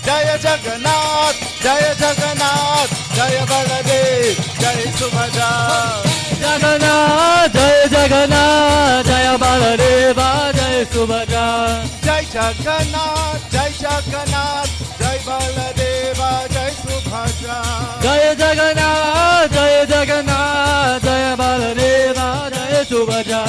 Speaker 14: Jaya Jagannath, Jaya Jagannath, Jaya Baladev, Jaya Subhadra.
Speaker 3: Jagannath, Jaya Jagannath, Jaya Baladeva, Jaya Subhadra,
Speaker 14: Jai Jagannath, Jai Jagannath, Jai Baladeva, Jai Subhadra.
Speaker 3: Jaya Jagannath, Jaya Jagannath, Jaya Baladeva, Jaya Subhadra,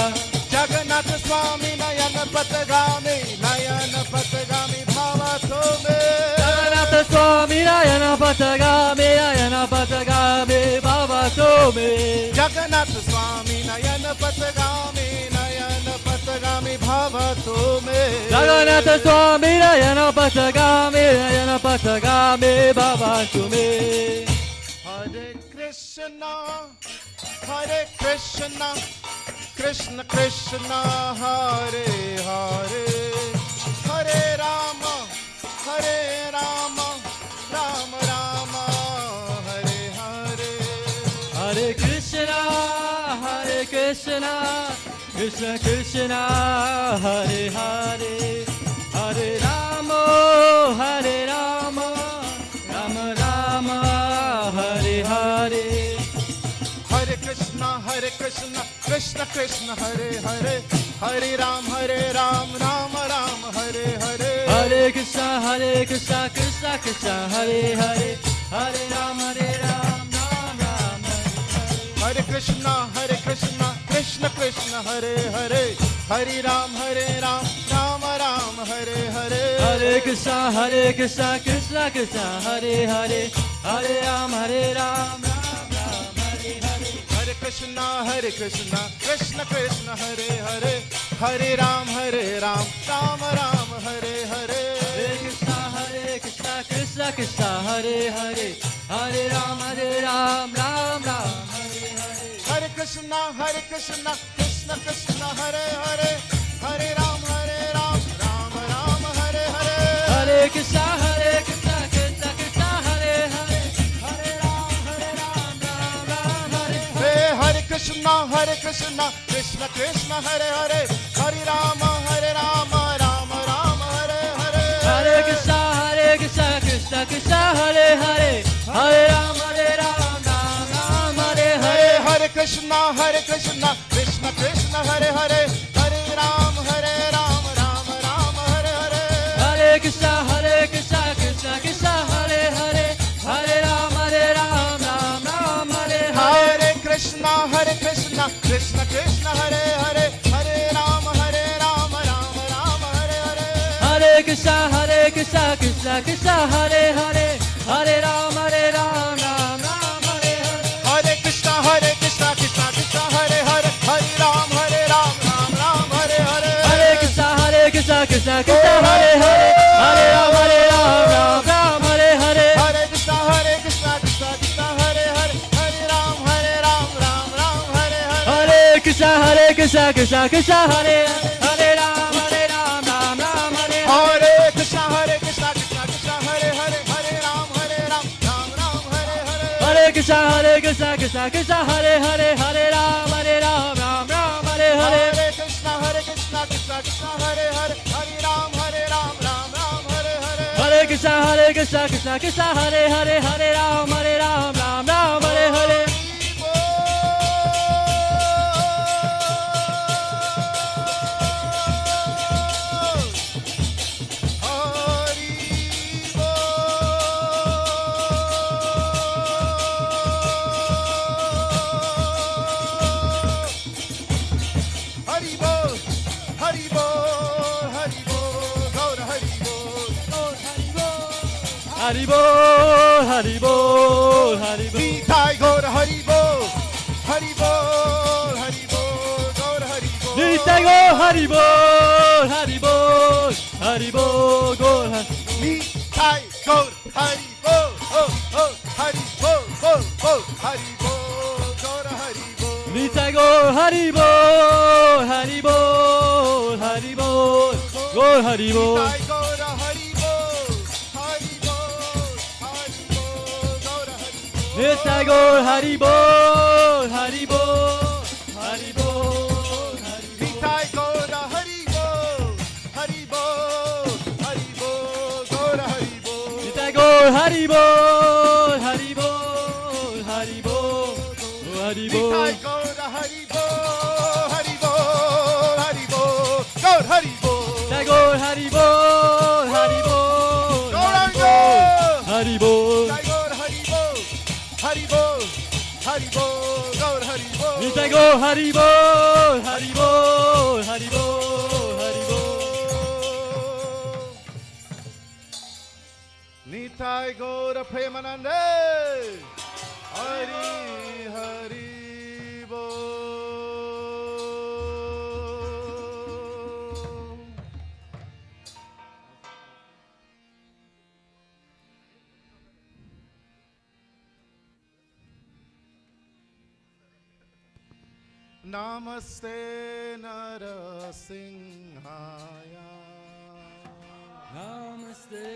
Speaker 14: Jagannath Swami Nayana Patagami, Nayana Patagami Bhavatu me.
Speaker 3: Jagannath Swami Nayana Patagami, Nayana Patagami Bhavatu me.
Speaker 14: Jagannath Swami Nayana Patagami, Nayana Patagami Bhavatu me.
Speaker 3: Jagannath Swami Nayana Patagami, Nayana Patagami Bhavatu me.
Speaker 14: Hare Krishna, Hare Krishna, Krishna Krishna, Hare Hare, Hare Rama, Hare Rama, Rama Rama, Hare Hare.
Speaker 3: Hare Krishna, Krishna Krishna, Hare Hare, Hare Rama, Hare Rama, Rama Rama, Hare Hare.
Speaker 14: Hare Krishna, Krishna Krishna, Hare Hare, Hare Ram, Ram Ram, Hare
Speaker 3: Krishna, Krishna Krishna, Hare Hare, Hare Ram, Ram Ram,
Speaker 14: Hare Krishna, Krishna Krishna, Hare Hare, Hare Ram, Ram Ram, Hare Hare.
Speaker 3: Hare Krishna, Krishna Krishna, Hare Hare, Hare Ram, Ram Ram, Hare Hare.
Speaker 14: Hare Krishna, Krishna Krishna, Hare Hare, Hare Ram, Ram Ram, Hare Hare.
Speaker 3: Hare Krishna, Krishna Krishna, Hare Hare, Hare Ram, Ram Ram, Hare Hare.
Speaker 14: Hare Krishna, Krishna Krishna, Hare Hare, Hare Ram, Ram Ram, Hare Hare.
Speaker 3: Hare Krishna, Krishna Krishna, Hare Hare, Hare Ram, Ram Ram, Hare Hare.
Speaker 14: Hey, Hare Krishna, Krishna Krishna, Hare Hare, Hare Ram, Ram Ram, Hare Hare.
Speaker 3: Hare Krishna, Krishna Krishna, Hare Hare, Hare Ram, Ram Ram, Hare Hare.
Speaker 14: Hare Krishna, Krishna Krishna, Hare Hare, Hare Ram, Ram Ram, Hare Hare.
Speaker 3: Hare Krishna, Krishna Krishna, Hare Hare, Hare Ram, Ram Ram, Hare Hare.
Speaker 14: Hare Krishna, Krishna Krishna, Hare Hare, Hare Ram, Ram Ram, Hare Hare.
Speaker 3: Hare Krishna, Krishna Krishna, Hare Hare, Hare Ram, Ram Ram, Hare Hare.
Speaker 14: Hare Krishna, Krishna Krishna, Hare Hare, Hare Ram, Ram Ram, Hare Hare.
Speaker 3: Hare Krishna, Krishna Krishna, Hare Hare, Hare Ram, Ram Ram, Hare Hare.
Speaker 14: Hare Krishna, Krishna, Hare Hare, Hare Ram, Ram Hare Hare.
Speaker 3: Hare Krishna, Krishna Krishna, Hare Hare Ram, Ram Ram, Hare Hare.
Speaker 14: Hare Krishna, Krishna Hare Hare, Hare Ram, Ram Hare Hare.
Speaker 3: Hare Krishna, Krishna Hare Hare, Hare Ram, Ram Ram, Hare Hare.
Speaker 14: Hare Krishna, Krishna Hare Hare, Hare Ram, Ram Ram, Hare Hare.
Speaker 3: Hare Krishna, Krishna Hare Hare, Hare Ram, Ram Ram, Hare Hare. Hari Bol, Hari Bol, Hari Bol.
Speaker 14: Nitai Gaur Hari Bol, Hari Bol, Hari Bol, Gaur Hari Bol.
Speaker 3: Nitai Gaur Hari Bol, Hari Bol, Hari Bol, Gaur Hari Bol.
Speaker 14: Nitai Gaur Hari Bol, oh oh, Hari Bol, Bol, Bol, Hari Bol, Gaur Hari Bol.
Speaker 3: Nitai Gaur Hari Bol, Hari Bol, Hari Bol, Gaur Hari Bol.
Speaker 14: Nitai Gaur Hari Bol, Hari Bol, Hari Bol, Gaur Hari Bol.
Speaker 3: Nitai Gaur Hari Bol, Hari Bol, Hari Bol, Hari Bol.
Speaker 14: Nitai Gaur Hari Bol, Hari Bol, Hari Bol, Gaur Hari Bol.
Speaker 3: Nitai Gaur Hari Bol, Hari Bol, Hari Bol, Hari Bol.
Speaker 14: Nitai Gaur Hari Bol, Hari Bol, Hari Bol, Gaur Hari Bol.
Speaker 3: Nitai Gaur Hari Bol, Hari Bol, Hari Bol, Hari Bol.
Speaker 14: Hari Bol, Hari Bol, Gaur Hari Bol.
Speaker 3: Nitai Gaur Hari Bol, Hari Bol, Hari Bol, Hari Bol.
Speaker 14: Nitai Gaur Premanande, Hari Hari Bol. Namaste Narasimhaya.
Speaker 3: Namaste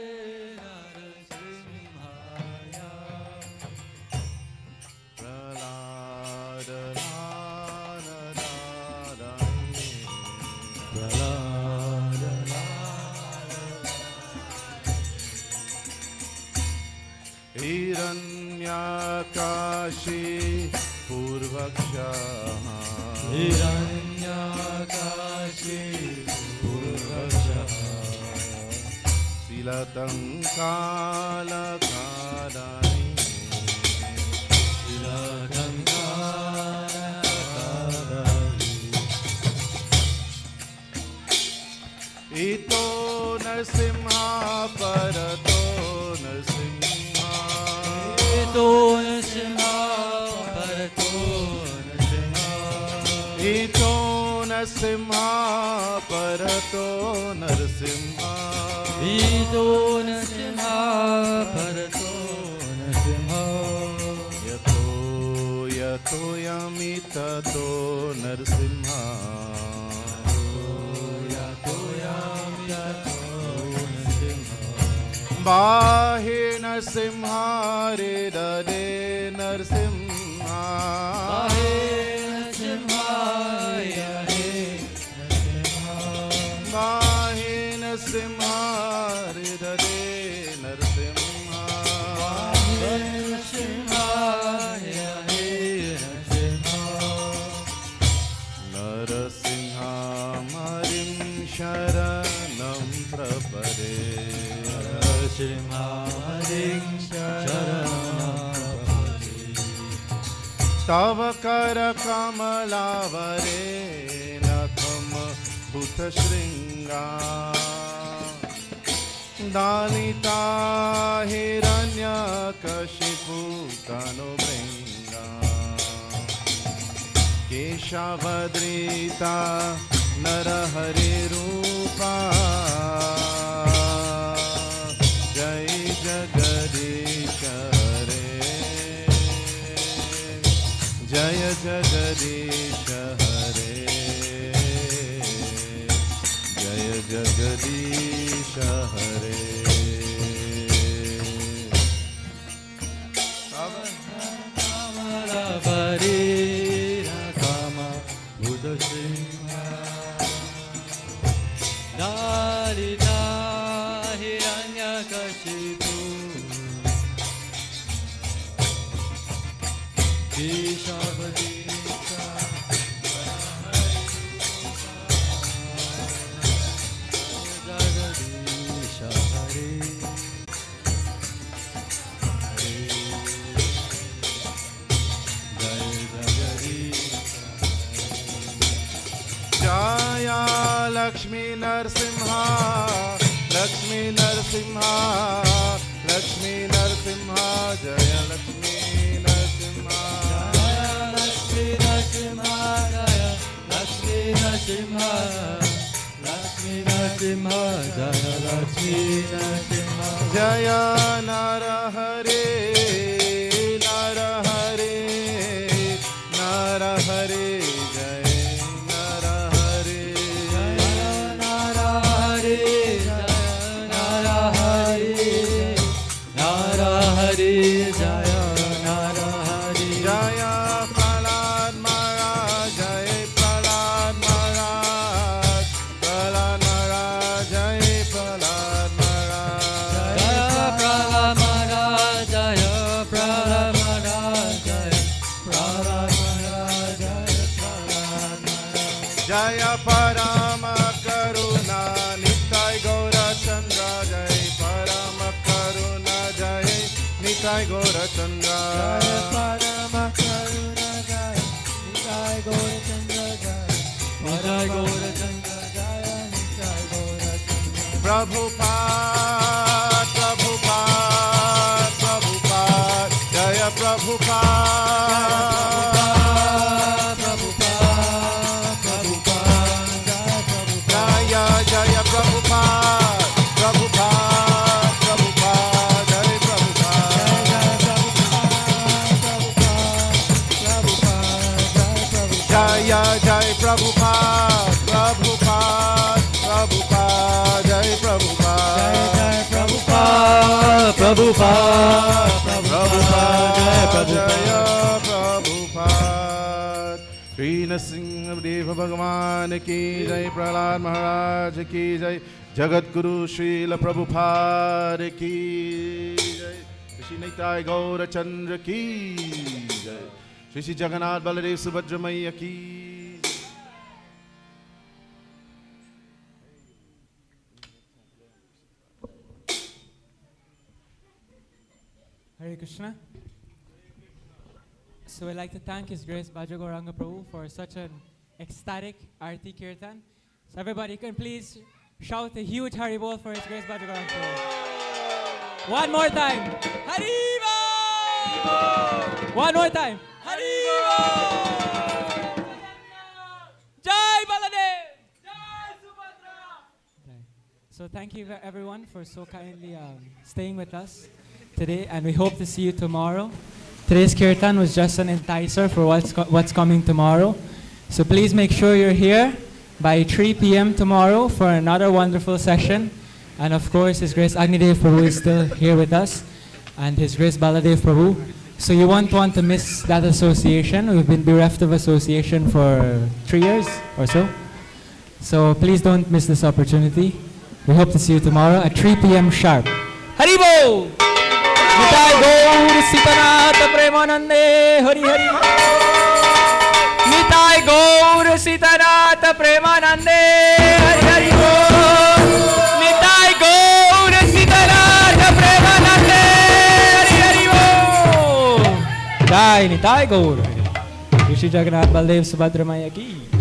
Speaker 3: Narasimhaya.
Speaker 14: Hiranyakashi Purvaksha.
Speaker 3: Hiranyakashi Purvaksha.
Speaker 14: तिलकङ्कालकारणी इतो नरसिंहा परतो नरसिंहा इतो नरसिंहा परतो नरसिंहा इतो नरसिंहा परतो नरसिंहा इतो नरसिंहा परतो नरसिंहा यतो यतो यमिततो नरसिंहा बाहे नरसिंहा रे दरे नरसिंहा बाहे नरसिंहा रे नरसिंहा बाहे नरसिंहा रे दरे नरसिंहा बाहे नरसिंहा रे नरसिंहा नरसिंहा मरिं शरणं प्रपदे तव कर कमलावरे नखम भूत श्रृंगा दालिता हिरण्य कशिपु तनुभृंगा केशवद्रिता नरहरि रूपा जय जगदीश हरे जय जगदीश हरे जय जगदीश हरे कमलावरे कम बुध सिंह दारिदा हिरण्यकशिपु केशवद्रिता जगदीश हरे जय जगदीश जय लक्ष्मी नरसिंहा लक्ष्मी नरसिंहा लक्ष्मी नरसिंहा जय लक्ष्मी नरसिंहा जय लक्ष्मी नरसिंहा जय लक्ष्मी नरसिंहा लक्ष्मी नरसिंहा जय लक्ष्मी नरसिंहा जय नर हरे नर हरे नर हरे जय नर हरे जय नर हरे हरे जय नर हरे जय प्रहलाद महाराज जय प्रहलाद महाराज प्रहलाद महाराज जय प्रहलाद महाराज जय प्रहलाद महाराज जय प्रहलाद महाराज जय प्रहलाद महाराज जय प्रहलाद महाराज जय परम करुणा नित्य गौरचंद्र जय परम करुणा जय नित्य गौरचंद्र जय परम करुणा जय नित्य गौरचंद्र जय नित्य गौरचंद्र जय नित्य गौरचंद्र प्रभुपाद प्रभुपाद प्रभुपाद जय प्रभुपाद प्रभुपाद प्रभुपाद जय जय प्रभुपाद प्रभुपाद प्रभुपाद जय प्रभुपाद जय जय प्रभुपाद प्रभुपाद प्रभुपाद जय प्रभुपाद जय प्रभुपाद प्रभुपाद प्रभुपाद जय प्रभुपाद श्री नरसिंह देव भगवान की जय प्रहलाद महाराज की जय जगत गुरु श्रील प्रभुपाद की जय श्री निताय गौरचंद्र की जय श्री श्री जगन्नाथ बलदेव सुभद्रा मैया की
Speaker 3: Hare Krishna. So I'd like to thank His Grace Bhaja Gauranga Prabhu for such an ecstatic Arti Kirtan. So everybody can please shout a huge Haribol for His Grace Bhaja Gauranga Prabhu. One more time. Haribo! One more time. Haribo! Jai Baladev! Jai Subhadra! So thank you everyone for so kindly staying with us today, and we hope to see you tomorrow. Today's kirtan was just an enticer for what's coming tomorrow. So please make sure you're here by 3 p.m. tomorrow for another wonderful session. And of course, His Grace Agnidev Prabhu is still here with us, and His Grace Baladev Prabhu. So you won't want to miss that association. We've been bereft of association for 3 years or so. So please don't miss this opportunity. We hope to see you tomorrow at 3 p.m. sharp. Haribo! Nitai Gaur Sitanata Premanande Hari Hari. Nitai Gaur Sitanata Premanande Hari Hari. Nitai Gaur Sitanata Premanande Hari Hari. Jai Nitai Gaur. Shri Jagannath Baldev Subhadra Maya ki.